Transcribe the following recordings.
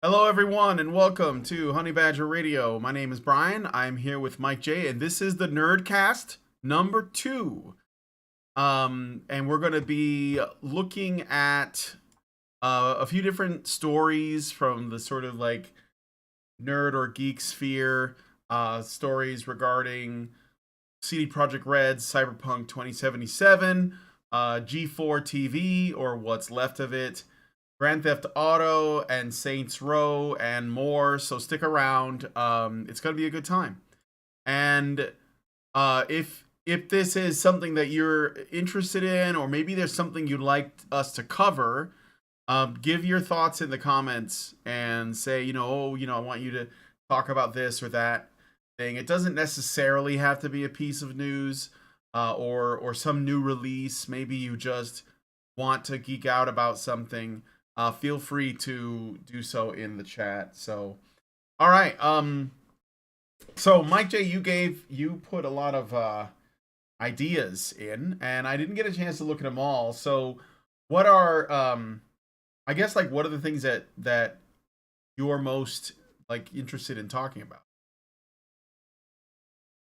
Hello, everyone, and welcome to Honey Badger Radio. My name is Brian. I'm here with Mike J, and this is the Nerdcast number 2. And we're going to be looking at a few different stories from the sort of like nerd or geek sphere. Stories regarding CD Projekt Red's Cyberpunk 2077, G4TV, or what's left of it, Grand Theft Auto, and Saints Row, and more. So stick around. It's gonna be a good time. And if this is something that you're interested in, or maybe there's something you'd like us to cover, give your thoughts in the comments and say, I want you to talk about this or that thing. It doesn't necessarily have to be a piece of news or some new release. Maybe you just want to geek out about something. Feel free to do so in the chat. So, all right. So Mike J, you put a lot of ideas in, and I didn't get a chance to look at them all. So, what are I guess like what are the things that you're most like interested in talking about?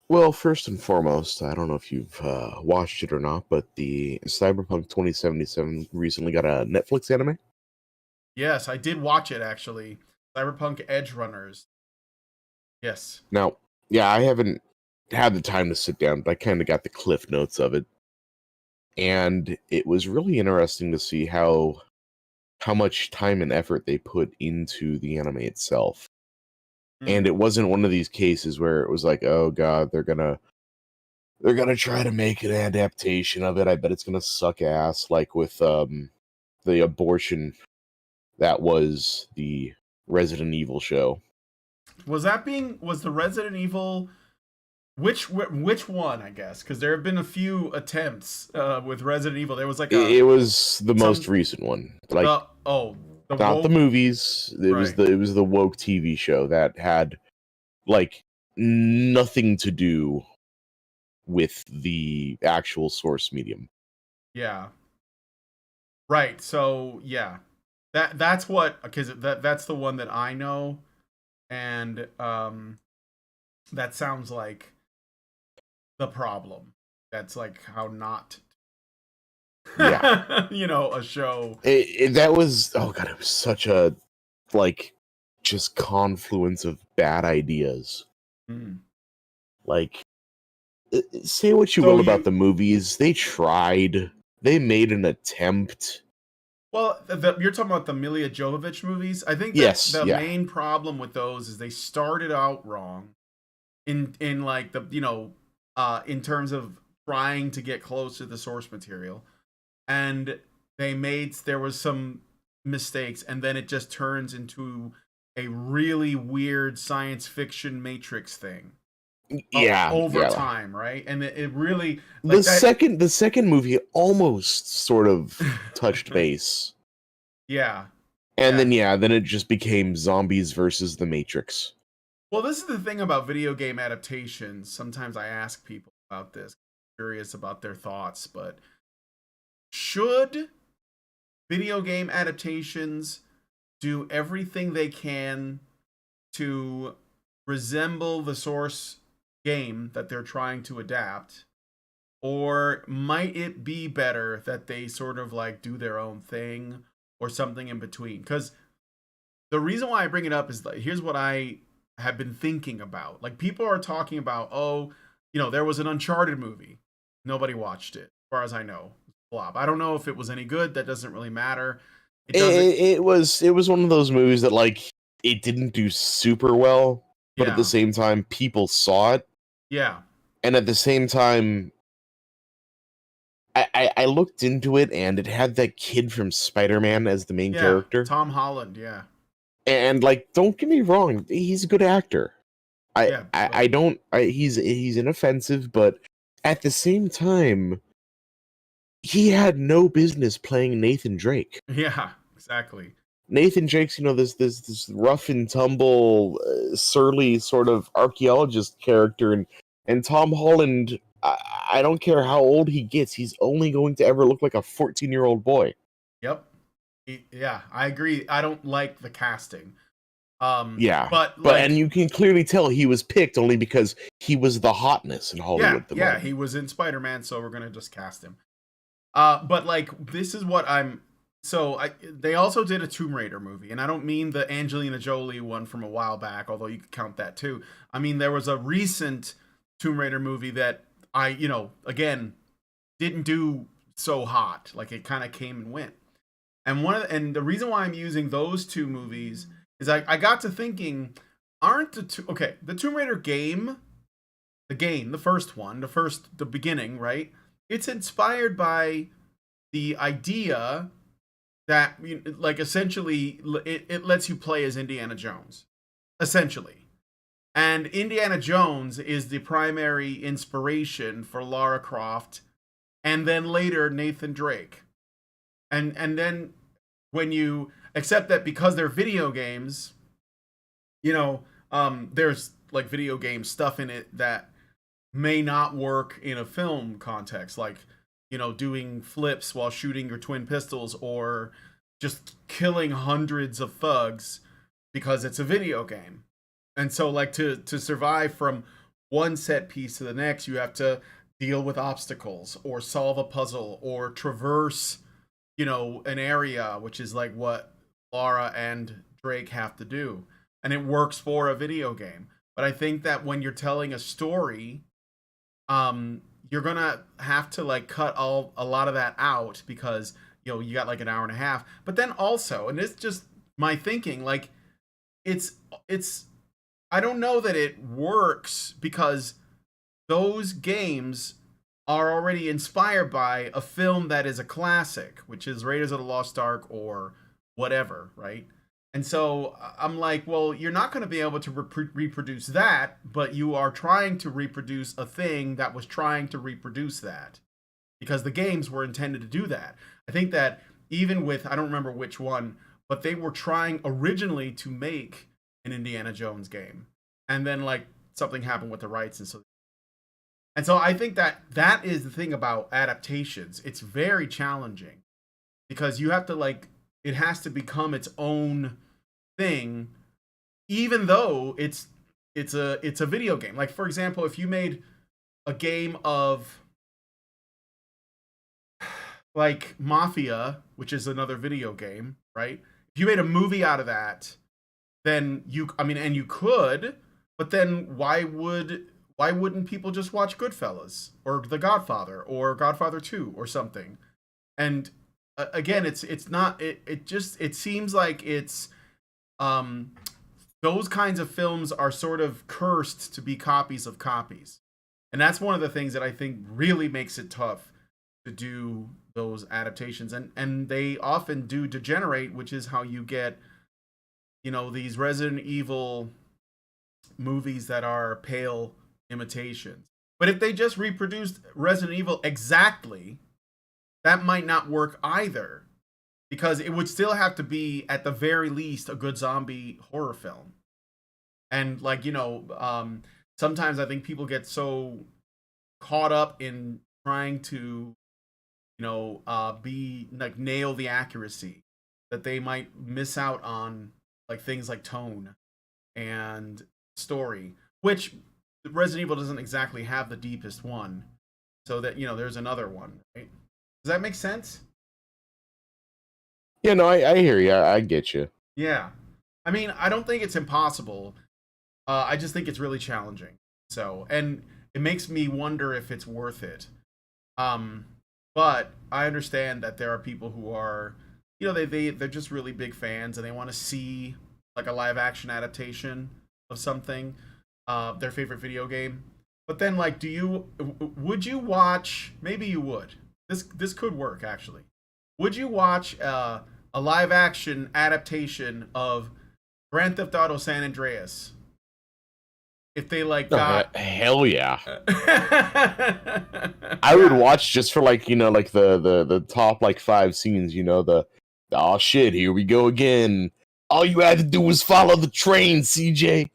Well, first and foremost, I don't know if you've watched it or not, but the Cyberpunk 2077 recently got a Netflix anime. Yes, I did watch it actually. Cyberpunk Edgerunners. Yes. Now, yeah, I haven't had the time to sit down, but I kind of got the cliff notes of it. And it was really interesting to see how much time and effort they put into the anime itself. And it wasn't one of these cases where it was like, oh god, they're gonna try to make an adaptation of it. I bet it's gonna suck ass, like with the abortion that was the Resident Evil show. Was the Resident Evil which one, I guess, because there have been a few attempts with Resident Evil. There was like it was the most recent one, like not the movies. It was the woke TV show that had like nothing to do with the actual source medium. Yeah. Right. So yeah, that's what, because that's the one that I know, and that sounds like the problem. That's like how not. Yeah. A show. That was, oh god, it was such a like just confluence of bad ideas. Like, say what you will about the movies, they tried. They made an attempt. Well, you're talking about the Milla Jovovich movies. I think the main problem with those is they started out wrong in like the in terms of trying to get close to the source material, and there was some mistakes, and then it just turns into a really weird science fiction Matrix thing. Over time, right? And it really like the second movie almost sort of touched base. Yeah. And then it just became zombies versus the Matrix. Well, this is the thing about video game adaptations. Sometimes I ask people about this, curious about their thoughts, but should video game adaptations do everything they can to resemble the source game that they're trying to adapt, or might it be better that they sort of like do their own thing or something in between? Because the reason why I bring it up is like, here's what I have been thinking about. Like, people are talking about, there was an Uncharted movie, nobody watched it as far as I know. Flop. I don't know if it was any good. That doesn't really matter. It was one of those movies that like it didn't do super well, but at the same time people saw it. Yeah. And at the same time, I looked into it, and it had that kid from Spider-Man as the main character. Tom Holland, yeah. And like, don't get me wrong, he's a good actor. He's inoffensive, but at the same time, he had no business playing Nathan Drake. Yeah, exactly. Nathan Drake's, this rough and tumble, surly sort of archaeologist character, and Tom Holland, I don't care how old he gets, he's only going to ever look like a 14-year-old boy. Yep. Yeah, I agree. I don't like the casting. Yeah, But but like, and you can clearly tell he was picked only because he was the hotness in Hollywood yeah, at the yeah, moment. he was in Spider-Man, so we're gonna just cast him. But like, this is what I'm. So they also did a Tomb Raider movie, and I don't mean the Angelina Jolie one from a while back, although you could count that too. I mean, there was a recent Tomb Raider movie that again, didn't do so hot. Like, it kind of came and went. And and the reason why I'm using those two movies is I got to thinking, aren't the Tomb Raider game, the first one, the beginning, right? It's inspired by the idea that, like, essentially it lets you play as Indiana Jones, essentially. And Indiana Jones is the primary inspiration for Lara Croft, and then later Nathan Drake. And then when you accept that, because they're video games, there's like video game stuff in it that may not work in a film context, like, doing flips while shooting your twin pistols, or just killing hundreds of thugs because it's a video game. And so, like, to survive from one set piece to the next, you have to deal with obstacles or solve a puzzle or traverse, an area, which is like what Lara and Drake have to do. And it works for a video game. But I think that when you're telling a story, you're gonna have to like cut a lot of that out, because you got like an hour and a half. But then also, and it's just my thinking, like, it's I don't know that it works, because those games are already inspired by a film that is a classic, which is Raiders of the Lost Ark or whatever, right? And so I'm like, well, you're not going to be able to reproduce that, but you are trying to reproduce a thing that was trying to reproduce that, because the games were intended to do that. I think that even with, I don't remember which one, but they were trying originally to make an Indiana Jones game. And then, like, something happened with the rights. And so I think that is the thing about adaptations. It's very challenging, because you have to, like, it has to become its own thing, even though it's a video game. Like, for example, if you made a game of, like, Mafia, which is another video game, right? If you made a movie out of that, then and you could, but then why wouldn't people just watch Goodfellas or The Godfather or Godfather 2 or something? And again, it's not, it seems like it's those kinds of films are sort of cursed to be copies of copies. And that's one of the things that I think really makes it tough to do those adaptations. And they often do degenerate, which is how you get, these Resident Evil movies that are pale imitations. But if they just reproduced Resident Evil exactly, that might not work either, because it would still have to be, at the very least, a good zombie horror film. And, like, sometimes I think people get so caught up in trying to, be like, nail the accuracy, that they might miss out on, like, things like tone and story, which Resident Evil doesn't exactly have the deepest one. So that, there's another one, right? Does that make sense? Yeah, no, I hear you. I get you. Yeah. I mean, I don't think it's impossible. I just think it's really challenging. So, and it makes me wonder if it's worth it. Um, but I understand that there are people who are, they're just really big fans, and they want to see, like, a live action adaptation of something, their favorite video game. But then, like, would you watch? Maybe you would. This could work, actually. Would you watch a live action adaptation of Grand Theft Auto San Andreas? If they, like, got hell yeah. I I would watch just for, like, like the top, like, 5 scenes, the oh shit, here we go again. All you had to do was follow the train, CJ.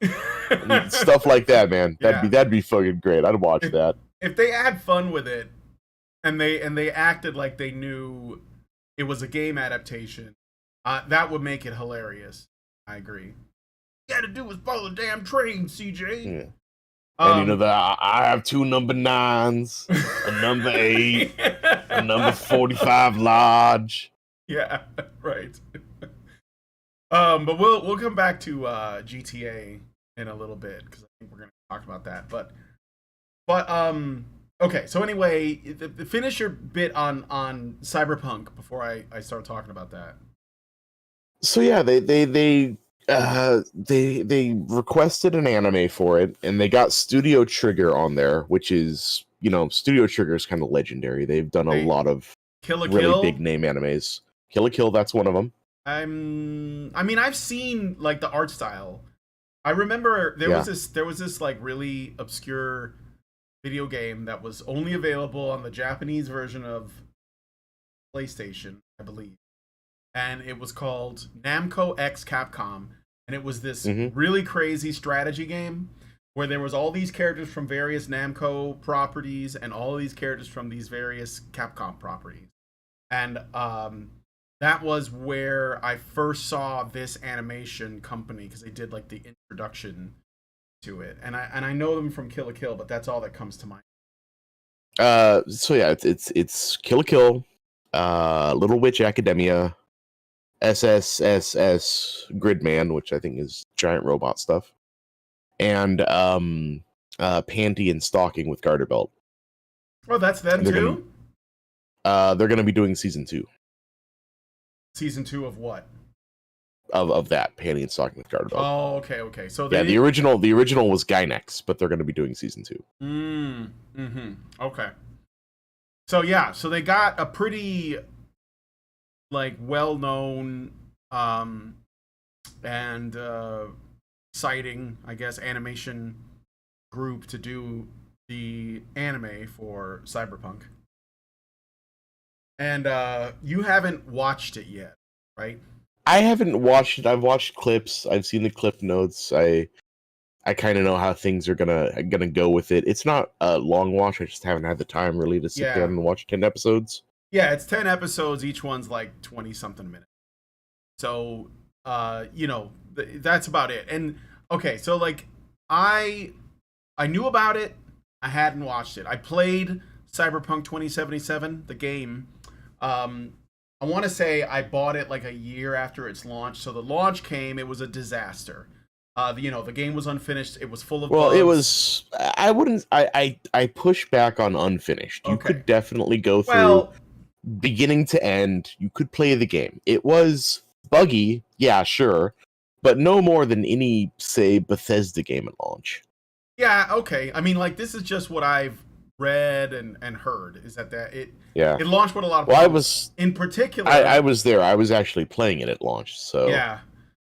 And stuff like that, man. That'd be fucking great. I'd watch that. If they had fun with it, and they acted like they knew it was a game adaptation, that would make it hilarious. I agree. you had to do was follow the damn train, CJ. Yeah. And you know that I have 2 number 9s, a number 8, a number 45 large. Yeah, right. But we'll come back to GTA in a little bit because I think we're gonna talk about that. But okay. So anyway, finish your bit on Cyberpunk before I start talking about that. So yeah, they requested an anime for it, and they got Studio Trigger on there, which is, you know, Studio Trigger is kind of legendary. They've done a lot of Kill la really Kill? big name animes. Kill la Kill, that's one of them. I mean, I've seen like the art style. I remember there was this like really obscure video game that was only available on the Japanese version of PlayStation, I believe. And it was called Namco X Capcom, and it was this really crazy strategy game where there was all these characters from various Namco properties and all of these characters from these various Capcom properties. And that was where I first saw this animation company because they did like the introduction to it, and I know them from Kill la Kill, but that's all that comes to mind. So yeah, it's Kill la Kill, Little Witch Academia, SSSS Gridman, which I think is giant robot stuff, and Panty and Stalking with Garter Belt. Oh, that's them too? They're gonna be doing season 2. Season 2 of what? Of that, Panty and Stalking with Garter Belt. Oh, okay. So yeah, the original was Gynex, but they're gonna be doing season 2. Okay. So yeah, so they got a pretty like well-known and exciting, I guess, animation group to do the anime for Cyberpunk. And you haven't watched it yet, right? I haven't watched it. I've watched clips. I've seen the clip notes. I kind of know how things are gonna go with it. It's not a long watch. I just haven't had the time really to sit down and watch 10 episodes. Yeah, it's 10 episodes. Each one's like 20 something minutes. So, you know, that's about it. And okay, so like I knew about it. I hadn't watched it. I played Cyberpunk 2077, the game. I want to say I bought it like a year after its launch. So the launch came, it was a disaster. You know, the game was unfinished. It was full of bugs. It was. I push back on unfinished. You could definitely go through beginning to end. You could play the game. It was buggy, yeah, sure, but no more than any, say, Bethesda game at launch. Yeah, okay. I mean, like, this is just what I've read and heard, is that it launched with a lot of problems. In particular, I was there. I was actually playing it at launch, so yeah.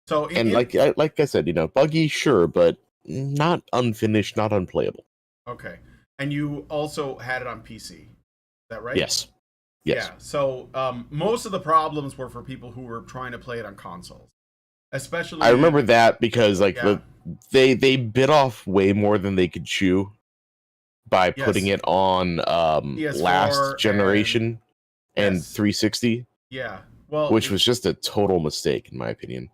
So like I said, you know, buggy, sure, but not unfinished, not unplayable. Okay, and you also had it on PC, is that right? Yes. Yeah. So most of the problems were for people who were trying to play it on consoles, especially. I remember that because like they bit off way more than they could chew by putting it on last generation and 360. Yeah. Well, which was just a total mistake in my opinion.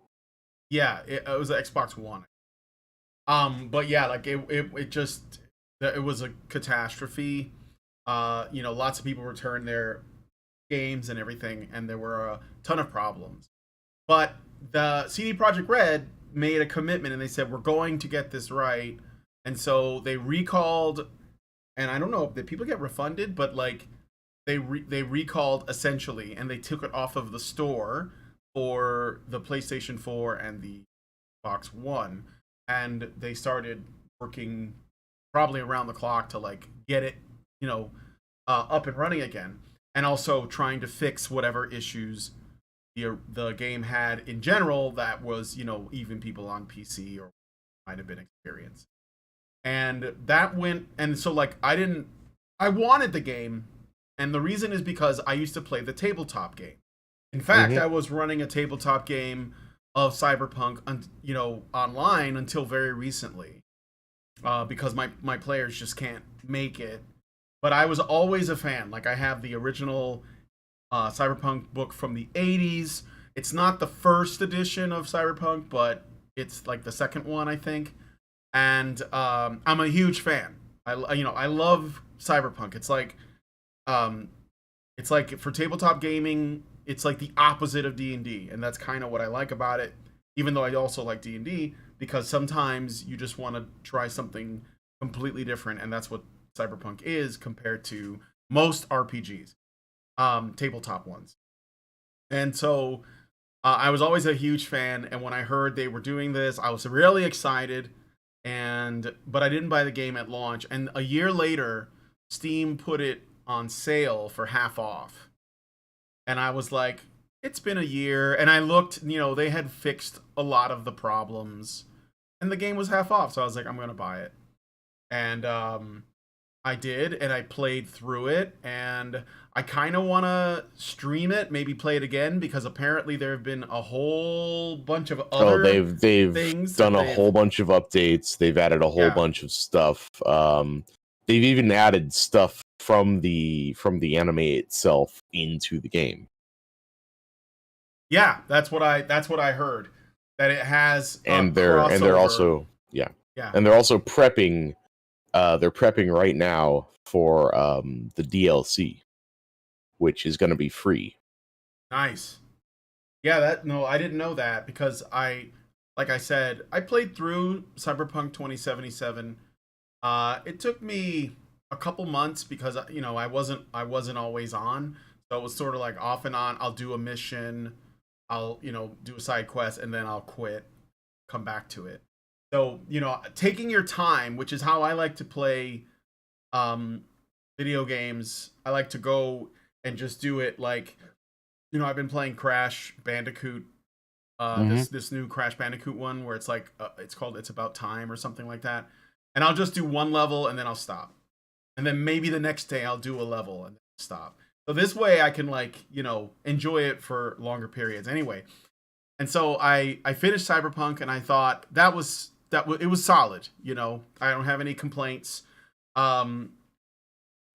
Yeah, it was an Xbox One. But yeah, like it just, it was a catastrophe. You know, lots of people returned their games and everything, and there were a ton of problems. But the CD Projekt Red made a commitment, and they said, we're going to get this right. And so they recalled, and I don't know, did people get refunded? But like they recalled essentially, and they took it off of the store for the PlayStation 4 and the Xbox One, and they started working probably around the clock to like get it, you know, up and running again, and also trying to fix whatever issues the game had in general that was, you know, even people on PC or might have been experienced. And that went, and so like I wanted the game, and the reason is because I used to play the tabletop game. In fact, I was running a tabletop game of Cyberpunk, you know, online until very recently, because my players just can't make it. But I was always a fan. Like, I have the original Cyberpunk book from the 80s. It's not the first edition of Cyberpunk, but It's like the second one, I think. And I'm a huge fan. I love Cyberpunk. Um, it's like for tabletop gaming, it's like the opposite of D&D, and that's kind of what I like about it. Even though I also like D&D, because sometimes you just want to try something completely different, and that's what Cyberpunk is compared to most RPGs, tabletop ones. And so I was always a huge fan, and when I heard they were doing this, I was really excited. But I didn't buy the game at launch, and a year later, Steam put it on sale for half off, and I was like, it's been a year, and I looked, they had fixed a lot of the problems, and the game was half off, so I was like, I'm gonna buy it, and I did, and I played through it, and I kind of want to stream it, maybe play it again, because apparently there have been a whole bunch of other they've things done a whole bunch of updates. They've added a whole bunch of stuff. They've even added stuff from the anime itself into the game. Yeah, that's what I heard. That it has and they're also and they're also prepping. They're prepping right now for the DLC, which is going to be free. Nice. Yeah, I didn't know that, because like I said, I played through Cyberpunk 2077. It took me a couple months because I wasn't always on, so it was sort of like off and on. I'll do a mission, I'll do a side quest, and then I'll quit, come back to it. So taking your time, which is how I like to play video games. I like to go and just do it like, I've been playing Crash Bandicoot, this new Crash Bandicoot one where it's like it's called It's About Time or something like that, and I'll just do one level and then I'll stop, and then maybe the next day I'll do a level and then stop. So this way I can enjoy it for longer periods anyway. And so I finished Cyberpunk, and I thought it was solid. I don't have any complaints. And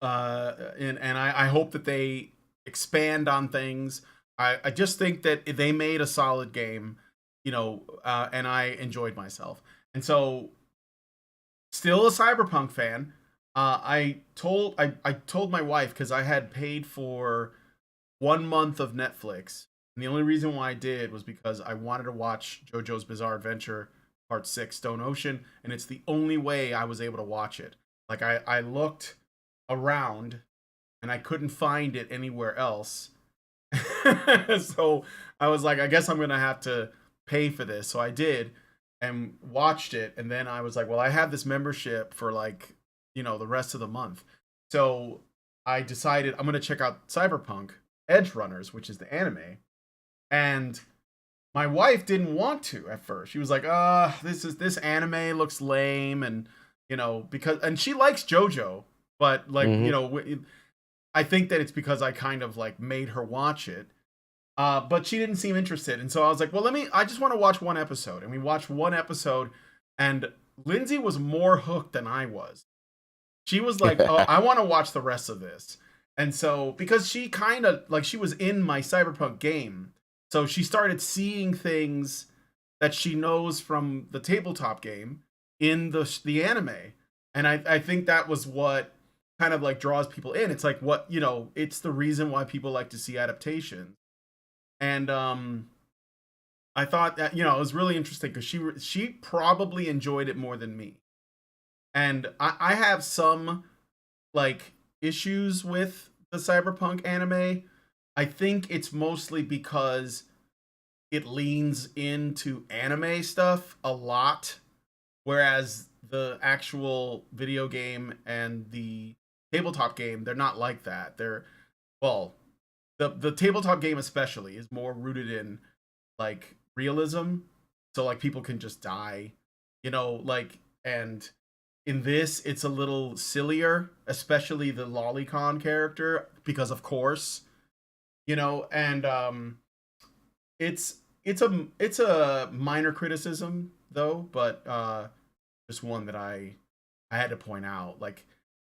I hope that they expand on things. I just think that they made a solid game, and I enjoyed myself. And so, still a Cyberpunk fan. I told my wife, because I had paid for 1 month of Netflix, and the only reason why I did was because I wanted to watch JoJo's Bizarre Adventure Part 6 Stone Ocean, and it's the only way I was able to watch it. Like I looked around and I couldn't find it anywhere else. So I was like, I guess I'm gonna have to pay for this. So I did and watched it, and then I was like, well, I have this membership for the rest of the month. So I decided I'm gonna check out Cyberpunk Edgerunners, which is the anime. And my wife didn't want to at first. She was like, this anime looks lame, and and she likes JoJo, but I think that it's because I kind of made her watch it. But she didn't seem interested. And so I was like, well, I just want to watch one episode. And we watched one episode, and Lindsay was more hooked than I was. She was like, oh, I want to watch the rest of this. And so, because she kind of she was in my Cyberpunk game, so she started seeing things that she knows from the tabletop game in the anime. And I think that was what kind of draws people in. It's like what, it's the reason why people like to see adaptations. And I thought that, it was really interesting because she probably enjoyed it more than me. And I have some issues with the Cyberpunk anime. I think it's mostly because it leans into anime stuff a lot, whereas the actual video game and the tabletop game, they're not like that. They're, well, the tabletop game especially is more rooted in realism, so people can just die, and in this it's a little sillier, especially the Lolicon character, because of course, and it's a minor criticism though, but just one that I had to point out.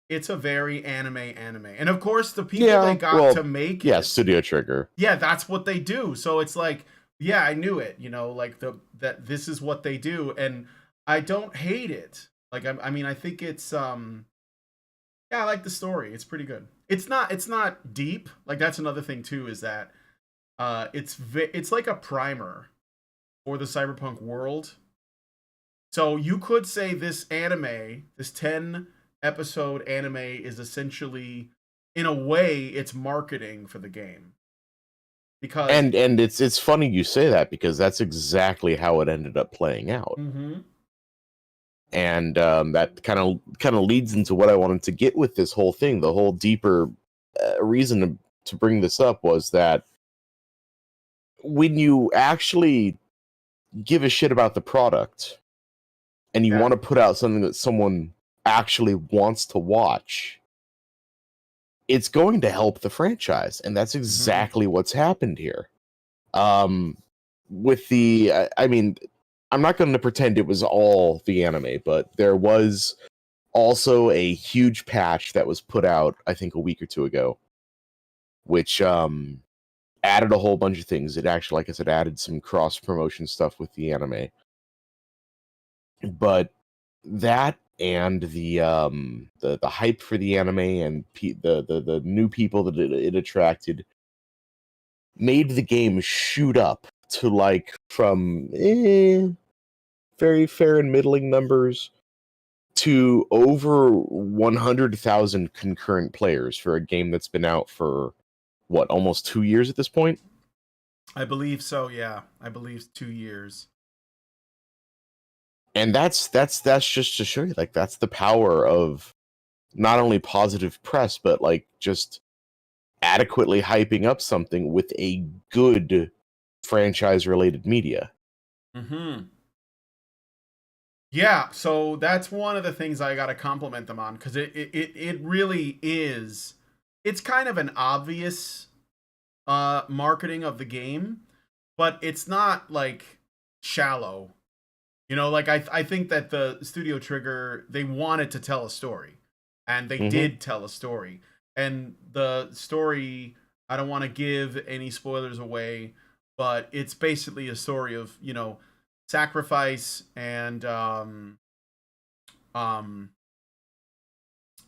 It's a very anime, and of course the people they got to make Studio Trigger. Yeah, that's what they do. So it's yeah, I knew it. Like that this is what they do, and I don't hate it. Like I mean, I think it's yeah, I like the story. It's pretty good. It's not deep. Like that's another thing too is that it's like a primer for the cyberpunk world. So you could say this anime, this 10 episode anime is essentially in a way it's marketing for the game because And it's funny you say that because that's exactly how it ended up playing out. Mhm. And that kind of leads into what I wanted to get with this whole thing. The whole deeper reason to bring this up was that when you actually give a shit about the product and you Yeah. want to put out something that someone actually wants to watch, it's going to help the franchise, and that's Mhm. exactly what's happened here. Um, with the, I mean, I'm not going to pretend it was all the anime, but there was also a huge patch that was put out, I think, a week or two ago, which added a whole bunch of things. It actually, like I said, added some cross promotion stuff with the anime, but that and the hype for the anime and the new people that it attracted made the game shoot up to like from very fair and middling numbers to over 100,000 concurrent players for a game that's been out for what, almost 2 years at this point. I believe so, yeah. I believe 2 years. And that's just to show you, like, that's the power of not only positive press but like just adequately hyping up something with a good franchise related media. Mhm. Yeah, so that's one of the things I got to compliment them on cuz it really is it's kind of an obvious marketing of the game, but it's not like shallow. Like I think that the Studio Trigger they wanted to tell a story, and they Hmm. did tell a story. And the story, I don't want to give any spoilers away, but it's basically a story of sacrifice and um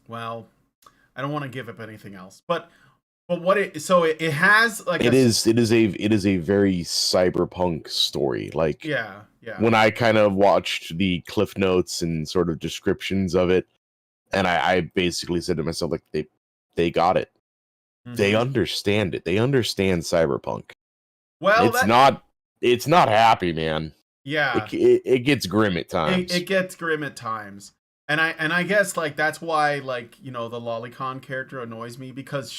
well, I don't want to give up anything else, but what it so it has like It is a very cyberpunk story. Like, yeah, yeah. when I kind of watched the cliff notes and sort of descriptions of it, and I basically said to myself, like, they got it. They Hmm. understand it. They understand cyberpunk. Well, It's that not it's not happy, man. yeah, It gets grim at it times. gets grim at times. And I guess like that's why like the lolicon character annoys me because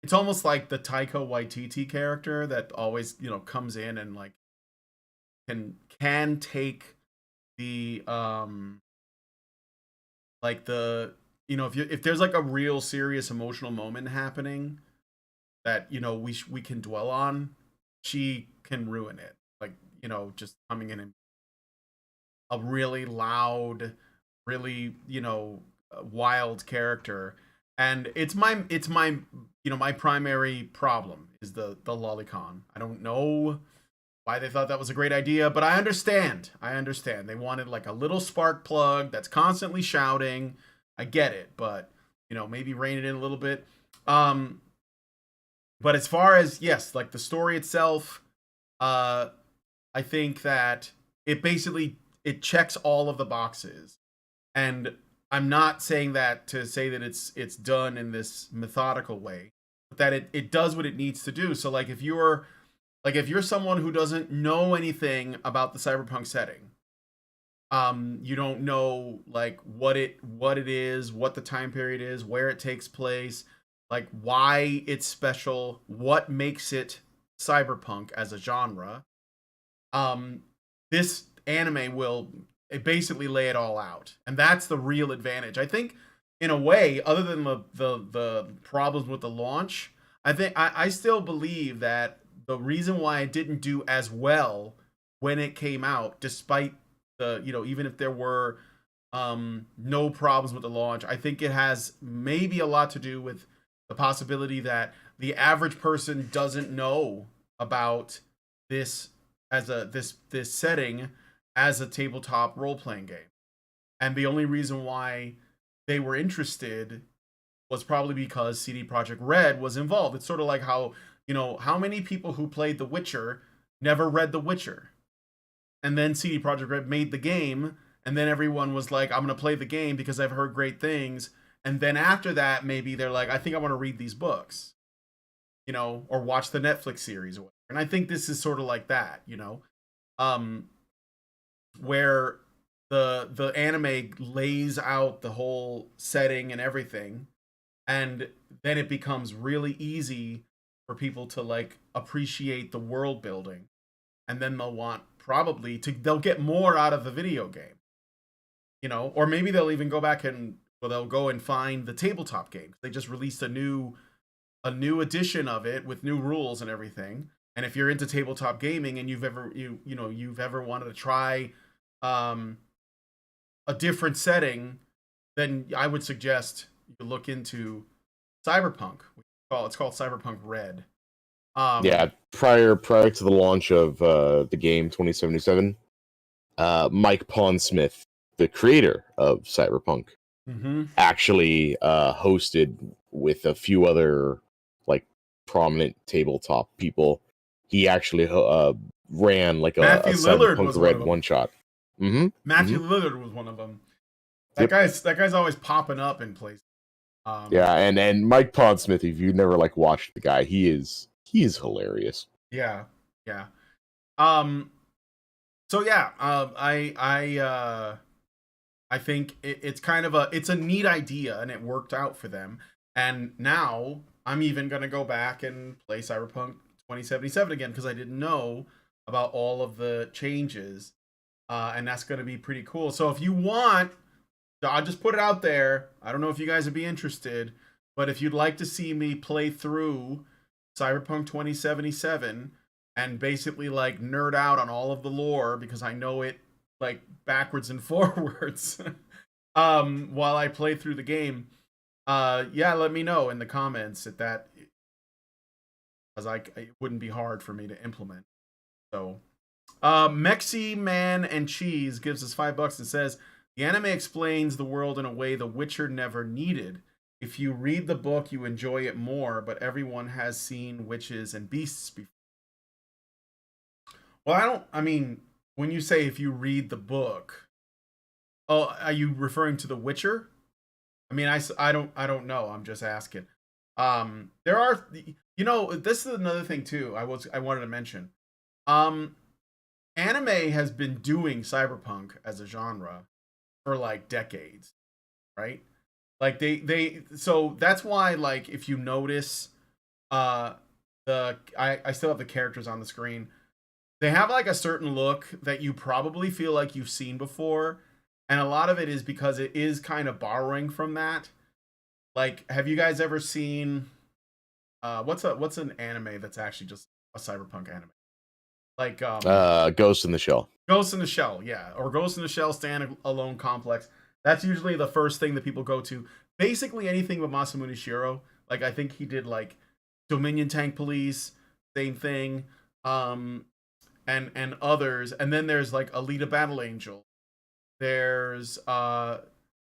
it's almost like the Taika Waititi character that always comes in and like can take the like the if there's like a real serious emotional moment happening that we can dwell on, she can ruin it, like just coming in and a really loud, really wild character. And it's my primary problem is the lolicon. I don't know why they thought that was a great idea, but I understand they wanted like a little spark plug that's constantly shouting. I get it, but maybe rein it in a little bit. um but as far as, yes, like the story itself, uh I think that it checks all of the boxes. And I'm not saying that to say that it's done in this methodical way, but that it does what it needs to do. So if you're someone who doesn't know anything about the cyberpunk setting, you don't know like what it is, what the time period is, where it takes place, like why it's special, what makes it cyberpunk as a genre. um this anime will basically lay it all out, and that's the real advantage, I think. In a way, other than the problems with the launch, I think I still believe that the reason why it didn't do as well when it came out, despite the even if there were no problems with the launch, I think it has maybe a lot to do with the possibility that the average person doesn't know about this as this setting as a tabletop role playing game. And the only reason why they were interested was probably because CD Projekt Red was involved. It's sort of like how, how many people who played The Witcher never read The Witcher. And then CD Projekt Red made the game, and then everyone was like, I'm going to play the game because I've heard great things. And then after that, maybe they're like, I think I want to read these books, or watch the Netflix series or whatever. And I think this is sort of like that, where the anime lays out the whole setting and everything, and then it becomes really easy for people to like appreciate the world building, and then they'll get more out of the video game, or maybe they'll even go back and they'll go and find the tabletop game. They just released a new edition of it with new rules and everything. And if you're into tabletop gaming and you've ever wanted to try a different setting, then I would suggest you look into Cyberpunk. It's called Cyberpunk Red. Yeah, prior to the launch of the game 2077, Mike Pondsmith, the creator of Cyberpunk, actually hosted with a few other like prominent tabletop people. He actually ran like a Cyberpunk Red one shot. Matthew Lillard was one of them. That guy's always popping up in places. Yeah, and Mike Pondsmith, if you've never like watched the guy, he is hilarious. Yeah. So yeah, I think it's kind of it's a neat idea, and it worked out for them. And now I'm even gonna go back and play Cyberpunk 2077 again because I didn't know about all of the changes, and that's gonna be pretty cool. So if you want, I'll just put it out there. I don't know if you guys would be interested, but if you'd like to see me play through Cyberpunk 2077 and basically like nerd out on all of the lore because I know it like backwards and forwards while I play through the game, let me know in the comments because it wouldn't be hard for me to implement. So Mexi Man and Cheese gives us $5 and says the anime explains the world in a way The Witcher never needed. If you read the book, you enjoy it more, but everyone has seen witches and beasts before. Well, when you say if you read the book, are you referring to The Witcher? I mean, I don't know. I'm just asking. There are, this is another thing too. I wanted to mention. Anime has been doing cyberpunk as a genre for like decades, right? Like so that's why, like, if you notice, I still have the characters on the screen. They have like a certain look that you probably feel like you've seen before, and a lot of it is because it is kind of borrowing from that. Like, have you guys ever seen what's an anime that's actually just a cyberpunk anime? Like Ghost in the Shell. Ghost in the Shell, yeah, or Ghost in the Shell Stand Alone Complex. That's usually the first thing that people go to. Basically anything with Masamune Shirow. Like, I think he did like Dominion Tank Police, same thing, and others. And then there's like Alita Battle Angel. There's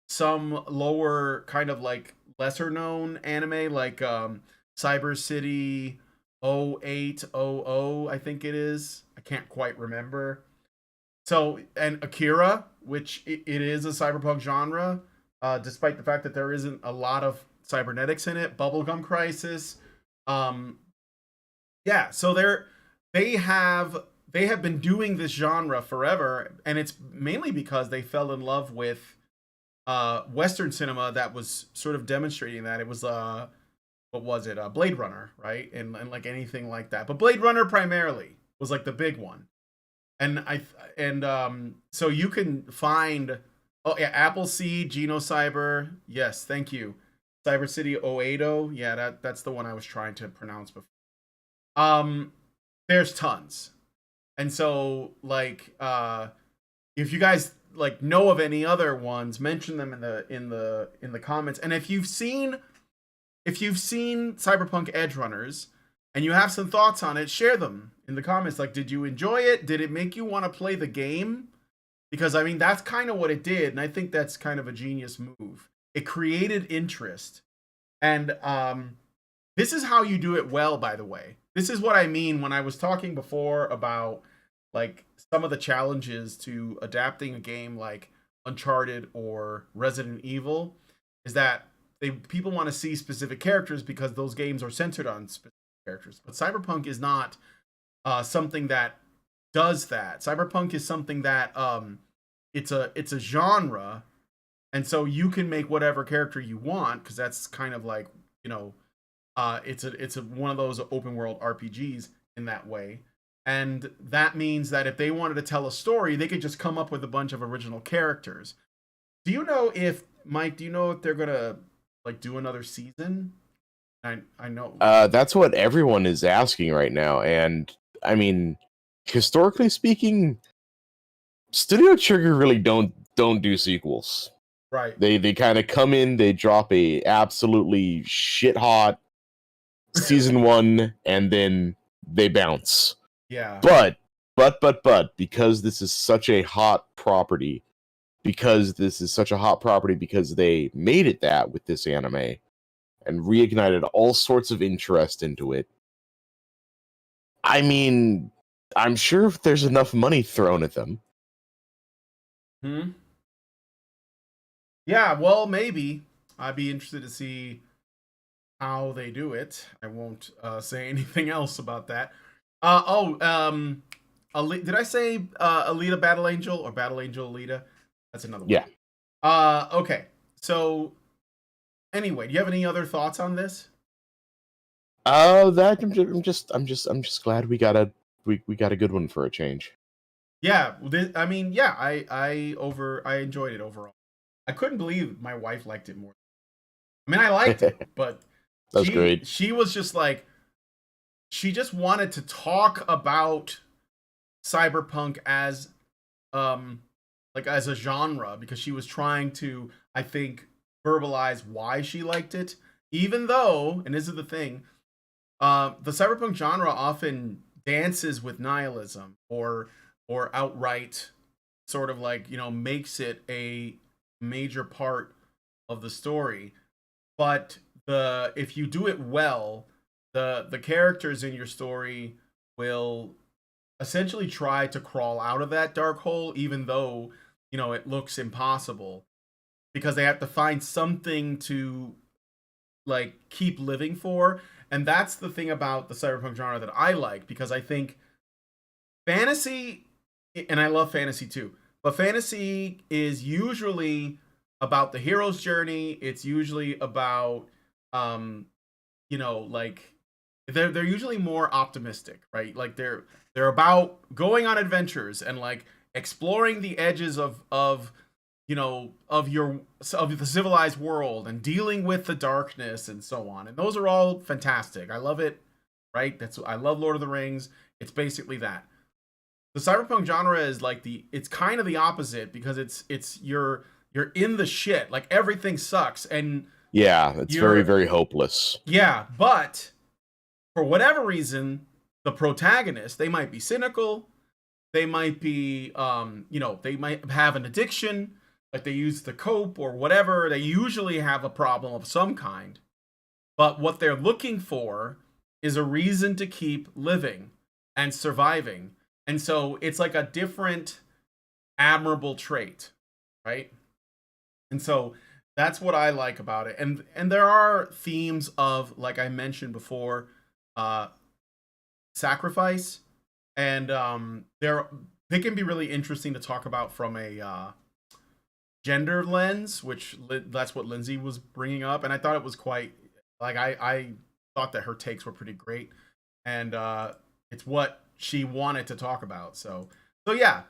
some lower kind of like lesser known anime like Cyber City 0800, I think it is. I can't quite remember. So, and Akira, which it is a cyberpunk genre, despite the fact that there isn't a lot of cybernetics in it. Bubblegum Crisis. Yeah, so they have been doing this genre forever, and it's mainly because they fell in love with Western cinema that was sort of demonstrating that. It was what was it? Blade Runner, right? And like anything like that. But Blade Runner primarily was like the big one. And so you can find Appleseed, Genocyber. Yes, thank you. Cyber City 080. Yeah, that's the one I was trying to pronounce before. There's tons. And so like if you guys like know of any other ones, mention them in the comments. And if you've seen Cyberpunk Edgerunners and you have some thoughts on it, share them in the comments, like, did you enjoy it? Did it make you want to play the game? Because I mean, that's kind of what it did, and I think that's kind of a genius move. It created interest, and this is how you do it well, by the way. This is what I mean when I was talking before about like some of the challenges to adapting a game like Uncharted or Resident Evil is that people want to see specific characters because those games are centered on specific characters. But Cyberpunk is not something that does that. Cyberpunk is something that it's a genre, and so you can make whatever character you want because that's kind of like, you know, it's one of those open world RPGs in that way. And that means that if they wanted to tell a story, they could just come up with a bunch of original characters. Do you know if Mike? Do you know if they're gonna like do another season? I know. That's what everyone is asking right now, and I mean, historically speaking, Studio Trigger really don't do sequels. Right. They kind of come in, they drop a absolutely shit hot season 1, and then they bounce. Yeah. But because this is such a hot property, because they made it that with this anime and reignited all sorts of interest into it. I mean, I'm sure if there's enough money thrown at them. Yeah, well, maybe. I'd be interested to see how they do it. I won't say anything else about that. Did I say Alita Battle Angel or Battle Angel Alita? That's another one. Yeah. Okay. So, anyway, do you have any other thoughts on this? That I'm just glad we got a good one for a change. Yeah, I mean, yeah, I enjoyed it overall. I couldn't believe my wife liked it more. I mean, I liked it, but that's great. She was just like, she just wanted to talk about Cyberpunk as like as a genre because she was trying to, I think, verbalize why she liked it, even though, and this is the thing, the Cyberpunk genre often dances with nihilism or outright sort of like, you know, makes it a major part of the story. But if you do it well, the characters in your story will essentially try to crawl out of that dark hole, even though, you know, it looks impossible, because they have to find something to like keep living for. And that's the thing about the Cyberpunk genre that I like, because I think fantasy, and I love fantasy too, but fantasy is usually about the hero's journey. It's usually about you know, like they're usually more optimistic, right? Like they're about going on adventures and like exploring the edges of you know, of the civilized world and dealing with the darkness and so on. And those are all fantastic. I love it, right? I love Lord of the Rings. It's basically that. The Cyberpunk genre is like it's kind of the opposite, because it's you're in the shit. Like everything sucks, and yeah, it's very, very hopeless. Yeah, but for whatever reason, the protagonist, they might be cynical, they might be you know, they might have an addiction, like they use to cope or whatever. They usually have a problem of some kind. But what they're looking for is a reason to keep living and surviving. And so it's like a different admirable trait, right? And so that's what I like about it. And there are themes of, like I mentioned before, sacrifice, and they can be really interesting to talk about from a gender lens, which that's what Lindsay was bringing up, and I thought it was quite, like, I thought that her takes were pretty great, and it's what she wanted to talk about. So yeah,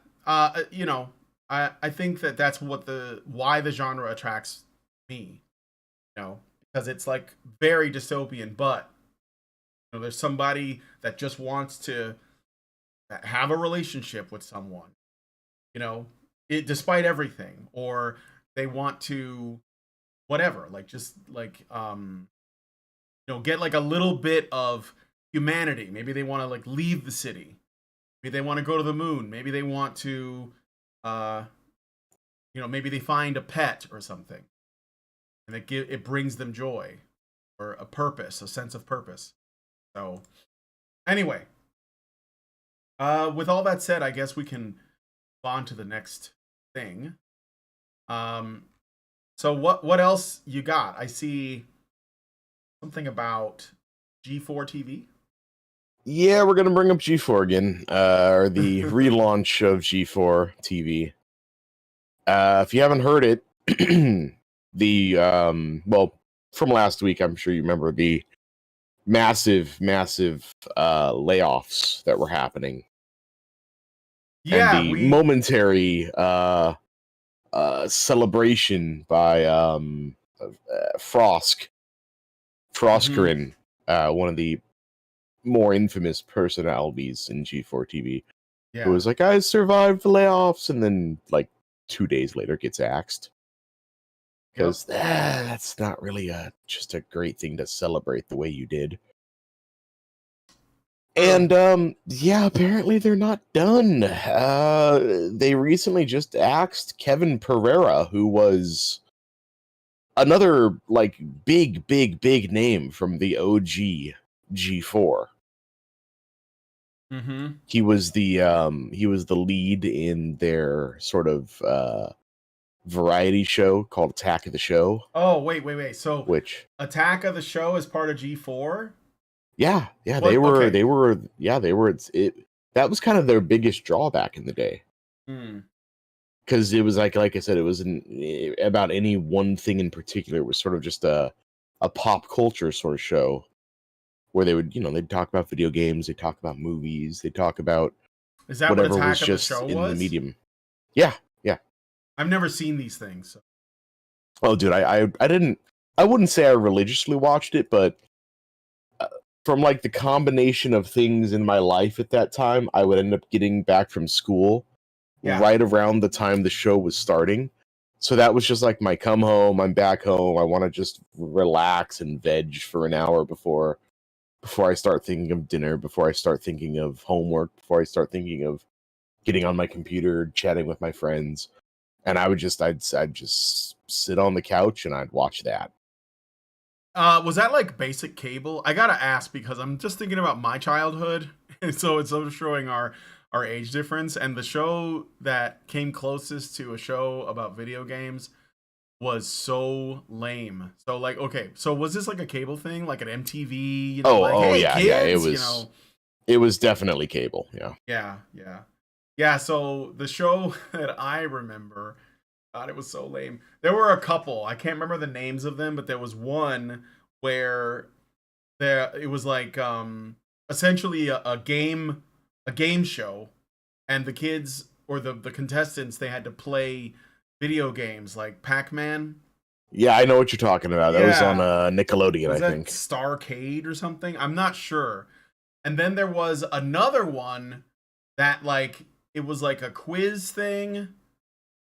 you know, I think that's why the genre attracts me, you know, because it's like very dystopian, but you know, there's somebody that just wants to have a relationship with someone, you know, despite everything, or they want to whatever, like just like you know, get like a little bit of humanity. Maybe they want to like leave the city. Maybe they want to go to the moon. Maybe they want to, maybe they find a pet or something, and it brings them joy or a purpose, a sense of purpose. So, anyway, with all that said, I guess we can move on to the next thing. So what else you got? I see something about G4TV. Yeah, we're gonna bring up G4 again, or the relaunch of G4TV. If you haven't heard it, from last week, I'm sure you remember the massive layoffs that were happening. Yeah, and the momentary celebration by Froskrin, one of the more infamous personalities in G4TV, who was like, I survived the layoffs, and then like 2 days later gets axed. Because that's not really just a great thing to celebrate the way you did. And apparently they're not done. They recently just axed Kevin Pereira, who was another like big name from the OG G4. Mm-hmm. He was the lead in their sort of variety show called Attack of the Show. Oh, wait. So which Attack of the Show is part of G4? Yeah, What? they were. Okay. That was kind of their biggest drawback in the day. Because it was like I said, it wasn't about any one thing in particular. It was sort of just a pop culture sort of show where they would, they'd talk about video games, they talk about movies, they talk about Is that whatever what Attack was of just the Show in was? the medium. Yeah. I've never seen these things. So. Oh, dude, I wouldn't say I religiously watched it, but from like the combination of things in my life at that time, I would end up getting back from school right around the time the show was starting. So that was just like my come home, I'm back home, I want to just relax and veg for an hour before I start thinking of dinner, before I start thinking of homework, before I start thinking of getting on my computer, chatting with my friends. And I'd just sit on the couch and I'd watch that. Was that like basic cable? I gotta ask because I'm just thinking about my childhood, and so it's sort of showing our age difference. And the show that came closest to a show about video games was so lame. So like, okay, so was this like a cable thing, like an MTV? It was definitely cable. Yeah. So the show that I remember. God, it was so lame. There were a couple. I can't remember the names of them, but there was one where it was like essentially a game show, and the kids or the contestants, they had to play video games like Pac-Man. Yeah, I know what you're talking about. That was on Nickelodeon, I think. Starcade or something. I'm not sure. And then there was another one that like it was like a quiz thing.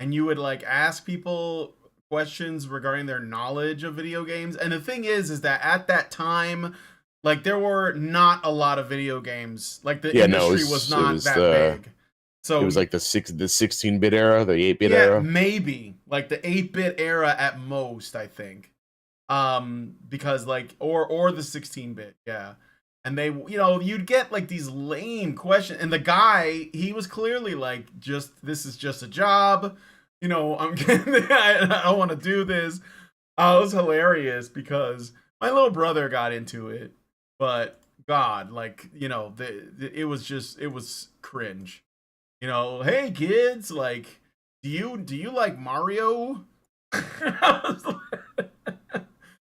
And you would like ask people questions regarding their knowledge of video games. And the thing is that at that time, like there were not a lot of video games. Like the industry was not that big. So it was like the 16-bit era, the 8-bit era. Maybe like the 8-bit era at most, I think. Because like or the 16-bit, yeah. And they, you'd get like these lame questions. And the guy, he was clearly like, this is just a job. I'm kidding. I don't want to do this. It was hilarious because my little brother got into it. But God, like, it was cringe. Hey kids, like, do you like Mario?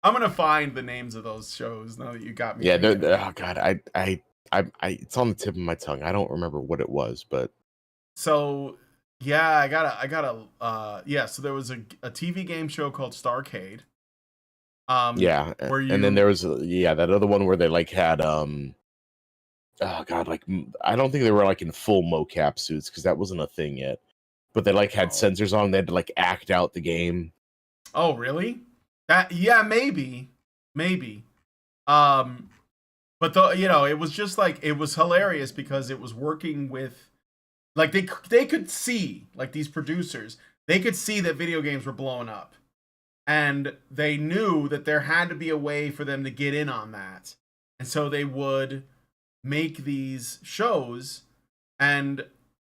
I'm gonna find the names of those shows now that you got me. Yeah, oh God, I it's on the tip of my tongue. I don't remember what it was, but so yeah, I gotta. So there was a TV game show called Starcade. And then there was that other one where they like had oh God, like I don't think they were like in full mocap suits because that wasn't a thing yet, but they like had sensors on. They had to like act out the game. Oh really? Maybe. But it was just like it was hilarious because it was working with like they could see like these producers, they could see that video games were blowing up. And they knew that there had to be a way for them to get in on that. And so they would make these shows and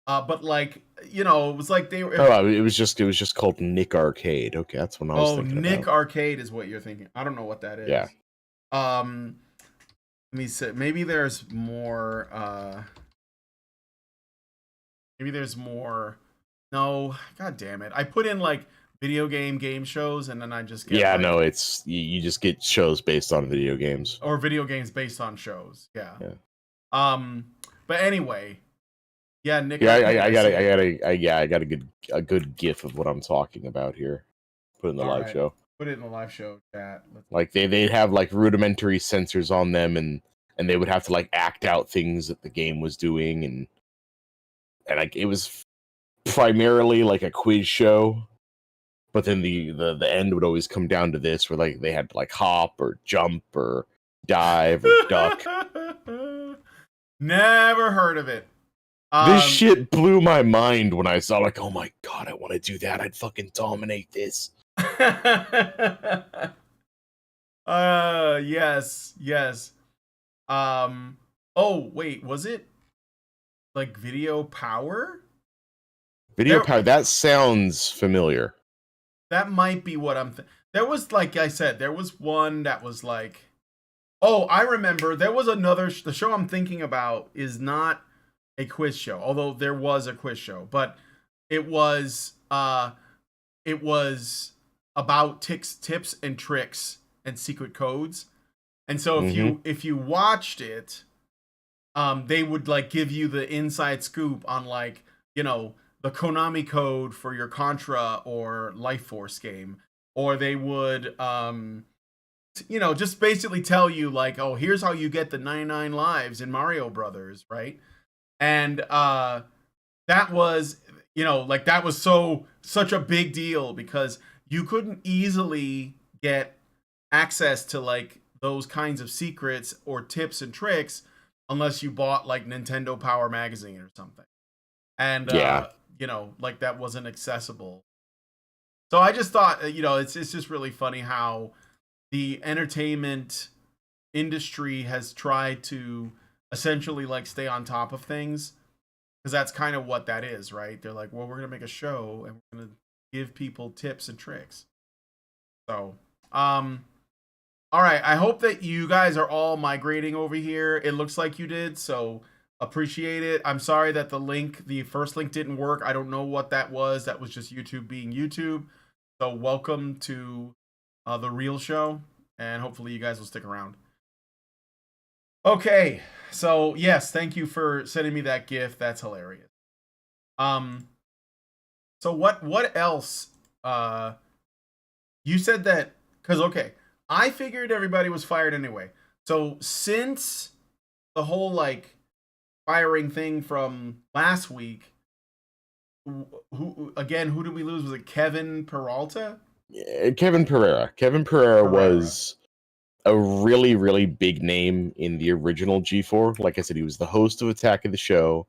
but like, it was like they were it was just called Nick Arcade. Okay, that's what I was thinking Nick about. Arcade is what you're thinking. I don't know what that is. Yeah. Let me see. Maybe there's more no, god damn it. I put in like video game shows and then I just get no, it's you just get shows based on video games or video games based on shows. Yeah. But anyway, Nick. Yeah, I got a good gif of what I'm talking about here. Put in the live show. Put it in the live show chat. Like they'd have like rudimentary sensors on them, and they would have to like act out things that the game was doing, and like it was primarily like a quiz show. But then the end would always come down to this, where like they had to like hop or jump or dive or duck. Never heard of it. This shit blew my mind when I saw like, oh my god, I want to do that. I'd fucking dominate this. Yes. Oh wait, was it like Video Power? Video Power, that sounds familiar. That might be what I'm there was, like I said, there was one that was like, oh, I remember there was another the show I'm thinking about is not a quiz show, although there was a quiz show, but it was about tips and tricks and secret codes. And so if you watched it, they would like give you the inside scoop on like, the Konami code for your Contra or Life Force game, or they would just basically tell you like, oh, here's how you get the 99 lives in Mario Brothers, right? And that was that was such a big deal because you couldn't easily get access to like those kinds of secrets or tips and tricks unless you bought like Nintendo Power Magazine or something. And like that wasn't accessible. So I just thought, it's just really funny how the entertainment industry has tried to essentially like stay on top of things, because that's kind of what that is, right? They're like, well, we're gonna make a show and we're gonna give people tips and tricks. So all right, I hope that you guys are all migrating over here. It looks like you did, so appreciate it. I'm sorry that the first link didn't work. I don't know what that was. That was just YouTube being YouTube. So welcome to the real show, and hopefully you guys will stick around. Okay, so yes, thank you for sending me that GIF. That's hilarious. So what else? You said that because I figured everybody was fired anyway. So since the whole like firing thing from last week, who did we lose? Was it Kevin Peralta? Kevin Pereira. Kevin Pereira was a really, really big name in the original G4. Like I said, he was the host of Attack of the Show.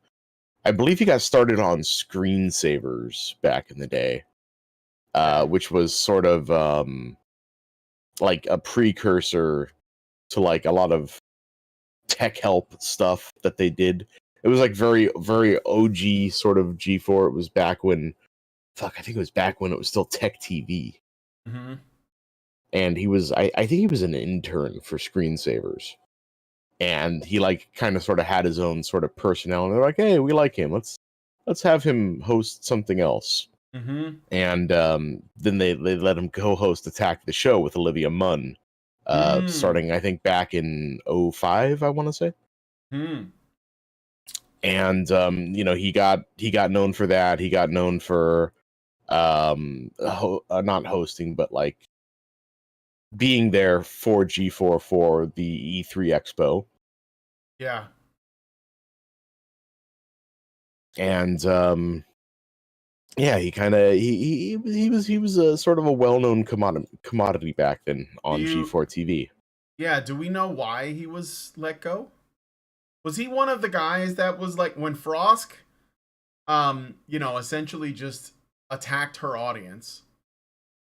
I believe he got started on Screensavers back in the day, which was sort of like a precursor to like a lot of tech help stuff that they did. It was like very, very OG sort of G4. It was back when, I think it was back when it was still Tech TV. Mm-hmm. And he was, I think he was an intern for Screensavers. And he like kind of sort of had his own sort of personality. They're like, hey, we like him. Let's have him host something else. Mm-hmm. And then they let him co-host Attack the Show with Olivia Munn, starting I think back in 2005, I want to say. And he got known for that. He got known for not hosting, but like being there for G4 for the E3 Expo. Yeah. And he kind of he was a sort of a well-known commodity back then on G4 TV. Yeah, do we know why he was let go? Was he one of the guys that was like when Frosk, essentially just attacked her audience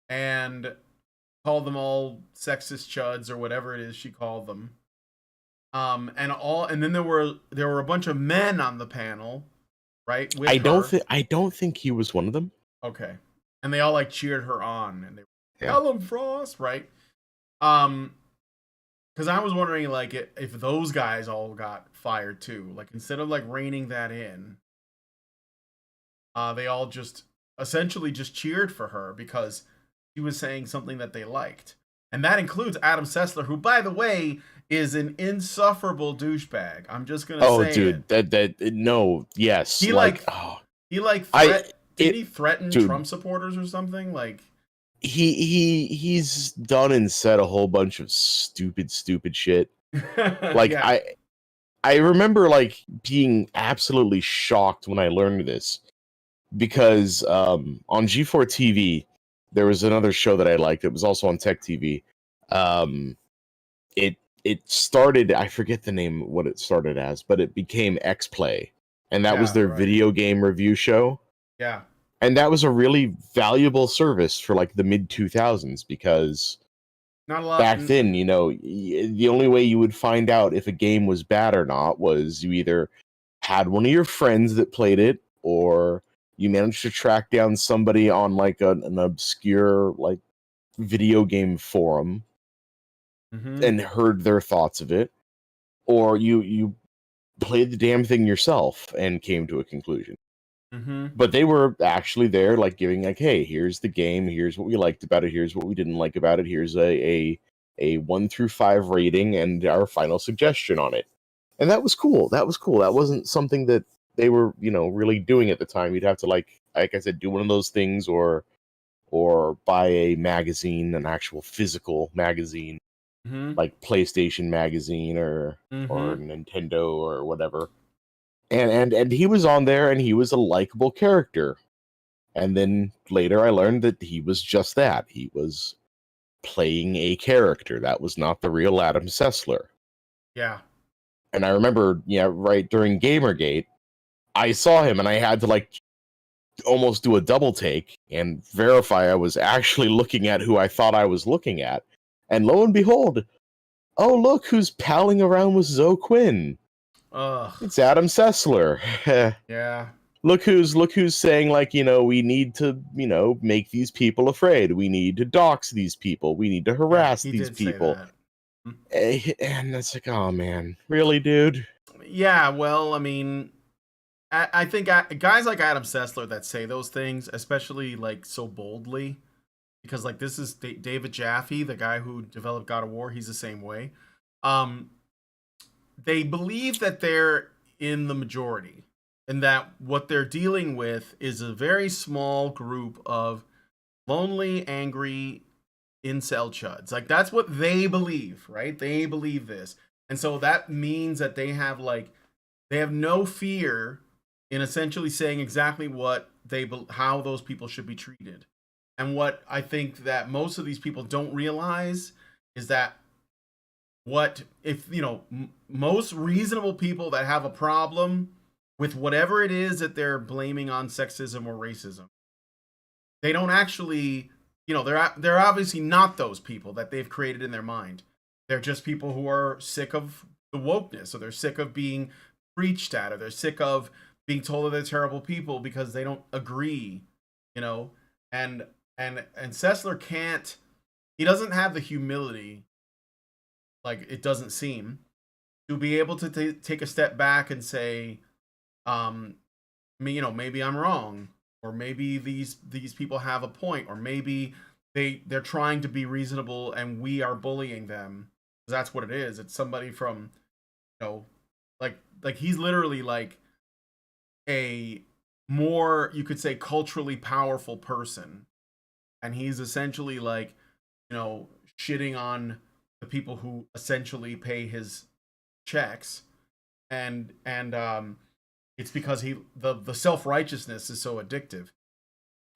and called them all sexist chuds or whatever it is she called them. And then there were a bunch of men on the panel, right, with her. I don't think he was one of them. Okay. And they all like cheered her on and they were Yeah. tell him Frost, right? Because I was wondering like if those guys all got fired too. Like instead of like reining that in, they all just essentially just cheered for her because she was saying something that they liked. And that includes Adam Sessler, who, by the way, is an insufferable douchebag. I'm just gonna say dude, it. no, yes, He like, like oh, he like I did it, he threaten dude, Trump supporters or something? Like he's done and said a whole bunch of stupid shit. Like yeah. I remember like being absolutely shocked when I learned this because on G4TV there was another show that I liked. It was also on Tech TV. It started, I forget the name what it started as, but it became X Play, and that was Yeah, their right. video game review show. Yeah. And that was a really valuable service for like the mid 2000s because Not a lot. back then, the only way you would find out if a game was bad or not was you either had one of your friends that played it, or you managed to track down somebody on like an obscure like video game forum Mm-hmm. and heard their thoughts of it, or you played the damn thing yourself and came to a conclusion. Mm-hmm. But they were actually there, like giving like, hey, here's the game, here's what we liked about it, here's what we didn't like about it, here's a 1 through 5 rating and our final suggestion on it. And that was cool. That was cool. That wasn't something that they were, really doing at the time. You'd have to like I said, do one of those things or buy a magazine, an actual physical magazine, Mm-hmm. like PlayStation magazine or Mm-hmm. Nintendo or whatever. And he was on there and he was a likable character. And then later I learned that he was just that. He was playing a character. That was not the real Adam Sessler. Yeah. And I remember, right during Gamergate, I saw him and I had to like almost do a double take and verify I was actually looking at who I thought I was looking at. And lo and behold, oh look who's palling around with Zoe Quinn. Ugh. It's Adam Sessler. Yeah. Look who's saying like, we need to, make these people afraid. We need to dox these people. We need to Yeah. harass He these did say people. that. And it's like, oh man, really, dude? Yeah. Well, I mean, I think guys like Adam Sessler that say those things, especially like so boldly, because like this is David Jaffe, the guy who developed God of War. He's the same way. Um, they believe that they're in the majority and that what they're dealing with is a very small group of lonely, angry incel chuds. Like that's what they believe, right? They believe this. And so that means that they have no fear in essentially saying exactly what how those people should be treated. And what I think that most of these people don't realize is that what if most reasonable people that have a problem with whatever it is that they're blaming on sexism or racism, they don't actually, they're obviously not those people that they've created in their mind. They're just people who are sick of the wokeness, or they're sick of being preached at, or they're sick of being told that they're terrible people because they don't agree, you know. And Sessler can't. He doesn't have the humility, like it doesn't seem, to be able to take a step back and say, maybe I'm wrong, or maybe these people have a point, or maybe they're trying to be reasonable and we are bullying them. That's what it is. It's somebody from, like he's literally like a more, you could say, culturally powerful person, and he's essentially like, shitting on the people who essentially pay his checks, and it's because the self-righteousness is so addictive.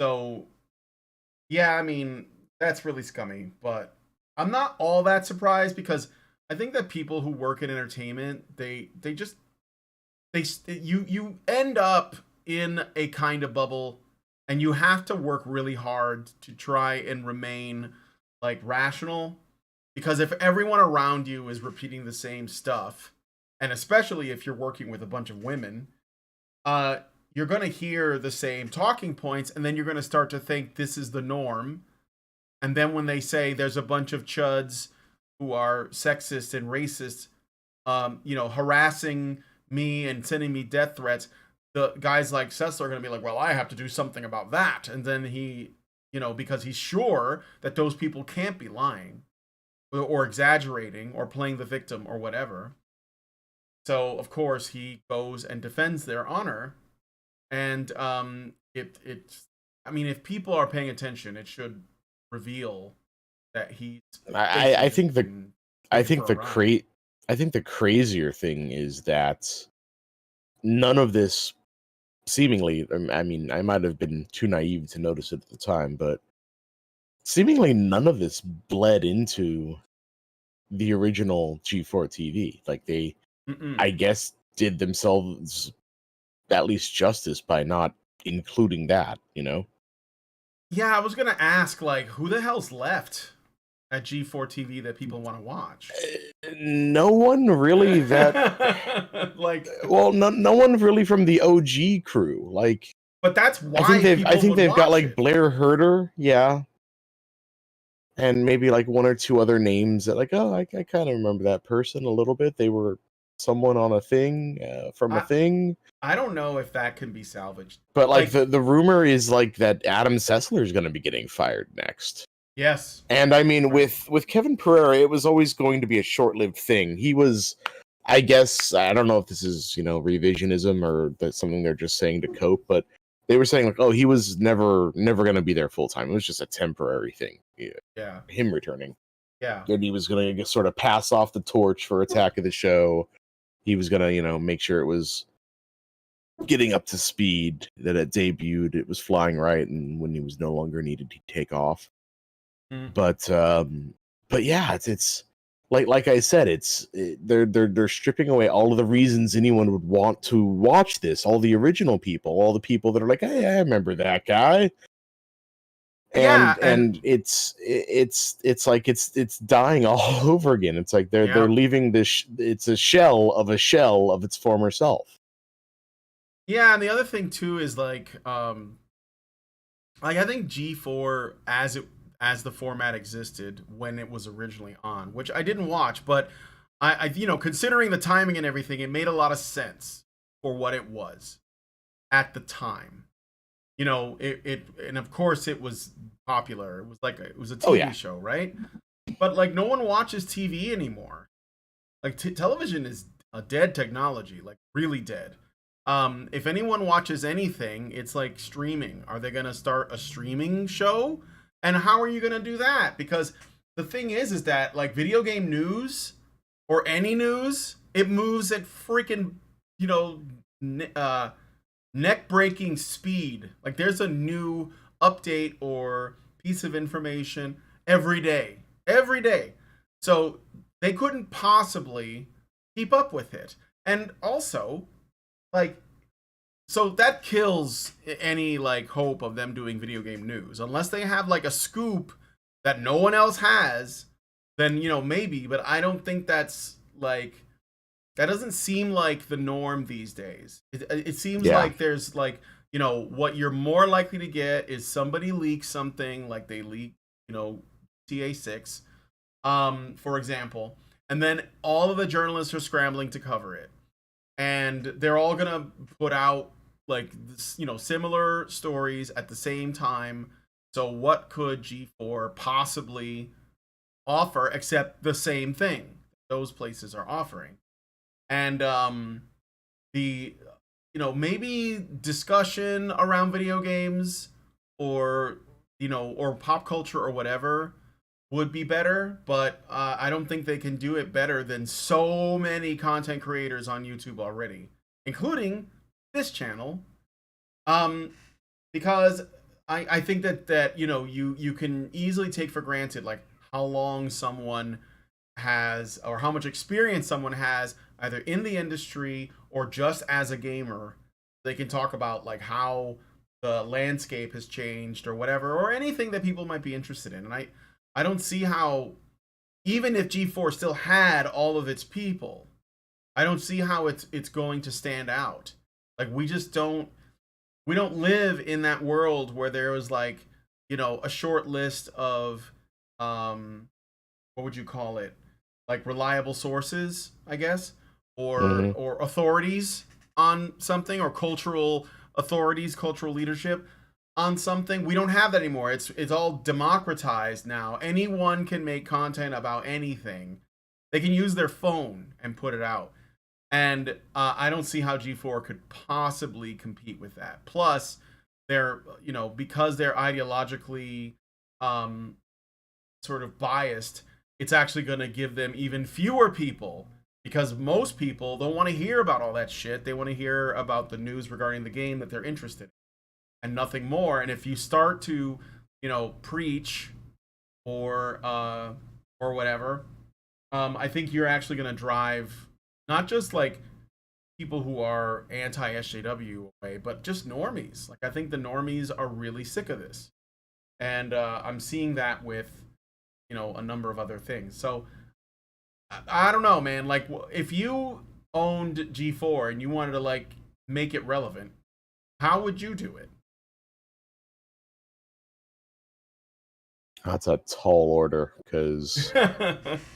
So yeah, I mean, that's really scummy, but I'm not all that surprised because I think that people who work in entertainment, you end up in a kind of bubble, and you have to work really hard to try and remain like rational, because if everyone around you is repeating the same stuff, and especially if you're working with a bunch of women, you're going to hear the same talking points, and then you're going to start to think this is the norm. And then when they say there's a bunch of chuds who are sexist and racist, harassing me and sending me death threats, the guys like Cecil are going to be like, well, I have to do something about that. And then he, because he's sure that those people can't be lying or exaggerating or playing the victim or whatever. So, of course, he goes and defends their honor. And if people are paying attention, it should reveal that he's. I think the crazier thing is that none of this seemingly, I mean, I might have been too naive to notice it at the time, but seemingly none of this bled into the original G4TV. Like they, I guess, did themselves at least justice by not including that, Yeah, I was gonna ask, like, who the hell's left at G4TV that people want to watch? No one really that well, no one really from the OG crew. Like, but that's why I think they've got like it. Blair Herter, yeah, and maybe like one or two other names that, like, oh, I kind of remember that person a little bit. They were someone on a thing from a thing. I don't know if that can be salvaged. But like the rumor is like that Adam Sessler is going to be getting fired next. Yes. And I mean, with Kevin Pereira, it was always going to be a short-lived thing. He was, I guess, I don't know if this is, revisionism or that's something they're just saying to cope, but they were saying like, oh, he was never going to be there full time. It was just a temporary thing. Yeah. Him returning. Yeah. And he was going to sort of pass off the torch for Attack of the Show. He was going to, make sure it was getting up to speed, that it debuted, it was flying right, and when he was no longer needed, he'd take off. But yeah, it's like I said, they're stripping away all of the reasons anyone would want to watch this. All the original people, all the people that are like, hey, I remember that guy. And it's like it's dying all over again. It's like they're leaving this. It's a shell of its former self. Yeah, and the other thing too is like I think G4 as the format existed when it was originally on, which I didn't watch, but I considering the timing and everything, it made a lot of sense for what it was at the time. It and of course it was popular. It was a TV show, right? But like no one watches TV anymore. Like television is a dead technology, like really dead. If anyone watches anything, it's like streaming. Are they gonna start a streaming show? And how are you gonna do that? Because the thing is that like video game news or any news, it moves at freaking neck-breaking speed. Like there's a new update or piece of information every day. So they couldn't possibly keep up with it. And also, like, so that kills any like hope of them doing video game news. Unless they have like a scoop that no one else has, then maybe, but I don't think that's like, that doesn't seem like the norm these days. It seems like there's like, what you're more likely to get is somebody leaks something, like they leak, TA6, for example, and then all of the journalists are scrambling to cover it. And they're all going to put out like, similar stories at the same time. So what could G4 possibly offer except the same thing those places are offering? And maybe discussion around video games or or pop culture or whatever would be better, but I don't think they can do it better than so many content creators on YouTube already, including this channel. Because I think that you can easily take for granted like how long someone has, or how much experience someone has either in the industry or just as a gamer. They can talk about like how the landscape has changed or whatever, or anything that people might be interested in. And I don't see how, even if G4 still had all of its people, I don't see how it's going to stand out. Like we don't live in that world where there was like, a short list of what would you call it? Like reliable sources, I guess, Hmm. or authorities on something, or cultural authorities, cultural leadership on something. We don't have that anymore. It's all democratized now. Anyone can make content about anything. They can use their phone and put it out. And I don't see how G4 could possibly compete with that. Plus, they're, because they're ideologically um, sort of biased, it's actually going to give them even fewer people, because most people don't want to hear about all that shit. They want to hear about the news regarding the game that they're interested in and nothing more. And if you start to, preach or whatever, I think you're actually going to drive not just like people who are anti SJW away, but just normies. Like, I think the normies are really sick of this, and I'm seeing that with a number of other things. So I don't know, man. Like, if you owned G4 and you wanted to like make it relevant, how would you do it? That's a tall order because,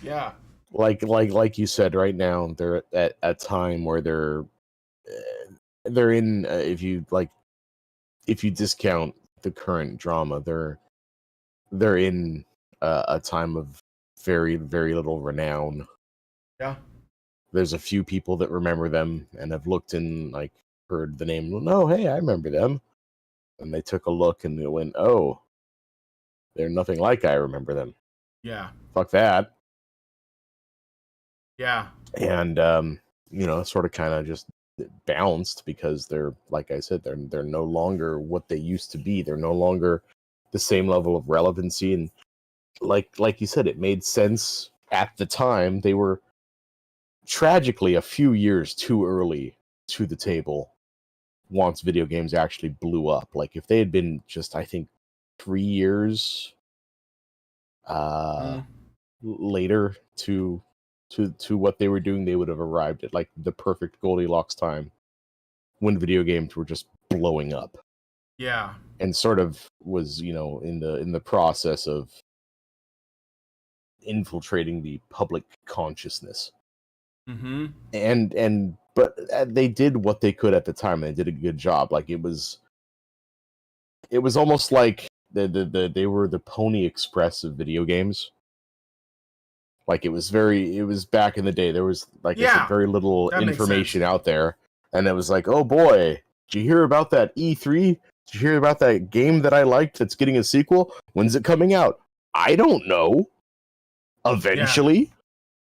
Yeah. like you said, right now they're at a time where they're in. If you discount the current drama, they're in a time of very very little renown. Yeah. There's a few people that remember them and have looked and like heard the name. No, hey, I remember them. And they took a look and they went, oh, they're nothing like I remember them. Yeah. Fuck that. Yeah. And sort of kind of just bounced because they're, like I said, they're no longer what they used to be. They're no longer the same level of relevancy. And like you said, it made sense at the time. They were tragically a few years too early to the table once video games actually blew up. Like if they had been just, I think, 3 years uh Mm. later to what they were doing, they would have arrived at like the perfect Goldilocks time when video games were just blowing up, Yeah. and sort of was, in the process of infiltrating the public consciousness. Mm-hmm. And but they did what they could at the time, and they did a good job. Like it was almost like they were the Pony Express of video games. Like it was back in the day. There was, like I said, Yeah. very little That makes sense. information out there, and it was like, oh boy, did you hear about that E3? Did you hear about that game that I liked that's getting a sequel? When's it coming out? I don't know. Yeah. Eventually,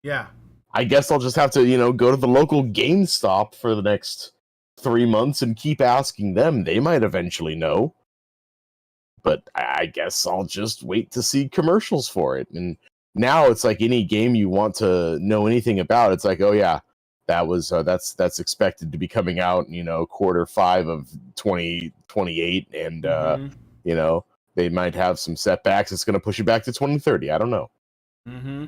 Yeah. I guess I'll just have to, go to the local GameStop for the next 3 months and keep asking them. They might eventually know. But I guess I'll just wait to see commercials for it. And now it's like any game you want to know anything about, it's like, oh yeah, that's expected to be coming out, Q5 of 2028, and Mm-hmm. you know they might have some setbacks. It's going to push it back to 2030. I don't know. Mm-hmm.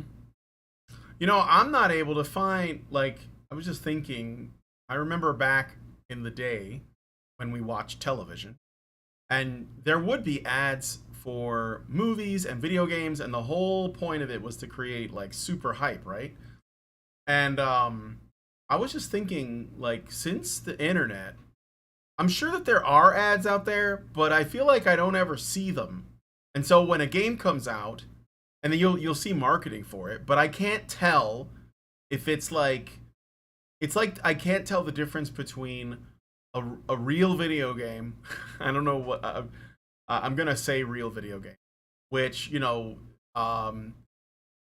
I'm not able to find, like, I was just thinking, I remember back in the day when we watched television, and there would be ads for movies and video games, and the whole point of it was to create like super hype, right? And I was just thinking, like, since the internet, I'm sure that there are ads out there, but I feel like I don't ever see them. And so when a game comes out, and then you'll see marketing for it, but I can't tell if it's like I can't tell the difference between a real video game. I don't know what I'm gonna say, real video game, which um,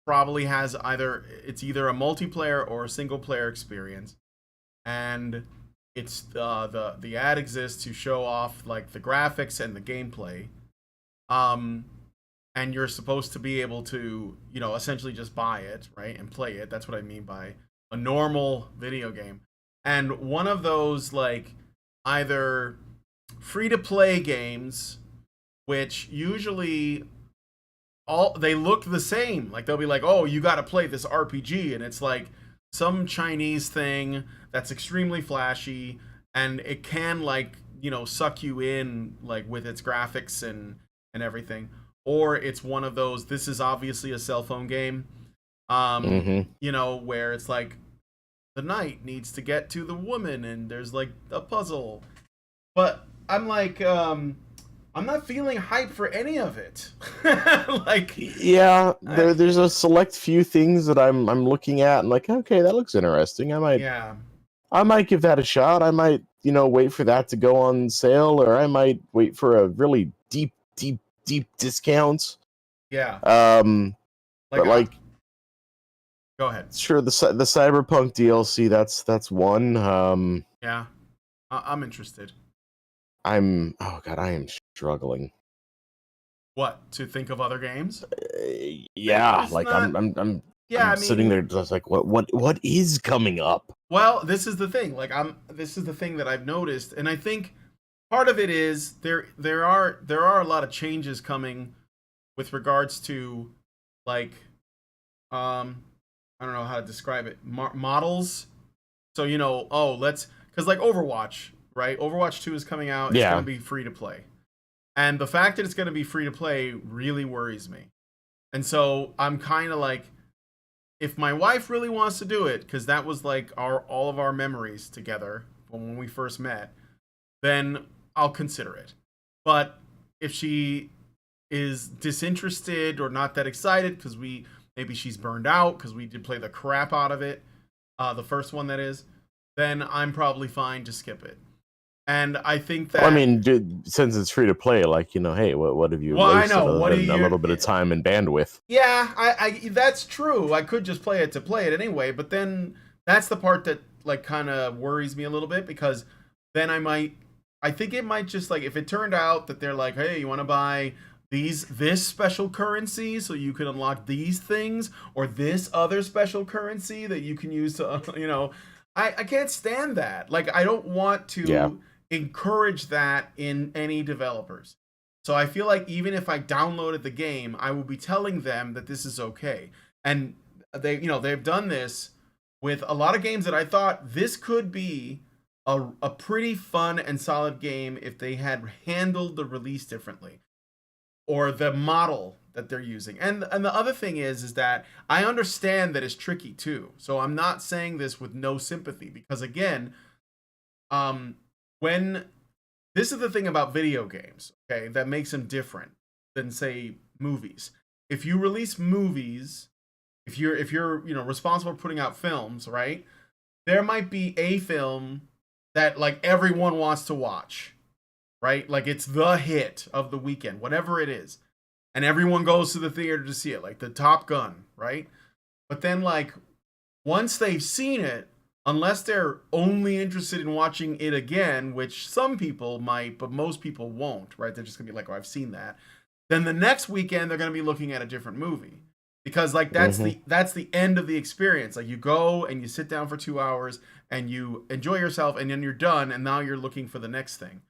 probably has either a multiplayer or a single player experience, and it's the ad exists to show off like the graphics and the gameplay, um, and you're supposed to be able to, essentially just buy it, right, and play it. That's what I mean by a normal video game. And one of those, like, either free to play games, which usually all they look the same. Like, they'll be like, "Oh, you got to play this RPG," and it's like some Chinese thing that's extremely flashy, and it can, like, suck you in, like, with its graphics and everything. Or it's one of those, this is obviously a cell phone game, where it's like the knight needs to get to the woman and there's like a puzzle. But I'm like, I'm not feeling hype for any of it. Like, yeah, there's a select few things that I'm looking at and like, okay, that looks interesting. I might give that a shot. I might, wait for that to go on sale, or I might wait for a really deep discounts. Yeah. But like, go ahead. Sure, the Cyberpunk DLC. That's one. Yeah, I'm interested. I am struggling. What, to think of other games? Yeah, like not... I'm sitting there just like, what is coming up? Well, this is the thing. Like, this is the thing that I've noticed, and I think part of it is there are a lot of changes coming with regards to, like, I don't know how to describe it, models. So, because like Overwatch, right? Overwatch 2 is coming out. It's going to be free to play. And the fact that it's going to be free to play really worries me. And so I'm kind of like, if my wife really wants to do it, because that was like all of our memories together when we first met, then I'll consider it. But if she is disinterested or not that excited, because maybe she's burned out because we did play the crap out of it, the first one that is, then I'm probably fine to skip it. And I think that, well, I mean, dude, since it's free to play, like, hey, what have you wasted a little bit of time and bandwidth? Yeah, I that's true. I could just play it anyway, but then that's the part that, like, kind of worries me a little bit, because then I think it might just, like, if it turned out that they're like, hey, you want to buy this special currency so you can unlock these things, or this other special currency that you can use to, I can't stand that. Like, I don't want to encourage that in any developers. So I feel like even if I downloaded the game, I will be telling them that this is okay. And they've done this with a lot of games that I thought this could be a pretty fun and solid game if they had handled the release differently, or the model that they're using. And the other thing is that I understand that it's tricky too. So I'm not saying this with no sympathy, because again, when this is the thing about video games, okay, that makes them different than, say, movies. If you release movies, if you're responsible for putting out films, right? There might be a film that, like, everyone wants to watch, right? Like, it's the hit of the weekend, whatever it is, and everyone goes to the theater to see it, like the Top Gun, right? But then, like, once they've seen it, unless they're only interested in watching it again, which some people might, but most people won't, right? They're just gonna be like, oh, I've seen that. Then the next weekend, they're gonna be looking at a different movie, because, like, that's the end of the experience. Like, you go and you sit down for 2 hours and you enjoy yourself, and then you're done, and now you're looking for the next thing.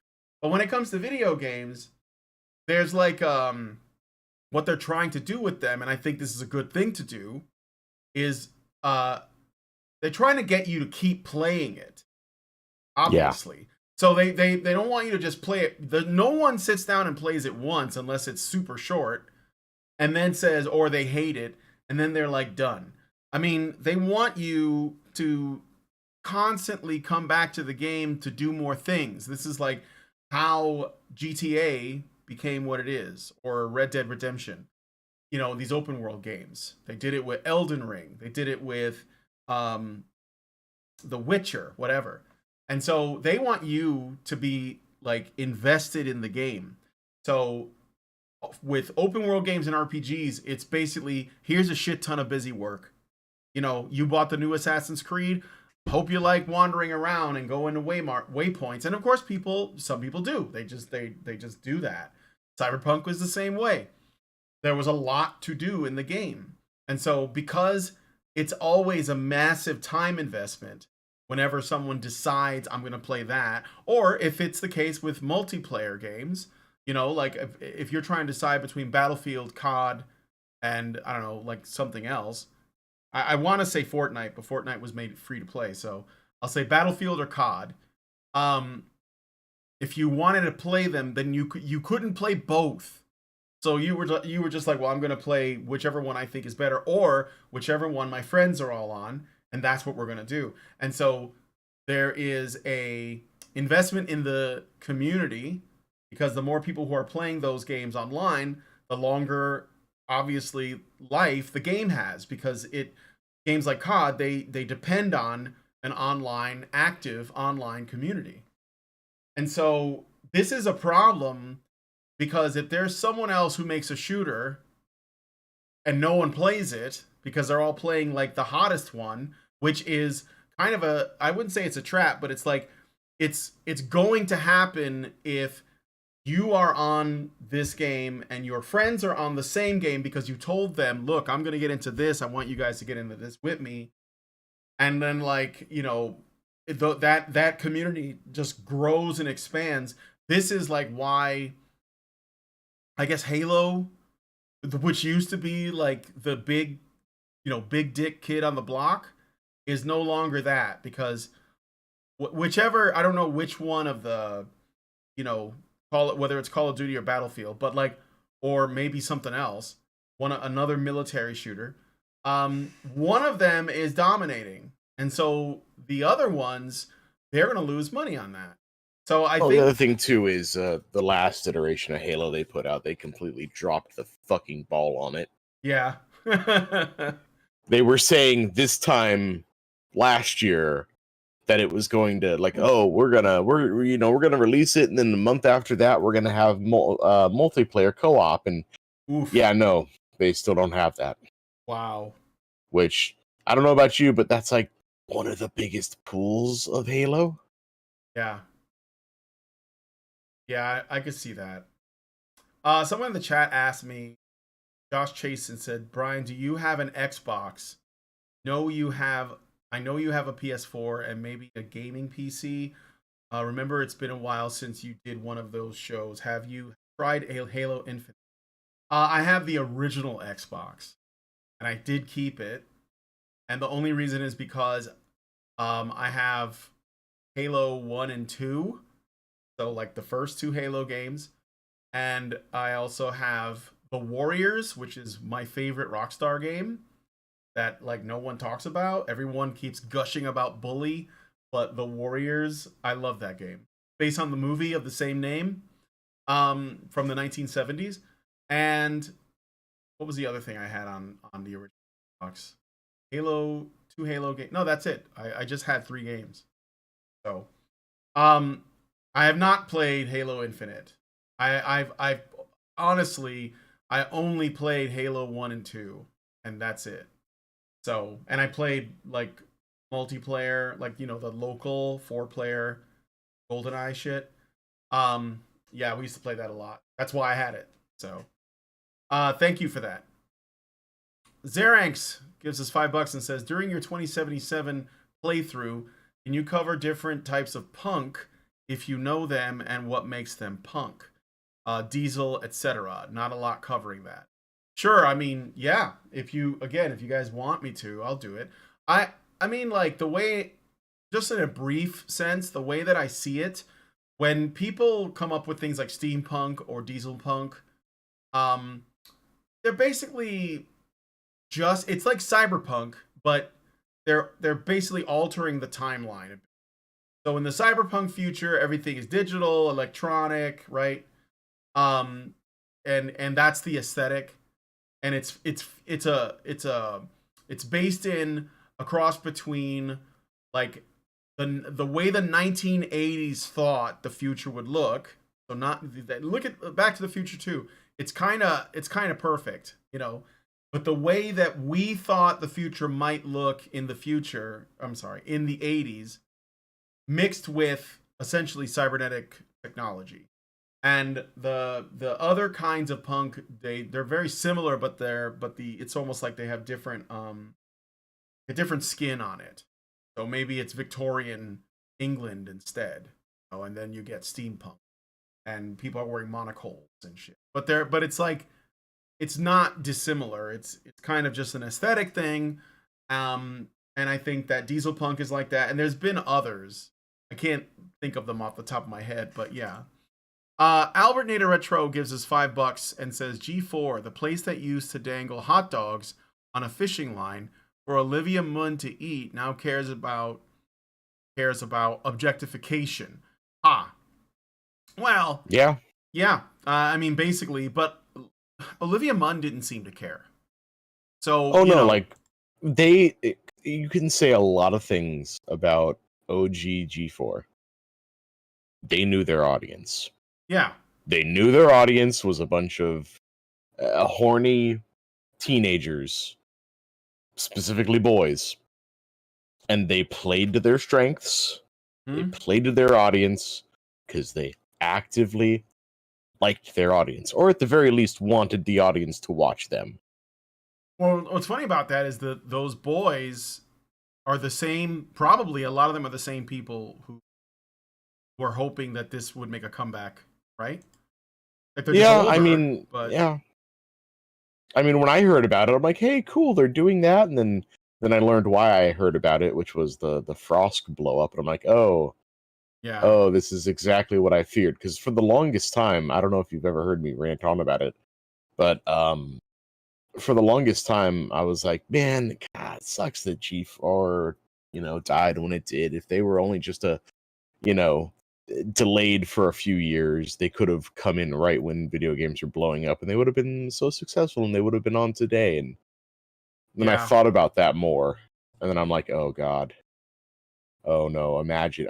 But when it comes to video games, there's, like, what they're trying to do with them, and I think this is a good thing to do, is they're trying to get you to keep playing it, obviously. Yeah. So they don't want you to just play it. No one sits down and plays it once unless it's super short, and then says, or they hate it, and then they're like, done. I mean, they want you to constantly come back to the game to do more things. This is like how GTA became what it is, or Red Dead Redemption. These open world games. They did it with Elden Ring. They did it with The Witcher, whatever. And so they want you to be, like, invested in the game. So with open world games and RPGs, it's basically, here's a shit ton of busy work. You bought the new Assassin's Creed. Hope you like wandering around and going to waypoints. And of course, some people do. They just do that. Cyberpunk was the same way. there was a lot to do in the game. And so because it's always a massive time investment whenever someone decides I'm going to play that, or if it's the case with multiplayer games, you know, like if you're trying to decide between Battlefield, COD, and I don't know, like something else. I want to say Fortnite, but Fortnite was made free to play, so I'll say Battlefield or COD. Um, if you wanted to play them, then you couldn't play both. So you were just like, well, I'm gonna play whichever one I think is better, or whichever one my friends are all on, and that's what we're gonna do. And so there is a investment in the community because the more people who are playing those games online, the longer obviously life the game has because it games like COD they depend on an online active online community. And so this is a problem because if there's someone else who makes a shooter and no one plays it because they're all playing like the hottest one, which is kind of a, I wouldn't say it's a trap, but it's like it's going to happen if you are on this game and your friends are on the same game because you told them, look, I'm going to get into this. I want you guys to get into this with me. And then like, you know, that community just grows and expands. This is like why I guess Halo, which used to be like the big, you know, big dick kid on the block, is no longer that because whichever, I don't know which one of the, you know, call it whether it's Call of Duty or Battlefield, but like, or maybe something else, another military shooter. One of them is dominating, and so the other ones they're gonna lose money on that. So I think the other thing too is the last iteration of Halo they put out, they completely dropped the fucking ball on it. Yeah. They were saying this time last year that it was going to like, oh, we're gonna release it, and then the month after that we're gonna have multiplayer co-op, and Oof. yeah, no, they still don't have that. Wow. Which I don't know about you, but that's like one of the biggest pools of Halo. Yeah. Yeah, I could see that. Someone in the chat asked me, Josh Chasen said, Brian, do you have an Xbox? No, you have. I know you have a PS4 and maybe a gaming PC. Remember, it's been a while since you did one of those shows. Have you tried Halo Infinite? I have the original Xbox, and I did keep it. And the only reason is because I have Halo 1 and 2. So, like the first two Halo games. And I also have The Warriors, which is my favorite Rockstar game that like no one talks about. Everyone keeps gushing about Bully, but The Warriors, I love that game. Based on the movie of the same name, from the 1970s. And what was the other thing I had on the original box? Halo, two Halo games. No, that's it. I just had 3 games. So, I have not played Halo Infinite. I've honestly I only played Halo 1 and 2, and that's it. So, and I played like multiplayer, like, you know, the local 4-player GoldenEye shit. Yeah, we used to play that a lot. That's why I had it. So, thank you for that. Zeranx gives us $5 and says, during your 2077 playthrough, can you cover different types of punk if you know them and what makes them punk? Diesel, etc. Not a lot covering that. Sure, I mean, yeah, if you guys want me to, I'll do it. I mean, like, the way, just in a brief sense, the way that I see it, when people come up with things like steampunk or diesel punk, they're basically just, it's like cyberpunk, but they're basically altering the timeline. So in the cyberpunk future, everything is digital, electronic, right? And that's the aesthetic, and it's based in a cross between like the way the 1980s thought the future would look. So not look at Back to the Future 2. It's kind of perfect, you know. But the way that we thought the future might look in the future, in the 80s, mixed with essentially cybernetic technology. And the other kinds of punk, they're very similar, but it's almost like they have different a different skin on it. So maybe it's Victorian England instead. Oh, and then you get steampunk, and people are wearing monocles and shit. But it's like it's not dissimilar. It's kind of just an aesthetic thing. And I think that diesel punk is like that. And there's been others. I can't think of them off the top of my head, but yeah. Albert Nader Retro gives us $5 and says G4, the place that used to dangle hot dogs on a fishing line for Olivia Munn to eat, now cares about objectification. Ah, well, Yeah. yeah. I mean, basically, but Olivia Munn didn't seem to care. So, Oh no, like you can say a lot of things about OG G4. They knew their audience. yeah, They knew their audience was a bunch of horny teenagers, specifically boys, and they played to their strengths. They played to their audience because they actively liked their audience, or at the very least wanted the audience to watch them. Well, what's funny about that is that those boys are the same. Probably a lot of them are the same people who were hoping that this would make a comeback, right? Like they're just older, but yeah. I mean, when I heard about it, I'm like, hey, cool, they're doing that, and then I learned why I heard about it, which was the Frost blow up, and I'm like, oh, yeah, this is exactly what I feared. Because for the longest time, I don't know if you've ever heard me rant on about it, but for the longest time, I was like, man, God, it sucks that G4, died when it did. If they were only just delayed for a few years, they could have come in right when video games were blowing up, and they would have been so successful, and they would have been on today. And then I yeah. thought about that more, and then I'm like, oh God, oh no, imagine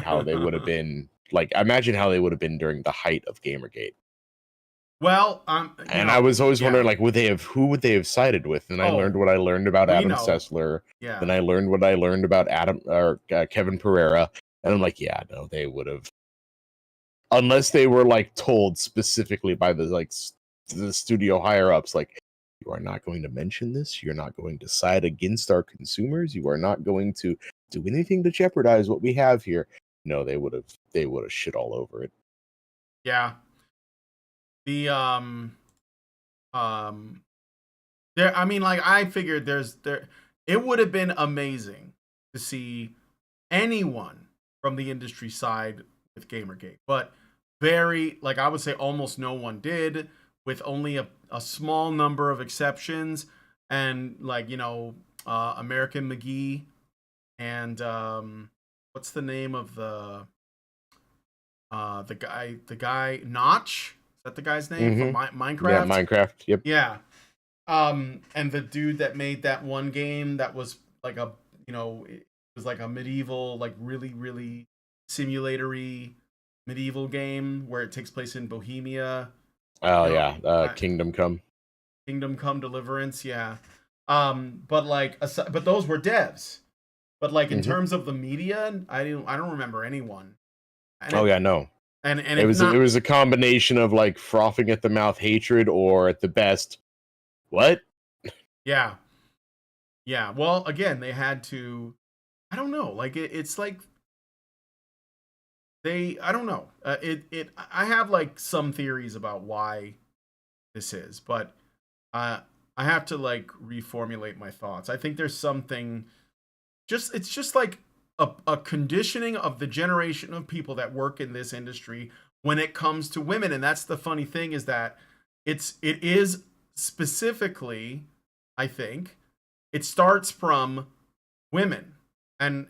how they would have been. Like, imagine how they would have been during the height of Gamergate. Well, And I was always yeah. wondering, like, who would they have sided with? And I learned what I learned about we Adam know. Sessler. Yeah. Then I learned what I learned about Kevin Pereira. And I'm like, yeah, no, they would have, unless they were like told specifically by the studio higher ups, like, you are not going to mention this. You're not going to side against our consumers. You are not going to do anything to jeopardize what we have here. No, they would have shit all over it. Yeah. The there, I mean, like, I figured it would have been amazing to see anyone from the industry side with Gamergate, but I would say almost no one did, with only a small number of exceptions. And like, American McGee and what's the name of the guy Notch? Is that the guy's name from Minecraft? Yeah, Minecraft. Yep. Yeah. And the dude that made that one game that was like it was like a medieval, like really, really simulatory medieval game where it takes place in Bohemia. Oh yeah, Kingdom Come. Kingdom Come Deliverance, yeah. But those were devs. But like in terms of the media, I don't remember anyone. No. And it was a combination of like frothing at the mouth hatred, or at the best, what? Yeah. Yeah. Well, again, they had to. I don't know. Like it's like I don't know. I have like some theories about why this is, but I have to like reformulate my thoughts. I think there's something. It's just like a conditioning of the generation of people that work in this industry when it comes to women. And that's the funny thing, is that it is specifically, I think, it starts from women, and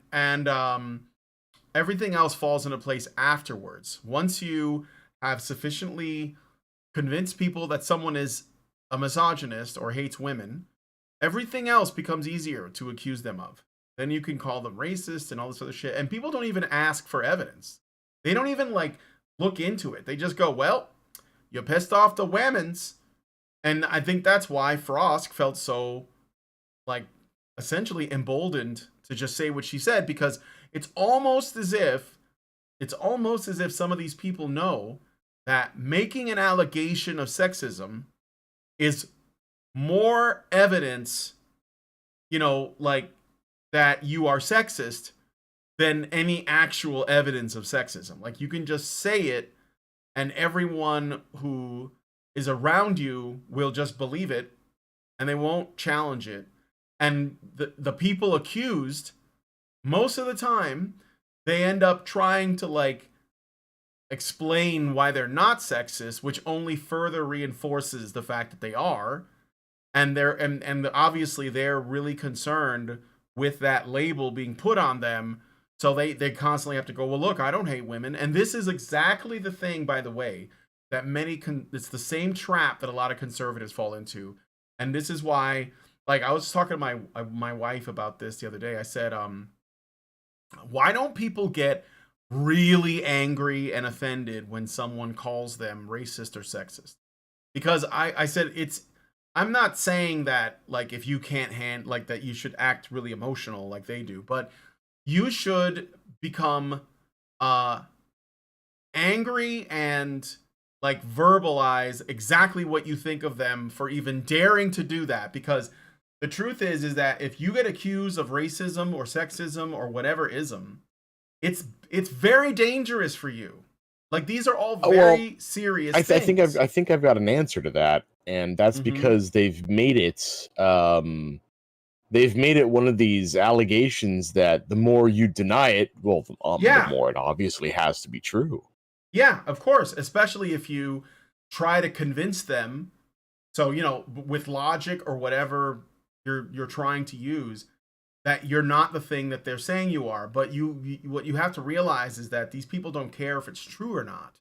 everything else falls into place afterwards. Once you have sufficiently convinced people that someone is a misogynist or hates women, everything else becomes easier to accuse them of. Then you can call them racist and all this other shit. And people don't even ask for evidence. They don't even like look into it. They just go, well, you pissed off the women's. And I think that's why Frost felt so, like, essentially emboldened to just say what she said, because it's almost as if some of these people know that making an allegation of sexism is more evidence, like that you are sexist than any actual evidence of sexism. Like you can just say it and everyone who is around you will just believe it and they won't challenge it. And the people accused, most of the time, they end up trying to like explain why they're not sexist, which only further reinforces the fact that they are. And obviously they're really concerned with that label being put on them. So they constantly have to go, well, look, I don't hate women. And this is exactly the thing, by the way, that it's the same trap that a lot of conservatives fall into. And this is why, like, I was talking to my wife about this the other day. I said, why don't people get really angry and offended when someone calls them racist or sexist? Because I said I'm not saying that like if you can't like that you should act really emotional like they do, but you should become angry and like verbalize exactly what you think of them for even daring to do that. Because the truth is that if you get accused of racism or sexism or whatever ism, it's very dangerous for you. Like these are all very serious things. I think I've got an answer to that, and that's because they've made it one of these allegations that the more you deny it, the more it obviously has to be true. Yeah, of course, especially if you try to convince them. So, with logic or whatever you're trying to use, that you're not the thing that they're saying you are. But what you have to realize is that these people don't care if it's true or not.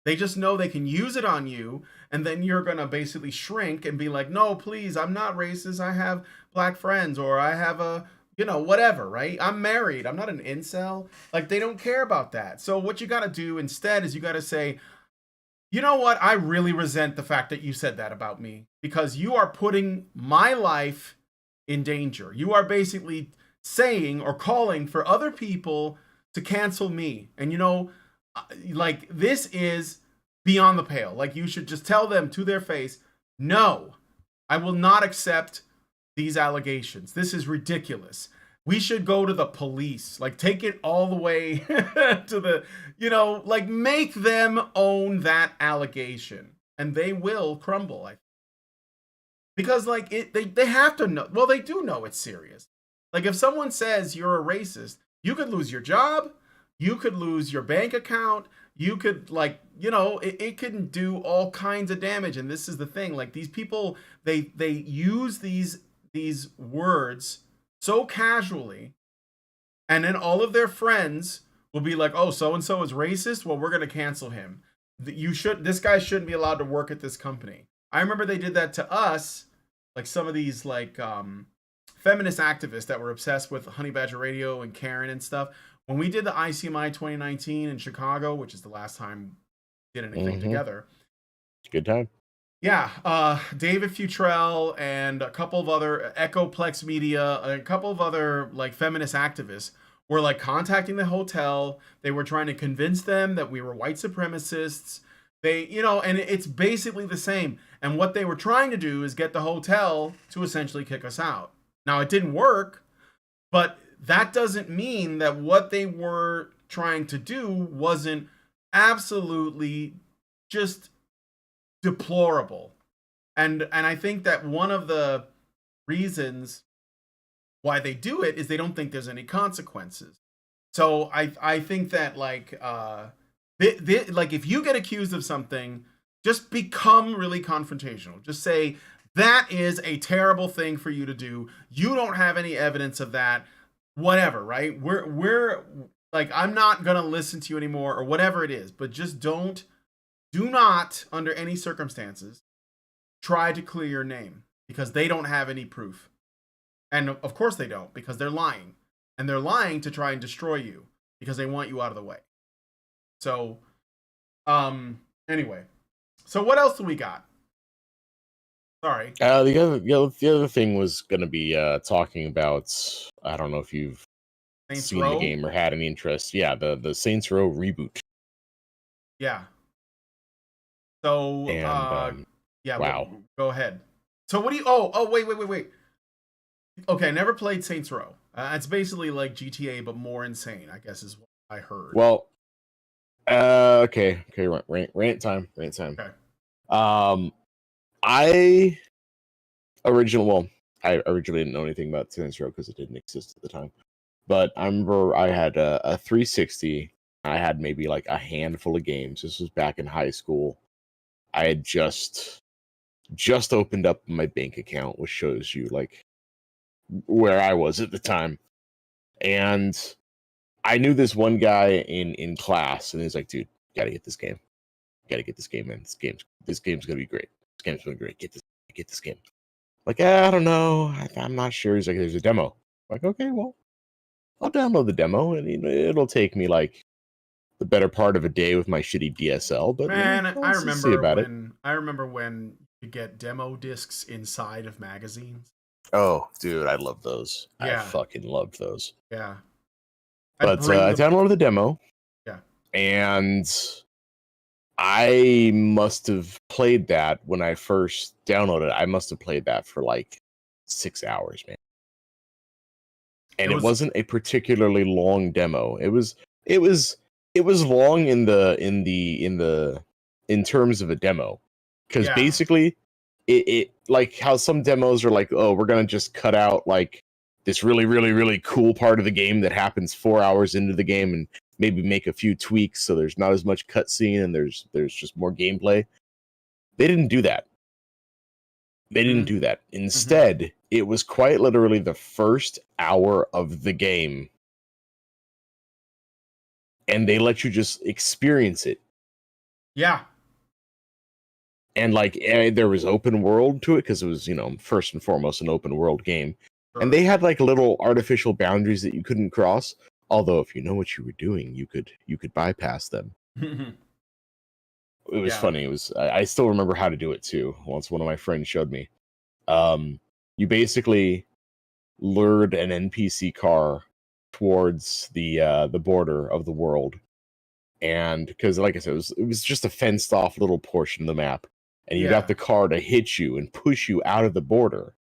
They just know they can use it on you, and then you're going to basically shrink and be like, no, please, I'm not racist. I have black friends, or I have whatever, right? I'm married. I'm not an incel. Like, they don't care about that. So what you got to do instead is you got to say, you know what? I really resent the fact that you said that about me, because you are putting my life in danger. You are basically saying or calling for other people to cancel me. And like this is beyond the pale. Like you should just tell them to their face, no, I will not accept these allegations. This is ridiculous. We should go to the police. Like take it all the way to the, like make them own that allegation and they will crumble. Because like they have to know. Well, they do know it's serious. Like if someone says you're a racist, you could lose your job. You could lose your bank account. You could it can do all kinds of damage. And this is the thing, like these people, they use these words so casually, and then all of their friends will be like, oh, so-and-so is racist. Well, we're going to cancel him. This guy shouldn't be allowed to work at this company. I remember they did that to us, like some of these like feminist activists that were obsessed with Honey Badger Radio and Karen and stuff. When we did the ICMI 2019 in Chicago, which is the last time we did anything together. Good time. Yeah, David Futrell and a couple of other Echoplex Media, a couple of other like feminist activists were like contacting the hotel. They were trying to convince them that we were white supremacists. They, and it's basically the same. And what they were trying to do is get the hotel to essentially kick us out. Now, it didn't work, but that doesn't mean that what they were trying to do wasn't absolutely just deplorable. And I think that one of the reasons why they do it is they don't think there's any consequences. So I think that like like if you get accused of something, just become really confrontational. Just say that is a terrible thing for you to do. You don't have any evidence of that. Whatever, right? We're like, I'm not gonna listen to you anymore, or whatever it is. But just do not, under any circumstances, try to clear your name, because they don't have any proof. And of course they don't, because they're lying. And they're lying to try and destroy you, because they want you out of the way. So, anyway. So what else do we got? Sorry. The other thing was going to be talking about, I don't know if you've seen the game or had any interest. Yeah, the Saints Row reboot. Yeah. So, And yeah, wow. go ahead. So what do you? Wait. Okay, I never played Saints Row. It's basically like GTA, but more insane, I guess, is what I heard. Well, okay, rant time. Okay. I originally didn't know anything about Saints Row because it didn't exist at the time. But I remember I had a 360. I had maybe like a handful of games. This was back in high school. I had just opened up my bank account, which shows you like where I was at the time. And I knew this one guy in class, and he's like, "Dude, gotta get this game. Gotta get this game, man. This game's gonna be great. This game's gonna be great. Get this game." Like, I don't know. I'm not sure. He's like, "There's a demo." I'm like, okay, well, I'll download the demo, and it'll take me like the better part of a day with my shitty DSL. But Man, let's see about it. I remember when you get demo discs inside of magazines. Oh, dude, I love those. Yeah. I fucking loved those. Yeah. But I downloaded the demo. Yeah. And I must have played that when I first downloaded it. I must have played that for like 6 hours, man. And it wasn't a particularly long demo. It was long in terms of a demo. Because basically it like how some demos are like, oh, we're gonna just cut out like this really, really, really cool part of the game that happens 4 hours into the game and maybe make a few tweaks so there's not as much cutscene and there's just more gameplay. They didn't do that. Instead, it was quite literally the first hour of the game. And they let you just experience it. Yeah. And like there was open world to it because it was, first and foremost an open world game. Sure. And they had like little artificial boundaries that you couldn't cross. Although if you know what you were doing, you could bypass them. It was funny. It was I still remember how to do it too. Once one of my friends showed me. You basically lured an NPC car towards the border of the world, and because like I said, it was just a fenced off little portion of the map, and you got the car to hit you and push you out of the border,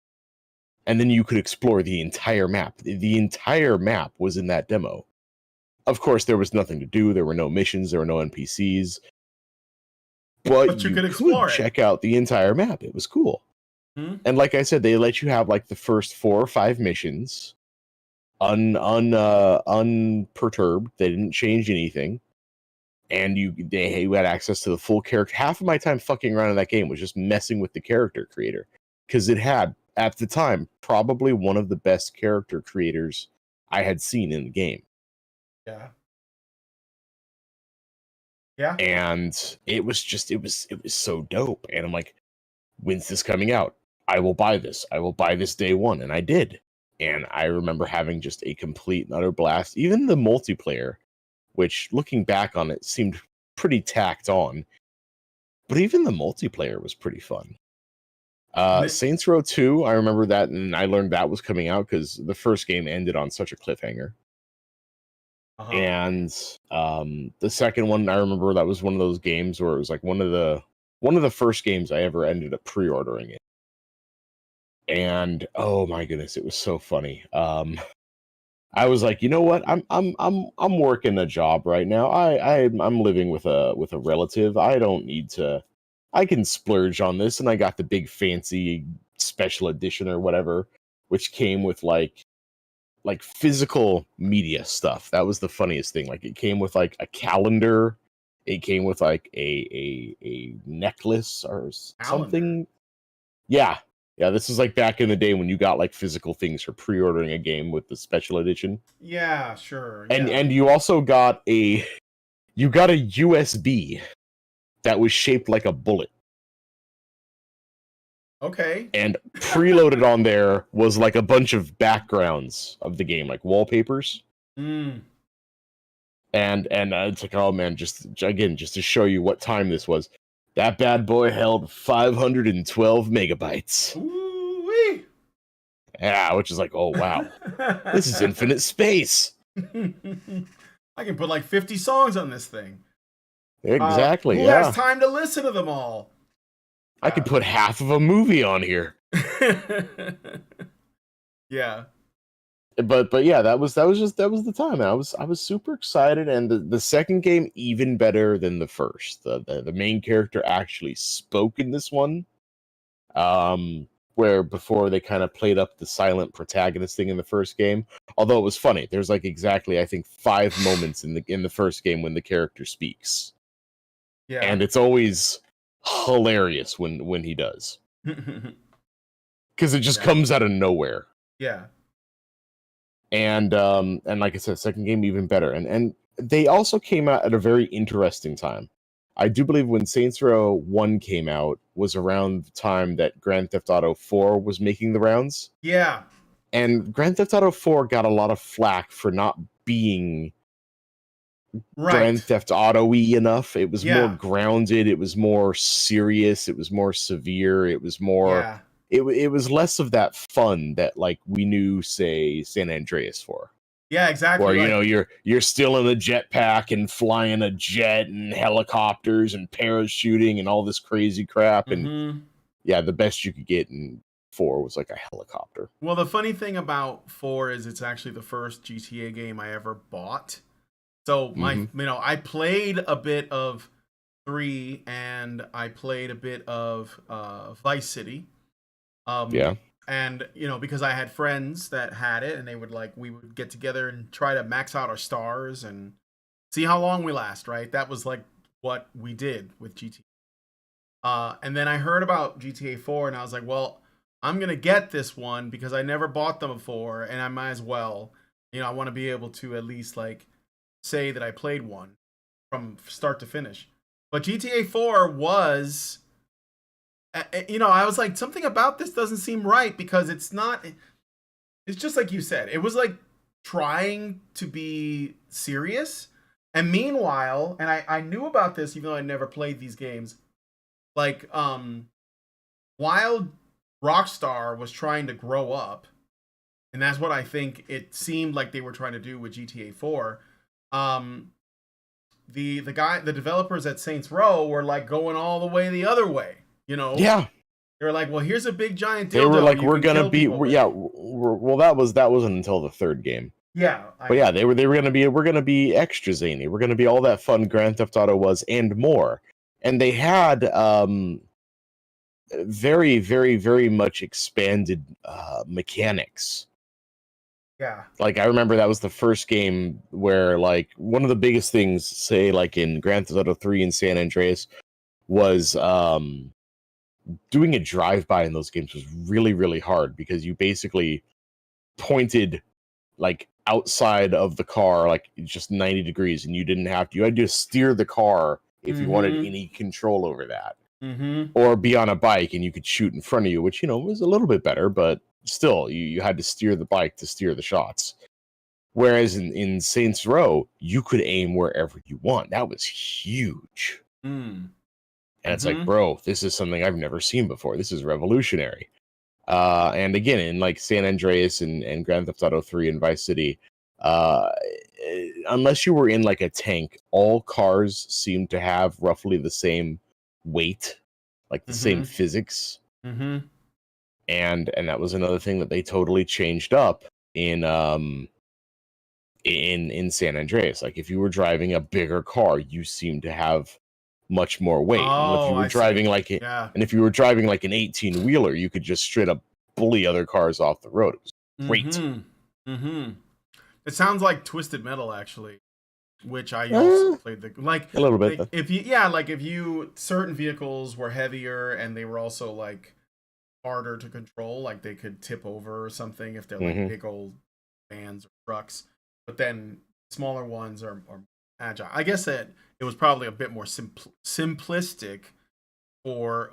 and then you could explore the entire map. The entire map was in that demo. Of course, there was nothing to do. There were no missions. There were no NPCs. But you could explore check out the entire map. It was cool. And like I said, they let you have like the first 4 or 5 missions unperturbed. They didn't change anything. And you had access to the full character. Half of my time fucking around in that game was just messing with the character creator. Because it had, at the time, probably one of the best character creators I had seen in the game. Yeah. Yeah. And it was so dope. And I'm like, when's this coming out? I will buy this. I will buy this day one. And I did. And I remember having just a complete and utter blast. Even the multiplayer, which looking back on it seemed pretty tacked on. But even the multiplayer was pretty fun. Saints Row 2, I remember that, and I learned that was coming out because the first game ended on such a cliffhanger. And the second one, I remember that was one of those games where it was like one of the first games I ever ended up pre-ordering it. And oh my goodness, it was so funny. I was like, you know what? I'm working a job right now. I'm living with a relative. I don't need to. I can splurge on this, and I got the big fancy special edition or whatever, which came with like physical media stuff. That was the funniest thing. Like it came with like a calendar. It came with like a necklace or something. Yeah. Yeah, this is like back in the day when you got like physical things for pre-ordering a game with the special edition. Yeah, sure. And you also got a USB that was shaped like a bullet. Okay. And preloaded on there was like a bunch of backgrounds of the game, like wallpapers. And it's like, oh man, just to show you what time this was. That bad boy held 512 megabytes. Ooh-wee. Yeah, which is like, oh wow, this is infinite space. I can put like 50 songs on this thing. Exactly. Who has Yeah. time to listen to them all? I could put half of a movie on here. Yeah. But yeah, that was the time. I was super excited, and the second game even better than the first. The main character actually spoke in this one. Where before they kind of played up the silent protagonist thing in the first game. Although it was funny. There's like exactly I think 5 moments in the first game when the character speaks. Yeah. And it's always hilarious when he does. Because it just comes out of nowhere. Yeah. And like I said, second game even better. And they also came out at a very interesting time. I do believe when Saints Row 1 came out was around the time that Grand Theft Auto 4 was making the rounds. Yeah. And Grand Theft Auto 4 got a lot of flack for not being Grand Theft Auto-y enough. It was more grounded, it was more serious, it was more severe, it was more it was less of that fun that like we knew, say, San Andreas for. Yeah, exactly. Where, you know, you're still in a jetpack and flying a jet and helicopters and parachuting and all this crazy crap. And yeah, the best you could get in 4 was like a helicopter. Well, the funny thing about 4 is it's actually the first GTA game I ever bought. So I played a bit of 3 and I played a bit of Vice City. And because I had friends that had it, and we would get together and try to max out our stars and see how long we last, right? That was like what we did with GTA. And then I heard about GTA 4 and I was like, well, I'm going to get this one because I never bought them before and I might as well. I want to be able to at least like say that I played one from start to finish. But GTA 4 was, I was like, something about this doesn't seem right because it's just like you said. It was like trying to be serious. And meanwhile, and I knew about this even though I never played these games, like, while Rockstar was trying to grow up, and that's what I think it seemed like they were trying to do with GTA 4, the developers at Saints Row were like going all the way the other way, Yeah. They were like, well, here's a big giant dildo. They were like, we're gonna be, well, that wasn't until the third game. Yeah. But yeah, we're gonna be extra zany. We're gonna be all that fun Grand Theft Auto was and more. And they had very, very, very much expanded mechanics. Yeah. Like, I remember that was the first game where, like, one of the biggest things, say, like in Grand Theft Auto 3 and San Andreas, was doing a drive-by in those games was really, really hard because you basically pointed, like, outside of the car, like, just 90 degrees, and you had to steer the car if you wanted any control over that. Or be on a bike and you could shoot in front of you, which, was a little bit better, but still, you had to steer the bike to steer the shots. Whereas in Saints Row, you could aim wherever you want. That was huge. And it's like, bro, this is something I've never seen before. This is revolutionary. And again, in like San Andreas and Grand Theft Auto 3 and Vice City, unless you were in like a tank, all cars seemed to have roughly the same weight, like the same physics. And that was another thing that they totally changed up in San Andreas. Like, if you were driving a bigger car, you seemed to have much more weight. And if you were driving and if you were driving like an 18-wheeler, you could just straight up bully other cars off the road. It was great. It sounds like Twisted Metal, actually, which I also played a little bit. Like, if you certain vehicles were heavier and they were also like harder to control, like they could tip over or something if they're like big old vans or trucks. But then smaller ones are agile. I guess that it was probably a bit more simplistic for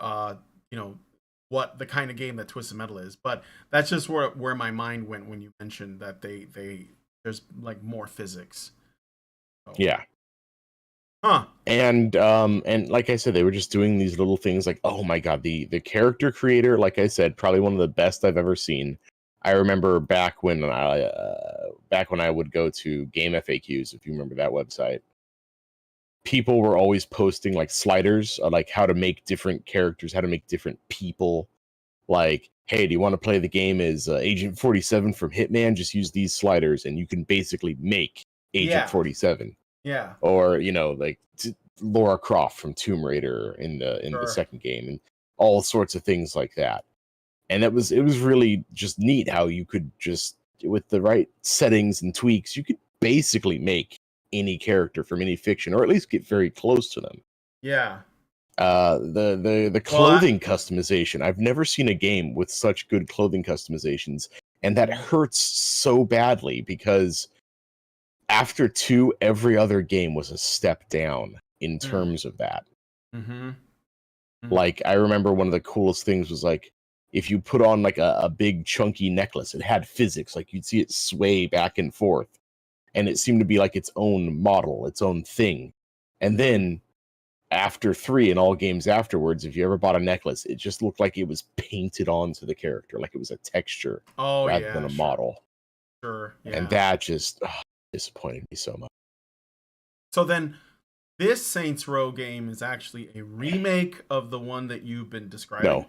what the kind of game that Twisted Metal is. But that's just where my mind went when you mentioned that there's like more physics. So. Yeah. And like I said, they were just doing these little things like, oh my god, the character creator, like I said, probably one of the best I've ever seen. I remember back when I would go to Game FAQs, if you remember that website. people were always posting like sliders, like how to make different characters, how to make different people. Like, hey, do you want to play the game as Agent 47 from Hitman? Just use these sliders, and you can basically make Agent 47. Yeah. Or, you know, like Lara Croft from Tomb Raider in the second game, and all sorts of things like that. And it was really just neat how you could just, with the right settings and tweaks, you could basically make any character from any fiction, or at least get very close to them. Yeah. The clothing customization. I've never seen a game with such good clothing customizations, and that hurts so badly because after 2, every other game was a step down in terms of that. Like, I remember one of the coolest things was like, if you put on like a big chunky necklace, it had physics, like you'd see it sway back and forth, and it seemed to be like its own model, its own thing. And then after 3 and all games afterwards, if you ever bought a necklace, it just looked like it was painted onto the character, like it was a texture rather than a model. Sure. Yeah. And that just disappointed me so much. So then, this Saints Row game is actually a remake of the one that you've been describing. No,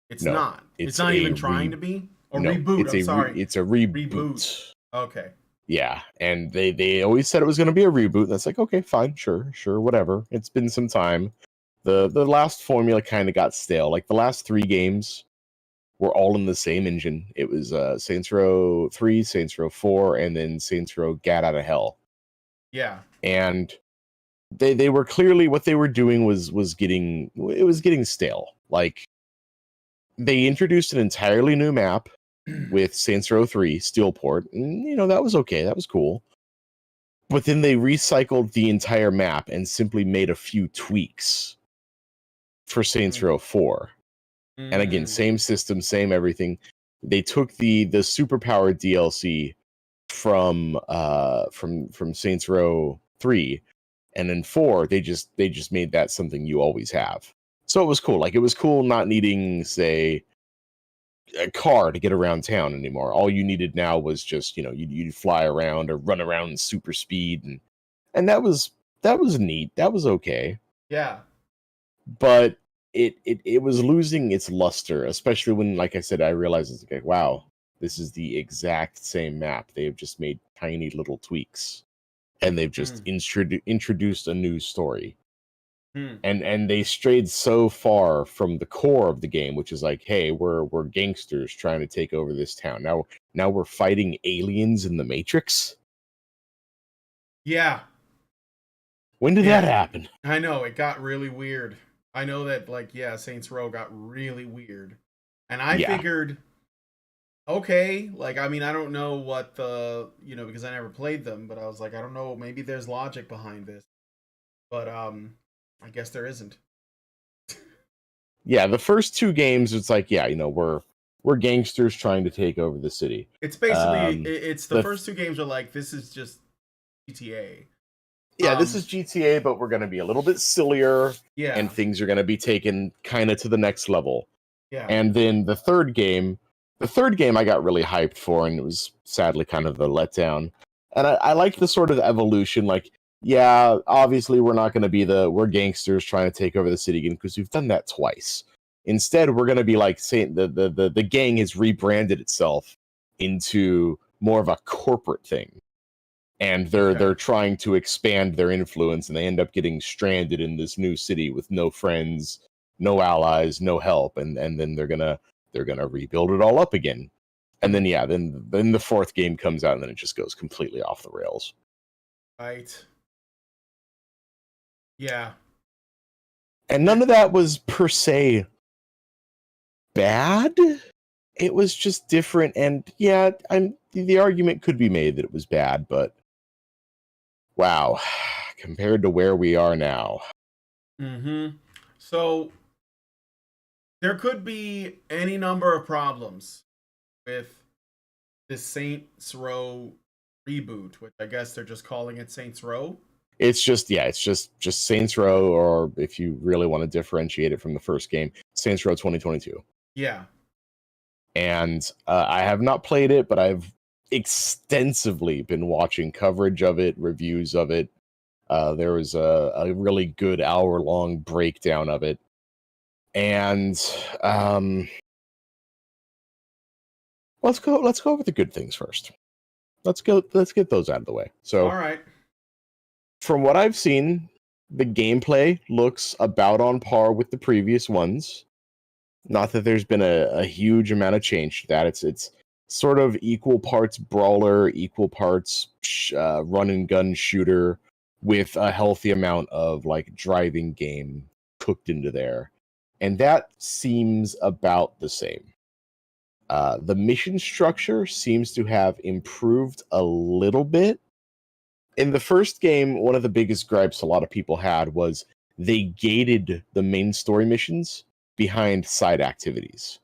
it's not. It's not even trying to be. Or no, reboot. It's it's a reboot. Okay. Yeah, and they always said it was going to be a reboot. And that's like, okay, fine, sure, whatever. It's been some time. The last formula kind of got stale. Like the last 3 games were all in the same engine. It was Saints Row 3, Saints Row 4, and then Saints Row Gat Out of Hell. Yeah. And they were clearly, what they were doing was getting stale. Like, they introduced an entirely new map with Saints Row 3 Steelport, and you know, that was okay, that was cool. But then they recycled the entire map and simply made a few tweaks for Saints Row 4. And again, same system, same everything. They took the superpowered DLC from Saints Row 3, and in 4 they just made that something you always have. So it was cool. Like, it was cool not needing, say, a car to get around town anymore. All you needed now was just, you know, you'd fly around or run around in super speed, and that was neat. That was okay. Yeah. But it was losing its luster, especially when, like I said, I realized it's like, wow, this is the exact same map. They have just made tiny little tweaks, and they've just introduced a new story. And they strayed so far from the core of the game, which is like, hey, we're gangsters trying to take over this town. Now we're fighting aliens in the Matrix. Yeah. When did that happen? I know, it got really weird. I know that, like, yeah, Saints Row got really weird. And I figured, okay, like, I mean, I don't know what the, you know, because I never played them, but I was like, I don't know, maybe there's logic behind this. But I guess there isn't. Yeah, the first 2 games, it's like, yeah, you know, we're gangsters trying to take over the city. It's basically, it's the first 2 games are like, this is just GTA. Yeah, this is GTA, but we're going to be a little bit sillier. Yeah. And things are going to be taken kind of to the next level. Yeah. And then the third game I got really hyped for, and it was sadly kind of the letdown. And I like the sort of evolution, like, yeah, obviously we're not going to be we're gangsters trying to take over the city again, because we've done that twice. Instead, we're going to be like saying the gang has rebranded itself into more of a corporate thing. And they're trying to expand their influence, and they end up getting stranded in this new city with no friends, no allies, no help, and then they're gonna rebuild it all up again. And then then the 4th game comes out, and then it just goes completely off the rails. Right. Yeah. And none of that was per se bad. It was just different, and yeah, the argument could be made that it was bad, but wow, compared to where we are now. So there could be any number of problems with this Saints Row reboot, which I guess they're just calling it Saints Row. It's just Saints Row, or if you really want to differentiate it from the first game, Saints Row 2022. Yeah. And I have not played it, but I've extensively been watching coverage of it, reviews of it. There was a really good hour-long breakdown of it. And let's go over the good things first. Let's get those out of the way. So, all right. From what I've seen, the gameplay looks about on par with the previous ones. Not that there's been a huge amount of change to that. It's sort of equal parts brawler, equal parts run and gun shooter, with a healthy amount of like driving game cooked into there, and that seems about the same. The mission structure seems to have improved a little bit. In the first game, one of the biggest gripes a lot of people had was they gated the main story missions behind side activities.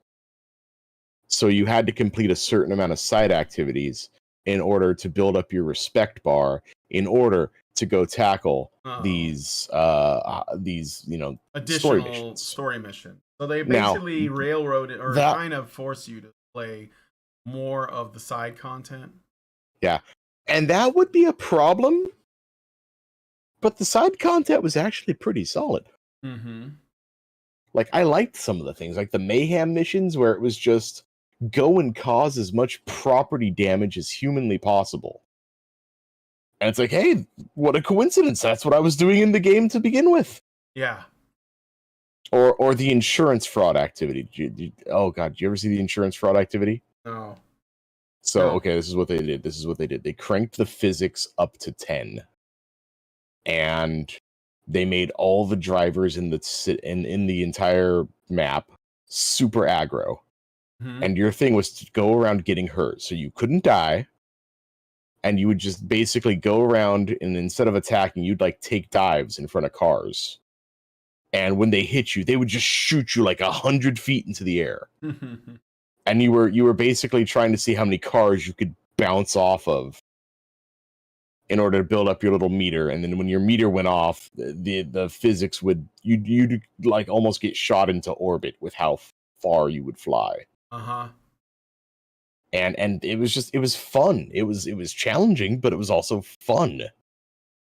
So you had to complete a certain amount of side activities in order to build up your respect bar, in order to go tackle these additional story missions. So they basically railroad it, or kind of force you to play more of the side content. Yeah. And that would be a problem, but the side content was actually pretty solid. Mm-hmm. Like, I liked some of the things, like the mayhem missions where it was just go and cause as much property damage as humanly possible. And it's like, hey, what a coincidence. That's what I was doing in the game to begin with. Yeah. Or the insurance fraud activity. Oh, God, did you ever see the insurance fraud activity? No. So, okay, this is what they did. They cranked the physics up to 10. And they made all the drivers in the entire map super aggro. Mm-hmm. And your thing was to go around getting hurt. So you couldn't die. And you would just basically go around, and instead of attacking, you'd like take dives in front of cars. And when they hit you, they would just shoot you like 100 feet into the air. And you were basically trying to see how many cars you could bounce off of in order to build up your little meter. And then when your meter went off, the physics would you'd like almost get shot into orbit with how far you would fly. Uh-huh. And it was fun. It was challenging, but it was also fun.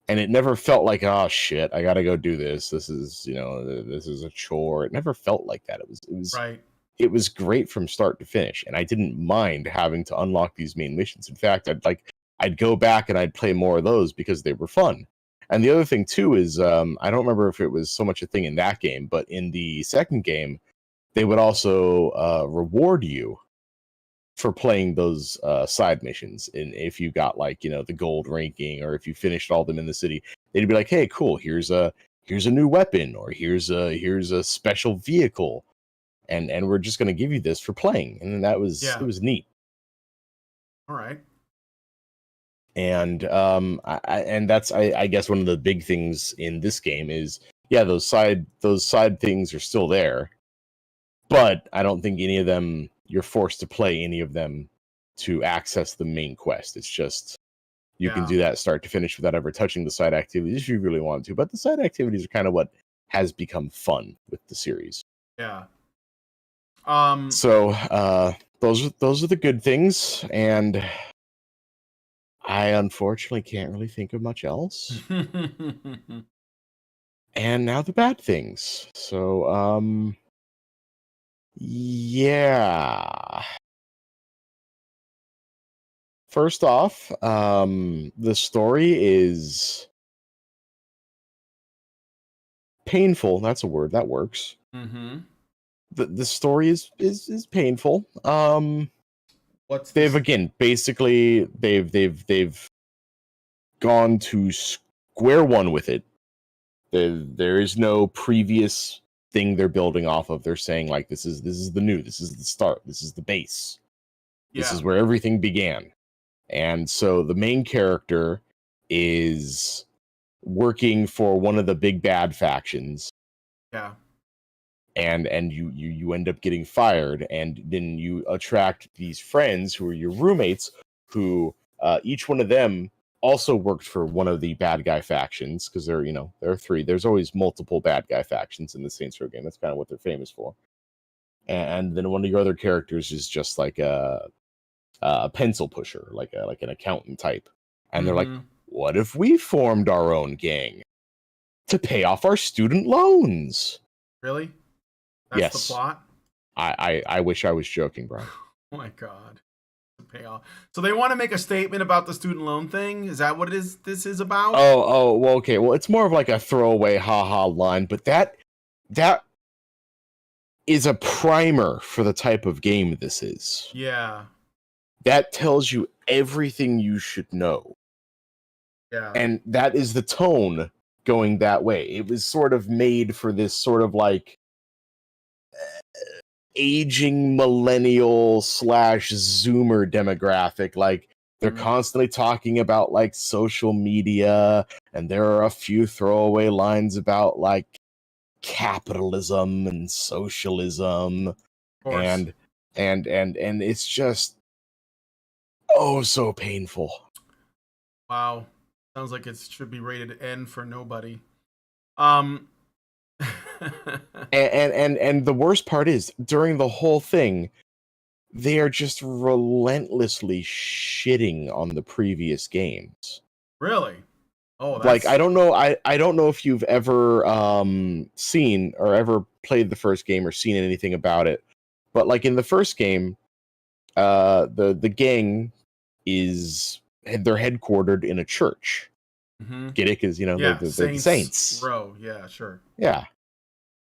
And it never felt like, oh shit, I gotta go do this. This is a chore. It never felt like that. It was right. It was great from start to finish, and I didn't mind having to unlock these main missions. In fact, I'd go back and I'd play more of those because they were fun. And the other thing too is, I don't remember if it was so much a thing in that game, but in the second game, they would also reward you for playing those side missions. And if you got the gold ranking, or if you finished all of them in the city, they'd be like, hey, cool, here's a new weapon, or here's a special vehicle. And we're just going to give you this for playing. And that was, it was neat. All right. And that's I guess one of the big things in this game is, those side things are still there, but I don't think any of them, you're forced to play any of them to access the main quest. It's just you can do that start to finish without ever touching the side activities if you really want to. But the side activities are kind of what has become fun with the series. Yeah. So those are the good things, and I unfortunately can't really think of much else. And now the bad things. So yeah. First off, the story is painful. That's a word that works. Mm-hmm. The story is painful. They've gone to square one with it. There is no previous thing they're building off of. They're saying like, this is the new, this is the start, this is the base. This is where everything began. And so the main character is working for one of the big bad factions. Yeah. And you end up getting fired, and then you attract these friends who are your roommates, who each one of them also worked for one of the bad guy factions, because there are three. There's always multiple bad guy factions in the Saints Row game. That's kind of what they're famous for. And then one of your other characters is just like a pencil pusher, like an accountant type. And they're like, what if we formed our own gang to pay off our student loans? Really? That's Yes. the plot? I wish I was joking, Brian. Oh my god. Payoff. So they want to make a statement about the student loan thing? Is that what this is about? Oh, well, okay. Well, it's more of like a throwaway haha line, but that is a primer for the type of game this is. Yeah. That tells you everything you should know. Yeah. And that is the tone going that way. It was sort of made for this sort of like aging millennial / zoomer demographic. Like they're constantly talking about like social media, and there are a few throwaway lines about like capitalism and socialism, and it's just so painful. Wow. Sounds like it should be rated N for nobody. And the worst part is, during the whole thing, they are just relentlessly shitting on the previous games. Really? Oh, that's... like I don't know if you've ever seen or ever played the first game or seen anything about it, but like in the first game, the gang they're headquartered in a church. Mm-hmm. Get it? Because the Saints Row. Yeah, sure. Yeah,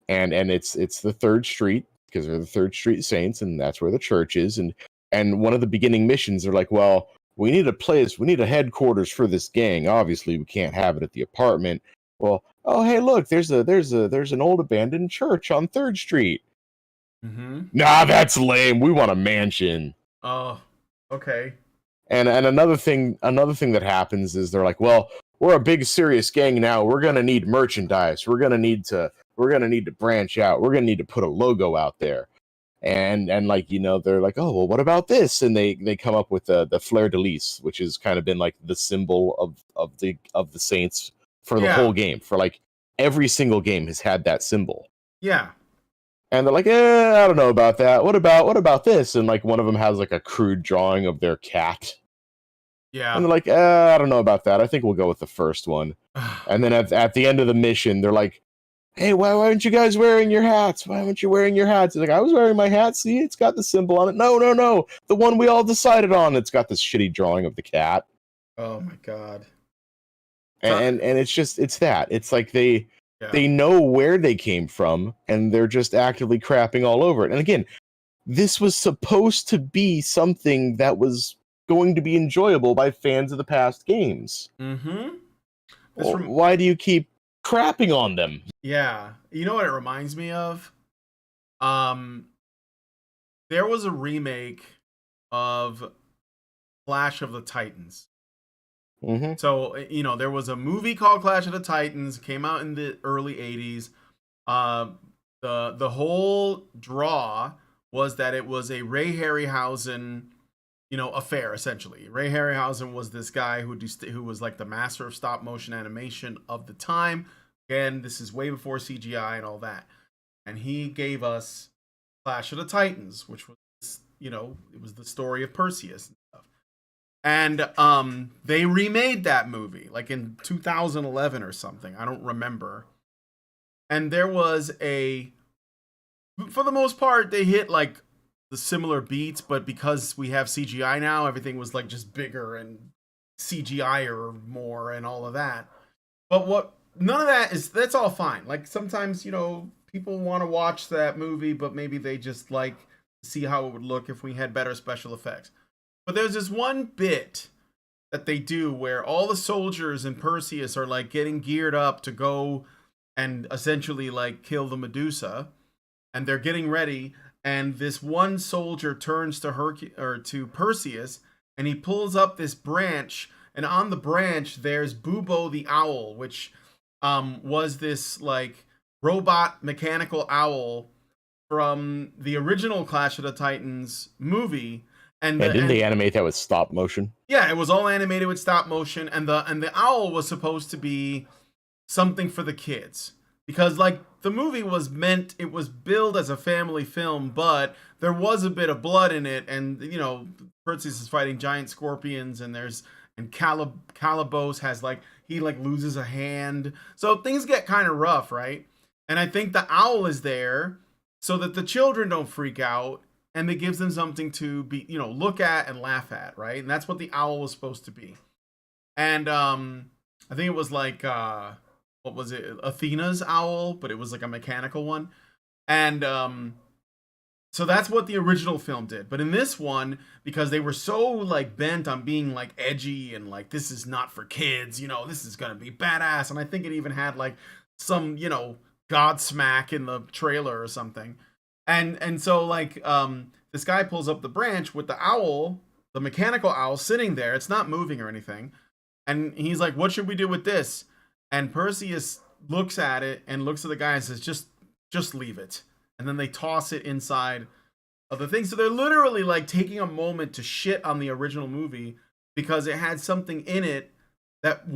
and it's the Third Street, because they're the Third Street Saints, and that's where the church is. And one of the beginning missions, they're like, well, we need a place, we need a headquarters for this gang. Obviously, we can't have it at the apartment. Well, oh hey, look, there's an old abandoned church on Third Street. Mm-hmm. Nah, that's lame. We want a mansion. Oh, okay. And another thing that happens is they're like, well, we're a big serious gang now. We're gonna need merchandise. We're gonna need to branch out. We're gonna need to put a logo out there. And like, they're like, oh well, what about this? And they come up with the fleur de lis, which has kind of been like the symbol of the Saints for the whole game. For like every single game has had that symbol. Yeah. And they're like, I don't know about that. What about this? And like one of them has like a crude drawing of their cat. Yeah. And they're like, I don't know about that. I think we'll go with the first one. And then at the end of the mission, they're like, hey, why aren't you guys wearing your hats? Why aren't you wearing your hats? It's like, I was wearing my hat. See, it's got the symbol on it. No. The one we all decided on. It's got this shitty drawing of the cat. Oh my god. And it's that. It's like they know where they came from, and they're just actively crapping all over it. And again, this was supposed to be something that was going to be enjoyable by fans of the past games. Mm-hmm. Why do you keep crapping on them? Yeah. You know what it reminds me of? There was a remake of Clash of the Titans. Mm-hmm. So, there was a movie called Clash of the Titans, came out in the early 80s. The whole draw was that it was a Ray Harryhausen, affair, essentially. Ray Harryhausen was this guy who was like the master of stop motion animation of the time. Again, this is way before CGI and all that. And he gave us Clash of the Titans, which was, it was the story of Perseus and stuff. And they remade that movie like in 2011 or something. I don't remember. And there was for the most part, they hit like the similar beats, but because we have CGI now, everything was like just bigger and CGI or more and all of that. But none of that's all fine. Like sometimes, people want to watch that movie, but maybe they just like to see how it would look if we had better special effects. But there's this one bit that they do where all the soldiers in Perseus are like getting geared up to go and essentially like kill the Medusa, and they're getting ready. And this one soldier turns to Perseus, and he pulls up this branch, and on the branch there's Bubo the owl, which was this like robot mechanical owl from the original Clash of the Titans movie. And didn't they animate that with stop motion? Yeah, it was all animated with stop motion, and the owl was supposed to be something for the kids. Because like the movie was billed as a family film, but there was a bit of blood in it, and Perseus is fighting giant scorpions, and there's and Calibos has like he like loses a hand. So things get kind of rough, right? And I think the owl is there so that the children don't freak out, and it gives them something to be, look at and laugh at, right? And that's what the owl was supposed to be. And I think it was like what was it? Athena's owl, but it was like a mechanical one. And so that's what the original film did. But in this one, because they were so like bent on being like edgy and like this is not for kids, this is gonna be badass. And I think it even had like some, Godsmack in the trailer or something. And so like this guy pulls up the branch with the owl, the mechanical owl sitting there. It's not moving or anything. And he's like, "What should we do with this?" And Perseus looks at it and looks at the guy and says, just leave it. And then they toss it inside of the thing. So they're literally like taking a moment to shit on the original movie because it had something in it that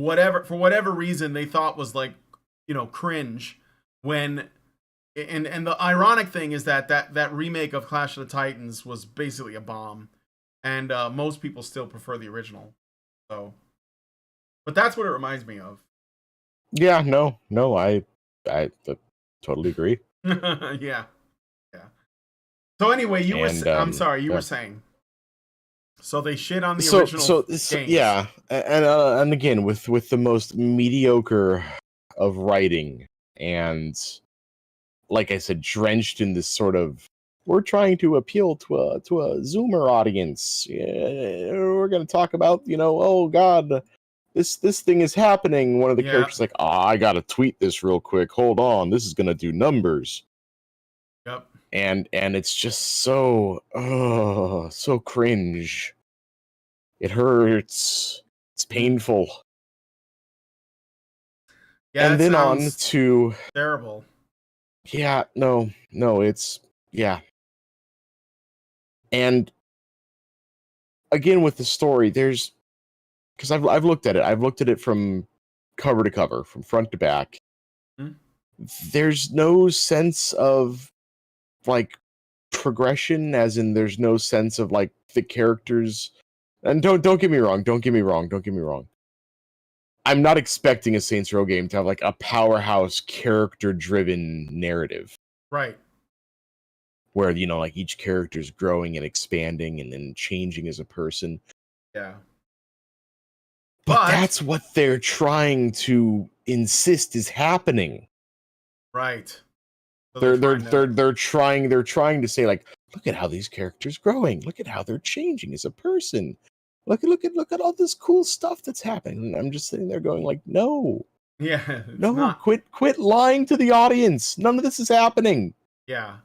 for whatever reason they thought was like, cringe. And the ironic thing is that remake of Clash of the Titans was basically a bomb. And most people still prefer the original. So, but that's what it reminds me of. Yeah, no, I totally agree. Yeah. So anyway, I'm sorry, you were saying. So they shit on the original games. Yeah, and again with the most mediocre of writing, and like I said, drenched in this sort of, we're trying to appeal to a Zoomer audience. We're going to talk about, oh God, this thing is happening. One of the characters like, I got to tweet this real quick. Hold on, this is going to do numbers. Yep. And it's just so cringe. It hurts. It's painful. Yeah, and then on to terrible. Yeah, no, it's And again with the story, because I've looked at it. I've looked at it from cover to cover, from front to back. Hmm? There's no sense of like progression, as in there's no sense of like the characters. And don't get me wrong. I'm not expecting a Saints Row game to have like a powerhouse character-driven narrative. Right. Where, like each character is growing and expanding and then changing as a person. Yeah. But that's what they're trying to insist is happening. Right. So they're trying to say like, look at how these characters growing. Look at how they're changing as a person. Look at all this cool stuff that's happening. And I'm just sitting there going like, no. Yeah. No, quit lying to the audience. None of this is happening. Yeah.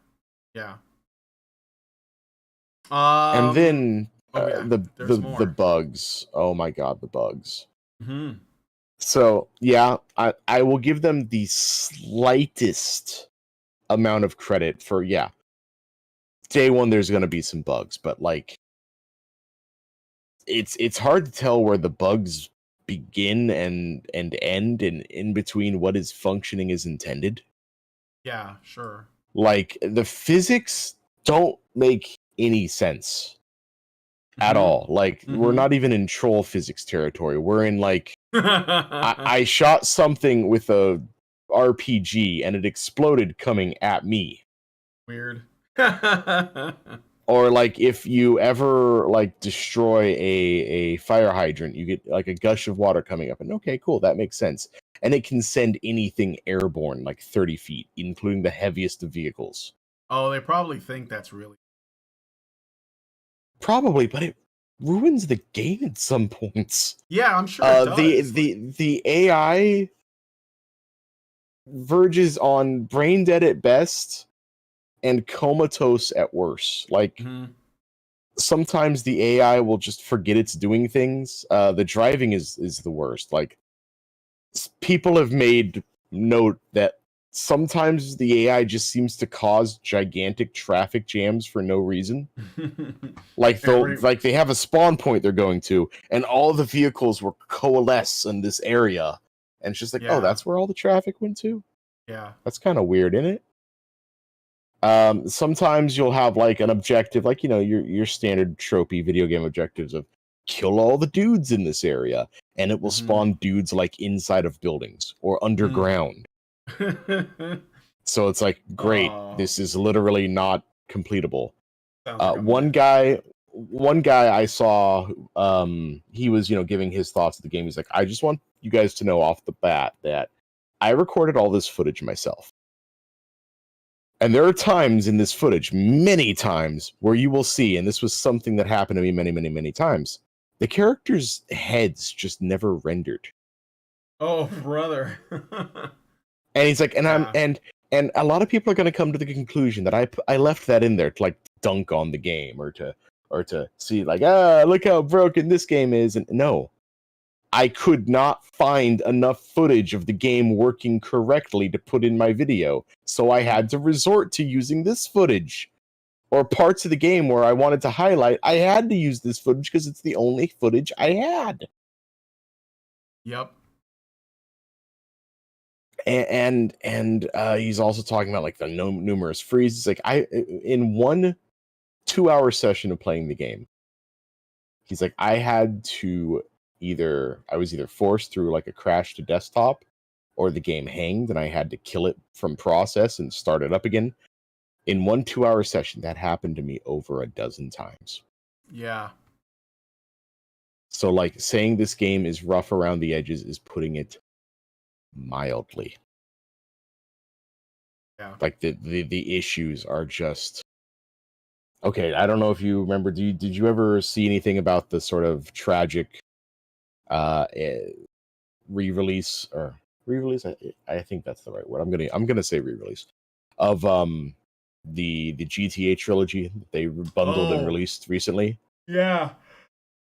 And then the bugs. Oh my God, the bugs. Mm-hmm. So yeah, I will give them the slightest amount of credit for day one. There's gonna be some bugs, but like it's hard to tell where the bugs begin and end, and in between what is functioning as intended. Yeah, sure. Like the physics don't make any sense at all. Like we're not even in troll physics territory. We're in like I shot something with a RPG and it exploded coming at me. Weird. Or like if you ever like destroy a fire hydrant, you get like a gush of water coming up, and okay, cool, that makes sense. And it can send anything airborne like 30 feet, including the heaviest of vehicles. Oh, they probably think that's really... Probably, but it ruins the game at some points. Yeah, I'm sure it does. The AI verges on brain dead at best and comatose at worst. Like sometimes the AI will just forget it's doing things. The driving is the worst. Like people have made note that sometimes the AI just seems to cause gigantic traffic jams for no reason. Like they have a spawn point they're going to, and all the vehicles will coalesce in this area, and it's just like, oh, that's where all the traffic went to. Yeah, that's kind of weird, isn't it? Sometimes you'll have like an objective, like your standard tropey video game objectives of kill all the dudes in this area, and it will Mhm. spawn dudes like inside of buildings or underground. So it's like, great, Aw, this is literally not completable. sounds like a One mess. guy I saw, he was, giving his thoughts of the game. He's like, I just want you guys to know off the bat that I recorded all this footage myself. And there are times in this footage, many times, where you will see, and this was something that happened to me many, many, many times, the characters' heads just never rendered. Oh, brother. And he's like, Yeah. and a lot of people are going to come to the conclusion that I left that in there to like dunk on the game or to see like, look how broken this game is. And no, I could not find enough footage of the game working correctly to put in my video, so I had to resort to using this footage. Or parts of the game where I wanted to highlight, I had to use this footage because it's the only footage I had. Yep. And he's also talking about like the numerous freezes. Like in one 2-hour session of playing the game, he's like, I was either forced through like a crash to desktop, or the game hanged and I had to kill it from process and start it up again. In one 2-hour session, that happened to me over a dozen times. Yeah. So like saying this game is rough around the edges is putting it mildly. Yeah. Like the issues are just okay. I don't know if you remember. Did you ever see anything about the sort of tragic re-release or re-release? I think that's the right word. I'm gonna say re-release of the GTA trilogy they bundled and Oh, released recently. yeah.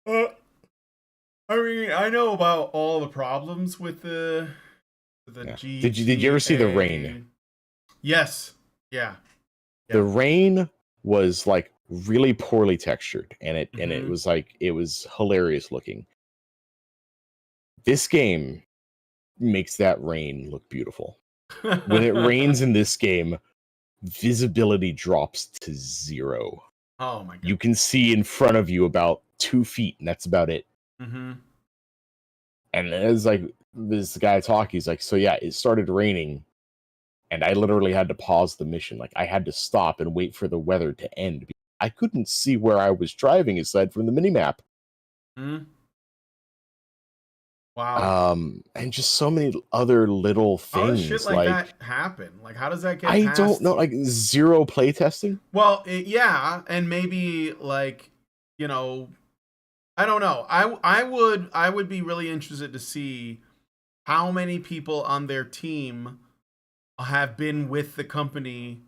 I mean, I know about all the problems with the Yeah. GTA. Did you ever see the rain? Yes. Yeah. The Yeah. rain was like really poorly textured, and it Mhm. was like it was hilarious looking. This game makes that rain look beautiful. When it rains in this game, visibility drops to 0. Oh my god. You can see in front of you about 2 feet, and that's about it. Mhm. And it's like this guy talking, he's like, so yeah, it started raining, and I literally had to pause the mission. Like I had to stop and wait for the weather to end. I couldn't see where I was driving aside from the minimap. Mhm. Wow. And just so many other little How does shit things. like Like that happen? Like, how does that get I don't know, past? like 0 playtesting. Well, yeah, and maybe like, you know, I don't know. I would be really interested to see how many people on their team have been with the company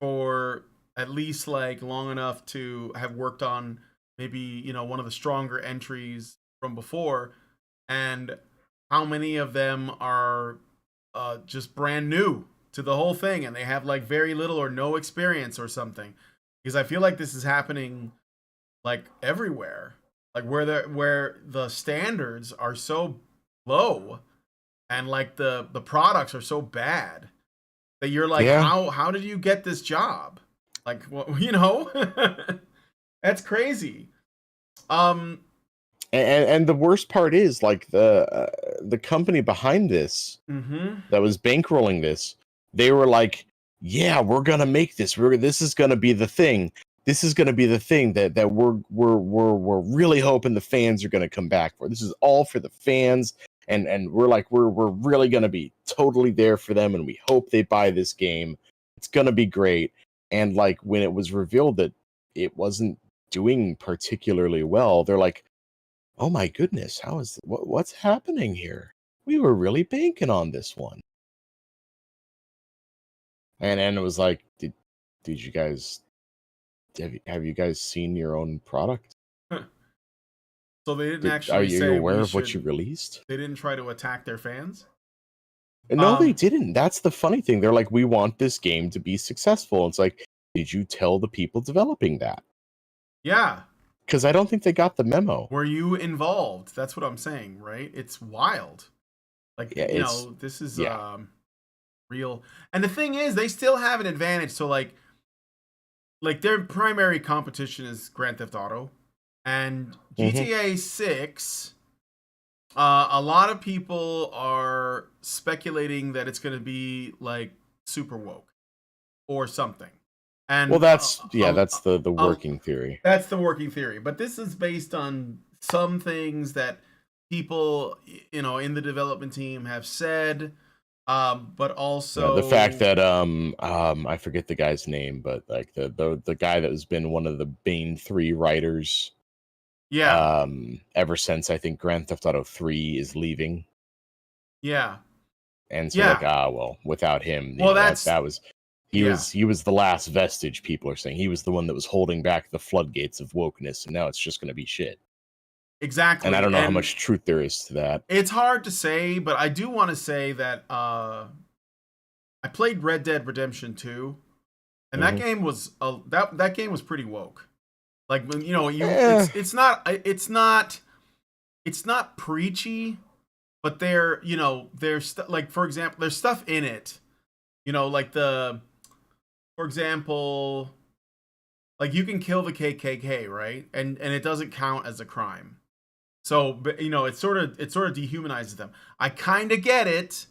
for at least like long enough to have worked on maybe, one of the stronger entries from before, and how many of them are just brand new to the whole thing and they have like very little or no experience or something. Because I feel like this is happening like everywhere, like where the standards are so low and like the products are so bad that you're like, Yeah. how did you get this job? Like, what, that's crazy. Um, And the worst part is like the company behind this mm-hmm. that was bankrolling this, they were like, yeah, we're gonna make this. This is gonna be the thing. This is gonna be the thing that we're really hoping the fans are gonna come back for. This is all for the fans, and we're really gonna be totally there for them, and we hope they buy this game. It's gonna be great. And like when it was revealed that it wasn't doing particularly well, they're like, oh my goodness, what's happening here? We were really banking on this one. And it was like, did you guys have you guys seen your own product? So they didn't Are actually you say aware we of what you should. released? They didn't try to attack their fans. And no, they Um, didn't. That's the funny thing. They're like, we want this game to be successful. It's like, did you tell the people developing that? yeah. Because I don't think they got the memo. Were you involved? That's what I'm saying, right? It's wild. Like, Yeah, it's this is yeah. Real. And the thing is, they still have an advantage. So like their primary competition is Grand Theft Auto. And Mm-hmm. GTA 6, a lot of people are speculating that it's going to be like super woke or something. Well, And that's the working theory. that's the working theory. But this is based on some things that people, in the development team have said, but Yeah, the fact also, that I forget the guy's name, but like the guy that has been one of the main three writers yeah, ever since I think Grand Theft Auto 3 is leaving. yeah, And so like, yeah. well, without him, Well, that was yeah, he was the last vestige, people are saying. He was the one that was holding back the floodgates of wokeness, and now it's just gonna be shit. And I exactly. don't know how And much truth there is to that. it's hard to say, but I do want to say that I played Red Dead Redemption 2, and that Hmm. game was that game was pretty woke. Like, when Eh, it's not preachy, but there's like, for example, there's stuff in it, like for example, like, you can kill the KKK, right? And it doesn't count as a crime. So, but, it sort of dehumanizes them. I kind of get it,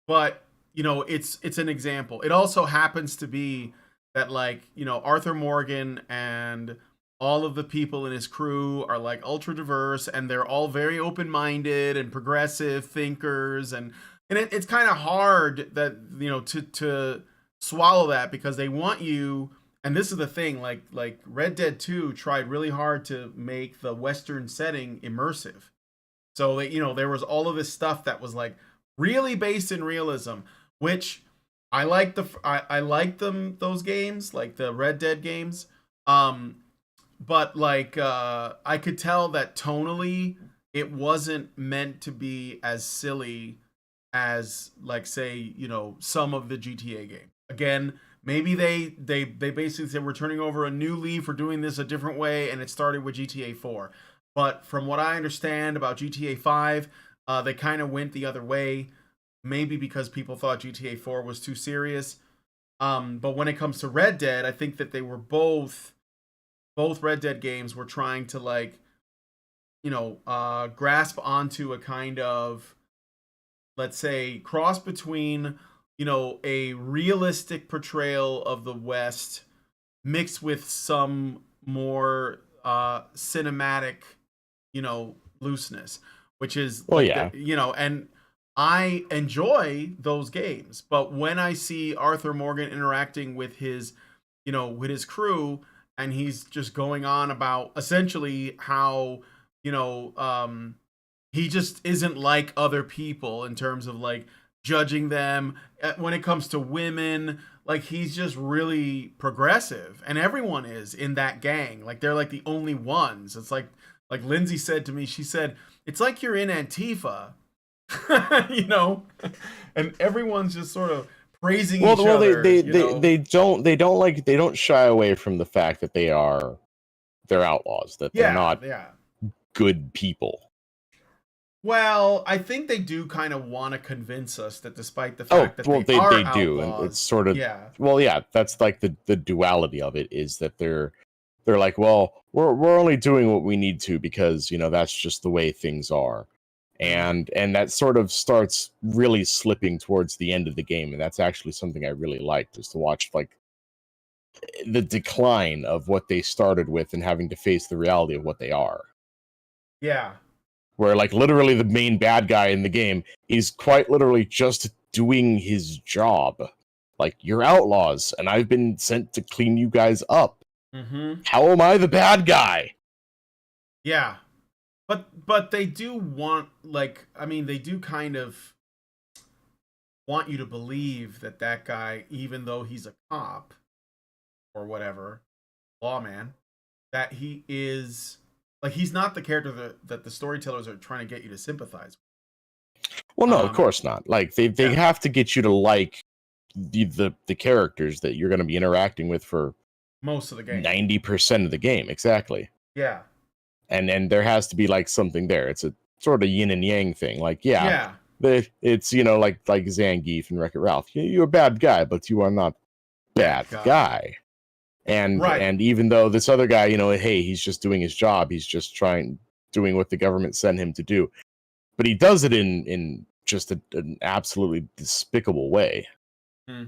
but it's an example. It also happens to be that, like, Arthur Morgan and all of the people in his crew are like ultra diverse, and they're all very open-minded and progressive thinkers, and it's kind of hard that, to swallow that, because they want you. And this is the thing, like Red Dead 2 tried really hard to make the Western setting immersive. So that, there was all of this stuff that was like really based in realism, which I like those games, like the Red Dead games. But like, I could tell that tonally it wasn't meant to be as silly as, like, say, some of the GTA games. Again, maybe they basically said we're turning over a new leaf, we're doing this a different way, and it started with GTA 4. But from what I understand about GTA 5, they kind of went the other way, maybe because people thought GTA 4 was too serious. But when it comes to Red Dead, I think that they were both Red Dead games were trying to, like, grasp onto a kind of, let's say, cross between, a realistic portrayal of the West mixed with some more cinematic, looseness, which is well, like yeah. and I enjoy those games. But when I see Arthur Morgan interacting with his crew, and he's just going on about essentially how, you know, um, he just isn't like other people in terms of, like, judging them when it comes to women. Like, he's just really progressive, and everyone is in that gang. Like, they're like the only ones. It's like Lindsay said to me, she said, it's like you're in Antifa. you know and everyone's just sort of praising Well, each well, other. they don't shy away from the fact that they're outlaws, that they're Yeah, not yeah. good people. Well, I think they do kind of want to convince us that, despite the Oh, fact that well, they are they do, and it's outlaws, sort of, yeah, well, yeah, that's like the duality of it, is that they're like, well, we're only doing what we need to because that's just the way things are, mm, and that sort of starts really slipping towards the end of the game, and that's actually something I really liked, is to watch like the decline of what they started with and having to face the reality of what they are. yeah, Where like literally the main bad guy in the game is quite literally just doing his job. Like, you're outlaws, and I've been sent to clean you guys up. mm-hmm, How am I the bad guy? yeah. But they do want, like, I mean, they do kind of want you to believe that that guy, even though he's a cop or whatever, lawman, that he is, like, he's not the character that the storytellers are trying to get you to sympathize Well, with. no, of course not. Like, they Yeah, have to get you to like the characters that you're going to be interacting with for most of the game. 90% of the game, exactly. Yeah, And there has to be like something there. It's a sort of yin and yang thing. Like, yeah, yeah, it's like Zangief and Wreck-It Ralph. You're a bad guy, but you are not bad bad guy. guy. Right. And even though this other guy, hey, he's just doing his job, he's just doing what the government sent him to do, but he does it in just an absolutely despicable way. Hmm.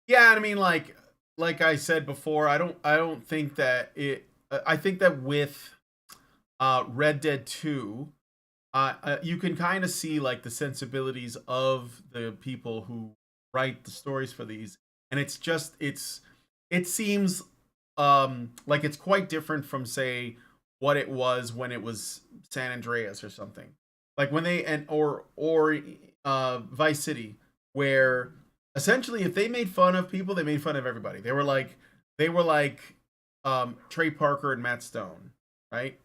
Yeah, I mean, like I said before, I don't think that it. I think that with Red Dead 2, you can kind of see like the sensibilities of the people who write the stories for these, and it seems like it's quite different from, say, what it was when it was San Andreas or something, like when they and or Vice City, where essentially if they made fun of people, they made fun of everybody. They were like Trey Parker and Matt Stone, right?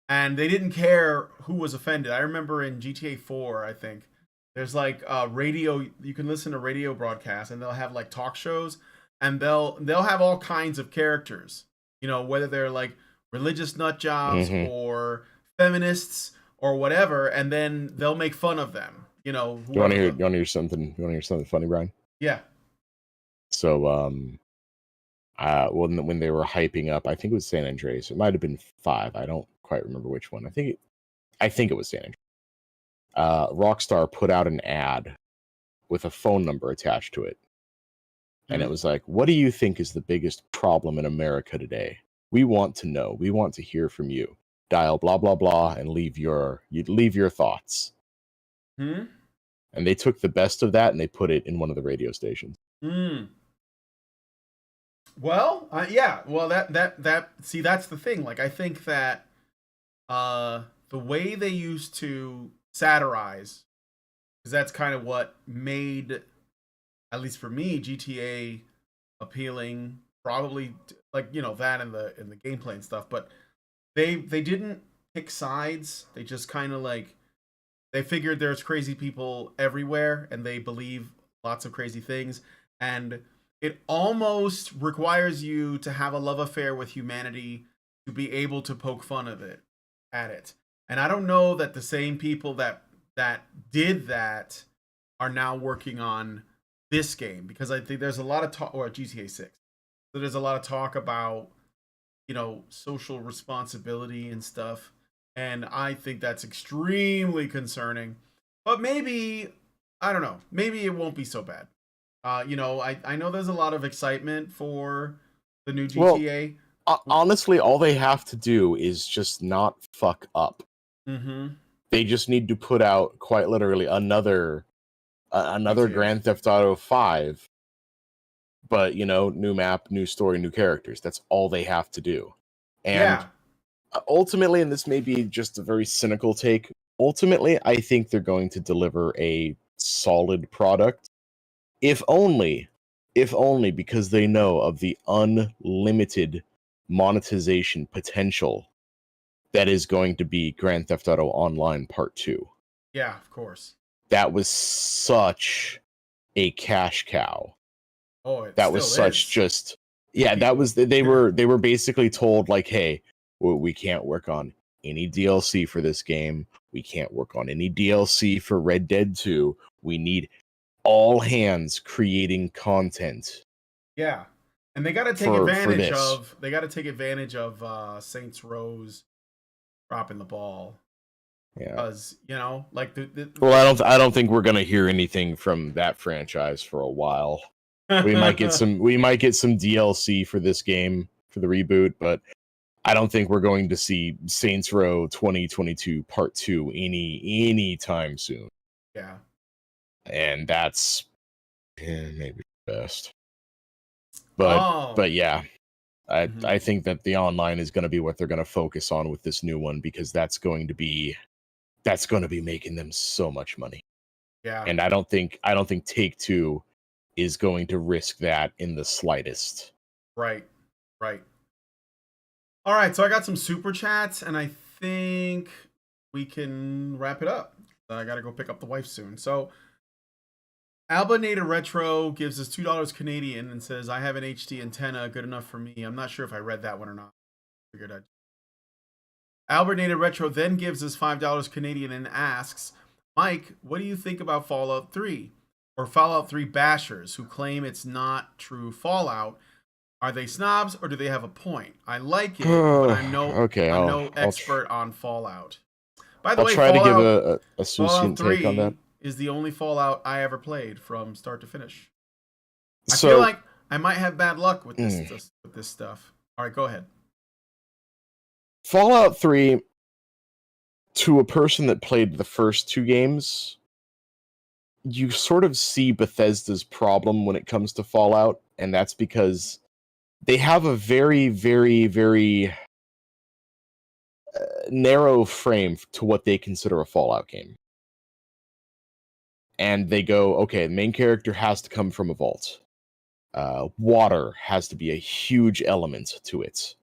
And they didn't care who was offended. I remember in GTA 4, I think there's like radio. You can listen to radio broadcasts, and they'll have like talk shows, and they'll have all kinds of characters. Whether they're like religious nut jobs Mm-hmm. or feminists or whatever, and then they'll make fun of them. You want to Whoever hear? the You want to hear something? You want to hear something funny, Brian? yeah. So, when they were hyping up, I think it was San Andreas. It might have been 5. I don't quite remember which one. I think it was San Andreas. Rockstar put out an ad with a phone number attached to it, and it was like, "What do you think is the biggest problem in America today? We want to know. We want to hear from you. Dial blah blah blah and leave your thoughts." Hmm. And they took the best of that and they put it in one of the radio stations. Hmm. Well, yeah. Well, that see, that's the thing. Like, I think that the way they used to satirize, because that's kind of what made, at least for me, GTA appealing. Probably like that in the gameplay and stuff, but they didn't pick sides. They just kind of like they figured there's crazy people everywhere, and they believe lots of crazy things, and it almost requires you to have a love affair with humanity to be able to poke fun of it at it. And I don't know that the same people that did that are now working on this game, because I think there's a lot of talk, or GTA 6. So there's a lot of talk about social responsibility and stuff, and I think that's extremely concerning. But maybe, I don't know, maybe it won't be so bad. I know there's a lot of excitement for the new Well, GTA. honestly, all they have to do is just not fuck up. Mm-hmm. They just need to put out, quite literally, another GTA. Grand Theft Auto 5, but new map, new story, new characters. That's all they have to do. And Yeah. ultimately, and this may be just a very cynical take, ultimately, I think they're going to deliver a solid product. If only because they know of the unlimited monetization potential that is going to be Grand Theft Auto Online Part 2. Yeah, of course. That was such a cash cow. Oh, it That was still such is. just yeah, that was they were basically told like, "Hey, we can't work on any DLC for this game. We can't work on any DLC for Red Dead 2. We need all hands creating content Yeah. And they got to take for advantage this." of Saints Row's dropping the ball, Yeah. because like Well, I don't think we're gonna hear anything from that franchise for a while. We might get some DLC for this game for the reboot, but I don't think we're going to see Saints Row 2022 Part 2 anytime soon. Yeah. And that's maybe best. Oh. But yeah, Mhm. I think that the online is going to be what they're going to focus on with this new one, because that's going to be making them so much money. Yeah. And I don't think Take-Two is going to risk that in the slightest. Right. Right. All right, so I got some super chats, and I think we can wrap it up. I gotta go pick up the wife soon. So Albinator Retro gives us $2 Canadian and says, "I have an HD antenna, good enough for me." I'm not sure if I read that one or not. Figured I'd. Albinator Retro then gives us $5 Canadian and asks, "Mike, what do you think about Fallout 3 or Fallout 3 bashers who claim it's not true Fallout? Are they snobs or do they have a point? I like it, but Okay, I'm no I'll tr- expert on Fallout. By the I'll way, try to give a Fallout succinct take on that. 3 is the only Fallout I ever played from start to finish. I feel So, like I might have bad luck with mm, this stuff. All right, go ahead. Fallout 3, to a person that played the first two games, you sort of see Bethesda's problem when it comes to Fallout, and that's because they have a very, very, very narrow frame to what they consider a Fallout game. And they go, okay, the main character has to come from a vault. Water has to be a huge element to it.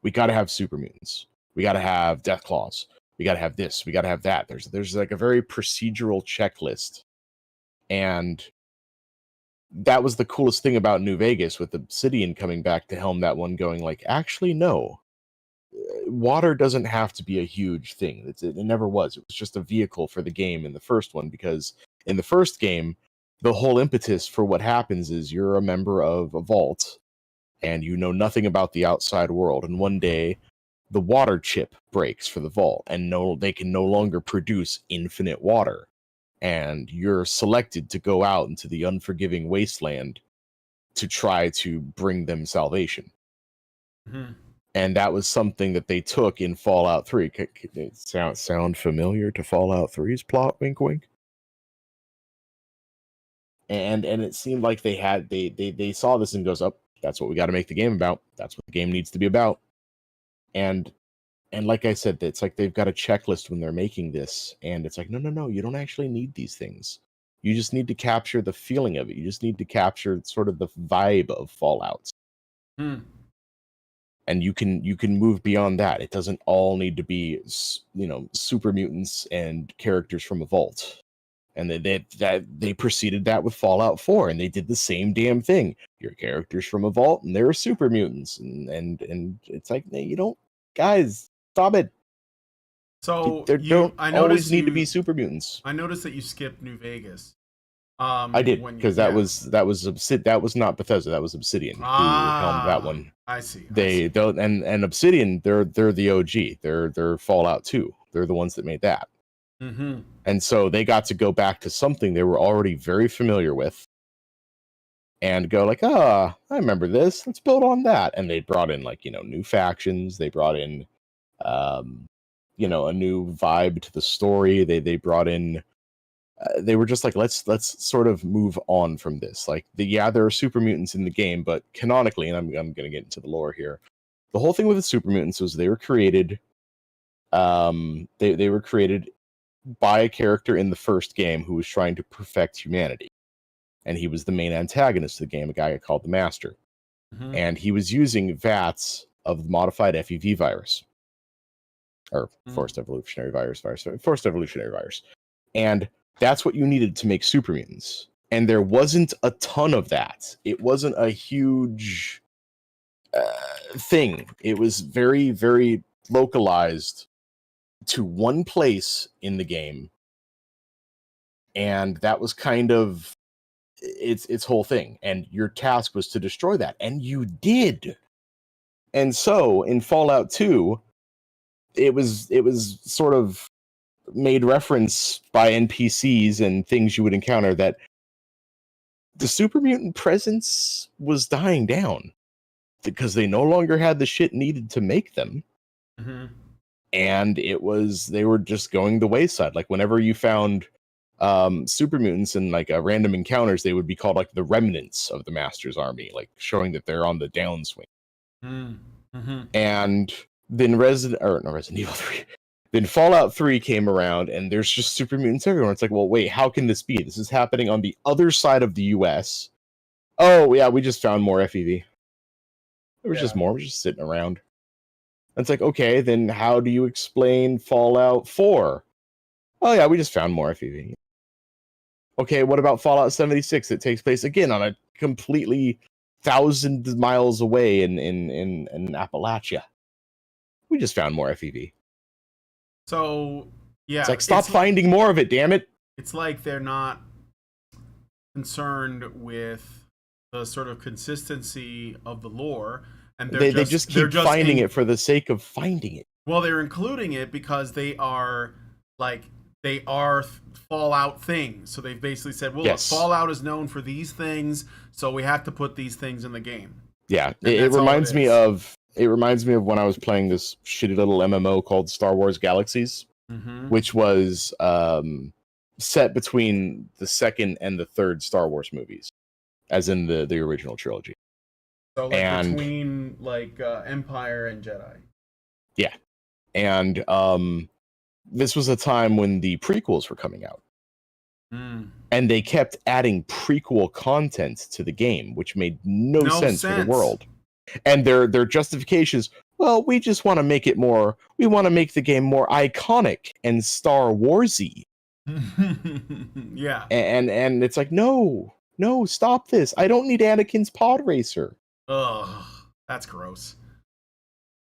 We got to have super mutants. We got to have death claws. We got to have this. We got to have that. There's like a very procedural checklist, and that was the coolest thing about New Vegas with Obsidian coming back to helm that one, going like, actually no, water doesn't have to be a huge thing. It never was. It was just a vehicle for the game in the first one, because in the first game, the whole impetus for what happens is you're a member of a vault and you know nothing about the outside world. And one day, the water chip breaks for the vault, and they can no longer produce infinite water. And you're selected to go out into the unforgiving wasteland to try to bring them salvation. Mm-hmm. And that was something that they took in Fallout 3. Could it sound familiar to Fallout 3's plot? Wink, wink. And it seemed like they saw this and goes, up. Oh, that's what we got to make the game about. That's what the game needs to be about. And like I said, it's like they've got a checklist when they're making this, and it's like, no, you don't actually need these things. You just need to capture the feeling of it. You just need to capture sort of the vibe of Fallout. And you can move beyond that. It doesn't all need to be, super mutants and characters from a vault. And they proceeded that with Fallout 4, and they did the same damn thing. Your characters from a vault, and they're super mutants, and it's like, you don't, guys, stop it. So There don't I always noticed need to be super mutants. I noticed that you skipped New Vegas. I did, because that was not Bethesda, that was Obsidian who helmed that one. I see. They don't, and Obsidian, they're the OG. They're Fallout 2. They're the ones that made that. Mm-hmm. And so they got to go back to something they were already very familiar with and go like, I remember this. Let's build on that. And they brought in new factions. They brought in, a new vibe to the story. They brought in, they were just like, let's sort of move on from this. Like, there are super mutants in the game, but canonically, and I'm going to get into the lore here. The whole thing with the super mutants was they were created, they were created by a character in the first game who was trying to perfect humanity. And he was the main antagonist of the game, a guy called the Master. Mm-hmm. And he was using vats of the modified FEV virus. Or forced evolutionary virus. Forced evolutionary virus. And that's what you needed to make super mutants. And there wasn't a ton of that. It wasn't a huge thing. It was very, very localized to one place in the game, and that was kind of its whole thing, and your task was to destroy that, and you did. And so in Fallout 2, it was sort of made reference by NPCs and things you would encounter that the super mutant presence was dying down because they no longer had the shit needed to make them. Mm-hmm. And they were just going the wayside. Like, whenever you found super mutants in random encounters, they would be called like the remnants of the Master's army, like showing that they're on the downswing. Mm-hmm. And then Resident Evil 3, then Fallout 3 came around, and there's just super mutants everywhere. It's like, well, wait, how can this be? This is happening on the other side of the US. Oh yeah, we just found more FEV. There was just more. We're just sitting around. And it's like, okay, then how do you explain Fallout 4? Oh yeah, we just found more FEV. Okay, what about Fallout 76? It takes place again on a completely 1,000 miles away in Appalachia. We just found more FEV. So yeah, it's like, stop finding more of it, damn it. It's like they're not concerned with the sort of consistency of the lore, and They just keep finding it for the sake of finding it. Well, they're including it because they are like they are Fallout things. So they've basically said, well, Yes. look, Fallout is known for these things, so we have to put these things in the game. Yeah, it reminds me of when I was playing this shitty little MMO called Star Wars Galaxies, which was set between the second and the third Star Wars movies, as in the original trilogy. So like between like Empire and Jedi. Yeah, and this was a time when the prequels were coming out. And they kept adding prequel content to the game, which made no sense for the world. And their justifications, well, we just want to make it more, we want to make the game more iconic and Star Warsy. Yeah. And it's like, no, stop this. I don't need Anakin's pod racer. Ugh, that's gross.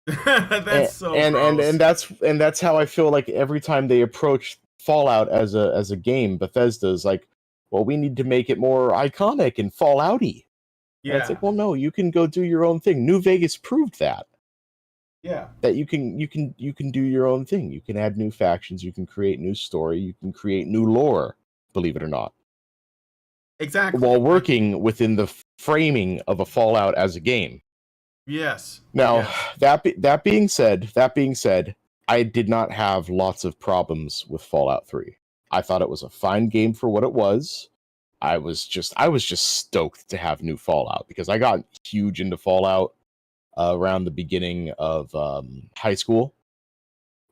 That's so gross. And that's how I feel like every time they approach Fallout as a game, Bethesda's like, well, we need to make it more iconic and Fallouty. Yeah. And it's like, well, no, you can go do your own thing. New Vegas proved that. Yeah. That you can do your own thing. You can add new factions, you can create new story, you can create new lore, believe it or not. Exactly. While working within the framing of a Fallout as a game. Yes. Now, yes. That being said, I did not have lots of problems with Fallout 3. I thought it was a fine game for what it was. I was just stoked to have new Fallout because I got huge into Fallout around the beginning of high school,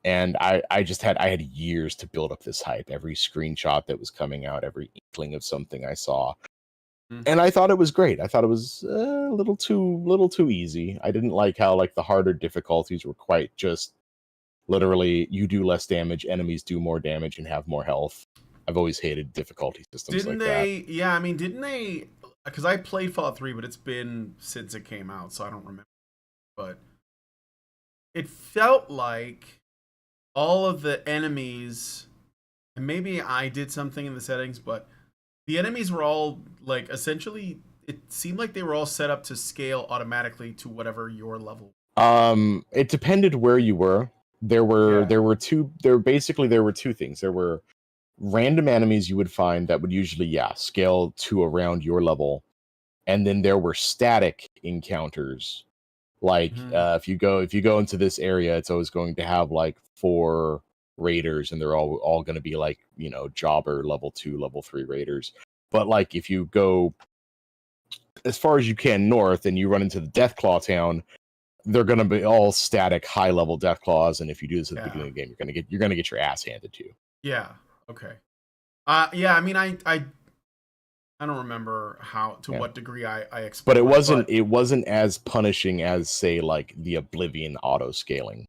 and I had years to build up this hype. Every screenshot that was coming out, every inkling of something I saw, and I thought it was great. I thought it was a little too easy. I didn't like how like the harder difficulties were quite just literally you do less damage, enemies do more damage and have more health. I've always hated difficulty systems like that. Yeah, I mean, didn't they? Because I played Fallout 3, but it's been since it came out, so I don't remember. But it felt like all of the enemies, and maybe I did something in the settings, but the enemies were all like essentially. It seemed like they were all set up to scale automatically to whatever your level. It depended where you were. There were two things. There were random enemies you would find that would usually scale to around your level, and then there were static encounters. Like if you go into this area, it's always going to have like 4 raiders, and they're all going to be like, you know, jobber level 2, level 3 raiders. But like if you go as far as you can north and you run into the Deathclaw town, they're going to be all static high level Deathclaws, and if you do this at the beginning of the game, you're going to get your ass handed to you. Yeah. Okay. Yeah, I mean, I don't remember what degree I explored. But it wasn't as punishing as, say, like the Oblivion auto scaling.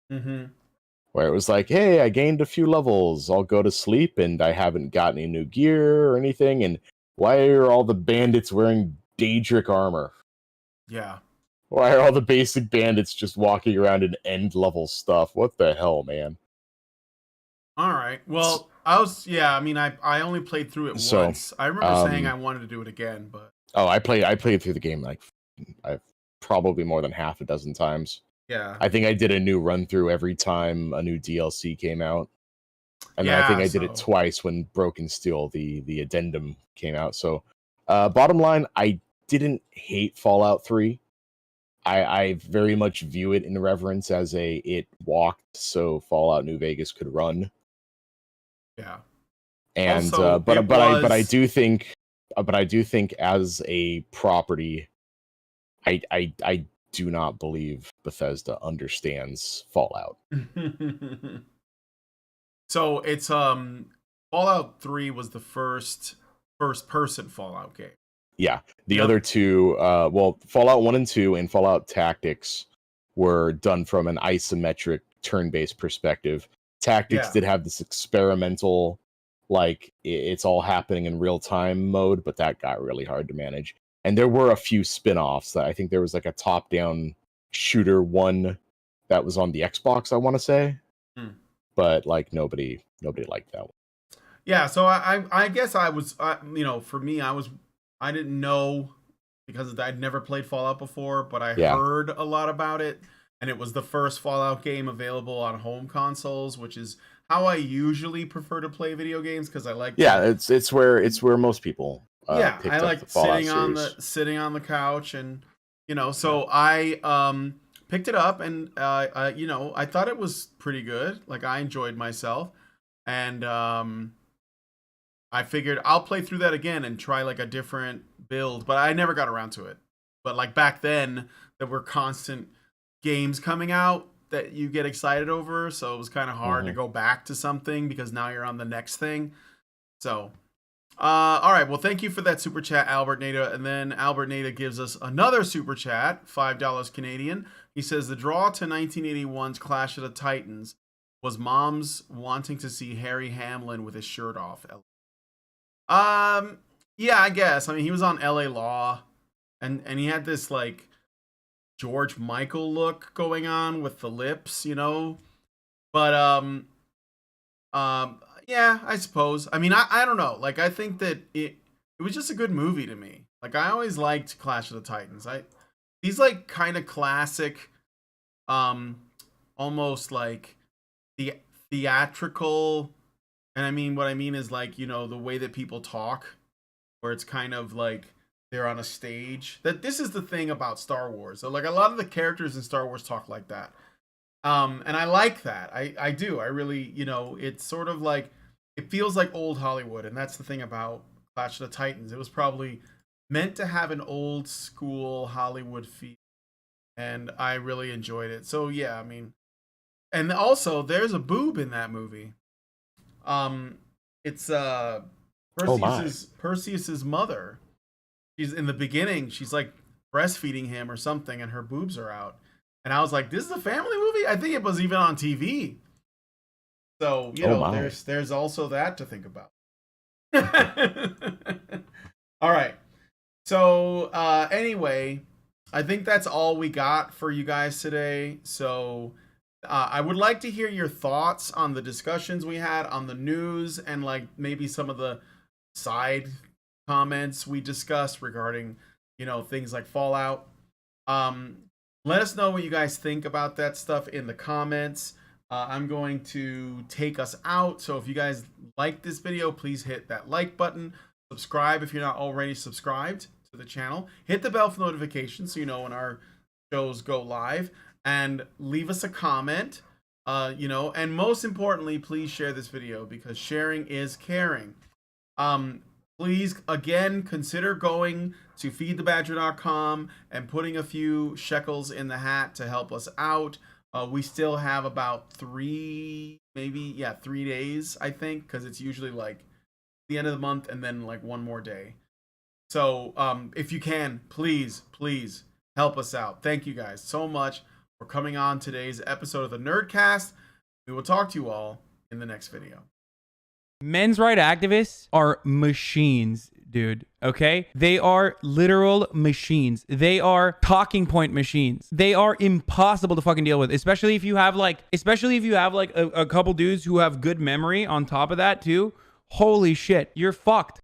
Where it was like, hey, I gained a few levels, I'll go to sleep, and I haven't got any new gear or anything, and why are all the bandits wearing Daedric armor? Yeah. Why are all the basic bandits just walking around in end level stuff? What the hell, man? All right. Well, I mean, I only played through it once. I remember saying I wanted to do it again, but I played through the game like I've probably more than half a dozen times. Yeah. I think I did a new run through every time a new DLC came out. And then I think I did it twice when Broken Steel, the addendum, came out. So bottom line, I didn't hate Fallout 3. I very much view it in reverence as it walked so Fallout New Vegas could run. Yeah. And also, but I do think as a property, I do not believe Bethesda understands Fallout. So it's Fallout 3 was the first person Fallout game. Yeah. The other two, Fallout 1 and 2 and Fallout Tactics were done from an isometric turn-based perspective. Tactics did have this experimental, like, it's all happening in real time mode, but that got really hard to manage. And there were a few spin-offs. I think there was like a top-down shooter one that was on the Xbox, I want to say. But like nobody liked that one. Yeah, so I guess I was, for me, I didn't know because I'd never played Fallout before, but I Yeah. heard a lot about it, and it was the first Fallout game available on home consoles, which is how I usually prefer to play video games because I like. Yeah, it's where most people Yeah, picked I up like the Fallout sitting on the couch, and so Yeah. I picked it up, and I thought it was pretty good. Like, I enjoyed myself, and I figured I'll play through that again and try like a different build, but I never got around to it. But like back then, there were constant games coming out that you get excited over, so it was kind of hard to go back to something because now you're on the next thing. So, all right, well, thank you for that super chat, Albert Nada. And then Albert Nada gives us another super chat, $5 Canadian. He says the draw to 1981's Clash of the Titans was moms wanting to see Harry Hamlin with his shirt off. Yeah, I guess. I mean, he was on LA Law, and he had this like George Michael look going on with the lips, But yeah, I suppose. I mean, I don't know. Like, I think that it was just a good movie to me. Like, I always liked Clash of the Titans. He's like kind of classic, almost like the theatrical. And I mean, what I mean is like, the way that people talk, where it's kind of like they're on a stage. That this is the thing about Star Wars. So like a lot of the characters in Star Wars talk like that. And I like that. I do. I really, it's sort of like, it feels like old Hollywood. And that's the thing about Clash of the Titans. It was probably meant to have an old school Hollywood feel. And I really enjoyed it. So yeah, I mean, and also there's a boob in that movie. It's Perseus's mother. She's in the beginning, she's like breastfeeding him or something, and her boobs are out. And I was like, this is a family movie? I think it was even on TV. So, there's also that to think about. All right. So, anyway, I think that's all we got for you guys today. So, I would like to hear your thoughts on the discussions we had on the news and like maybe some of the side comments we discussed regarding, things like Fallout. Let us know what you guys think about that stuff in the comments. I'm going to take us out. So if you guys like this video, please hit that like button. Subscribe if you're not already subscribed to the channel. Hit the bell for notifications so you know when our shows go live. And leave us a comment, and most importantly, please share this video because sharing is caring. Please, again, consider going to feedthebadger.com and putting a few shekels in the hat to help us out. We still have about 3 days, I think, because it's usually like the end of the month and then like one more day. So if you can, please help us out. Thank you guys so much for coming on today's episode of the Nerdcast. We will talk to you all in the next video. Men's rights activists are machines, dude. Okay? They are literal machines. They are talking point machines. They are impossible to fucking deal with, especially if you have like a couple dudes who have good memory on top of that too. Holy shit, you're fucked.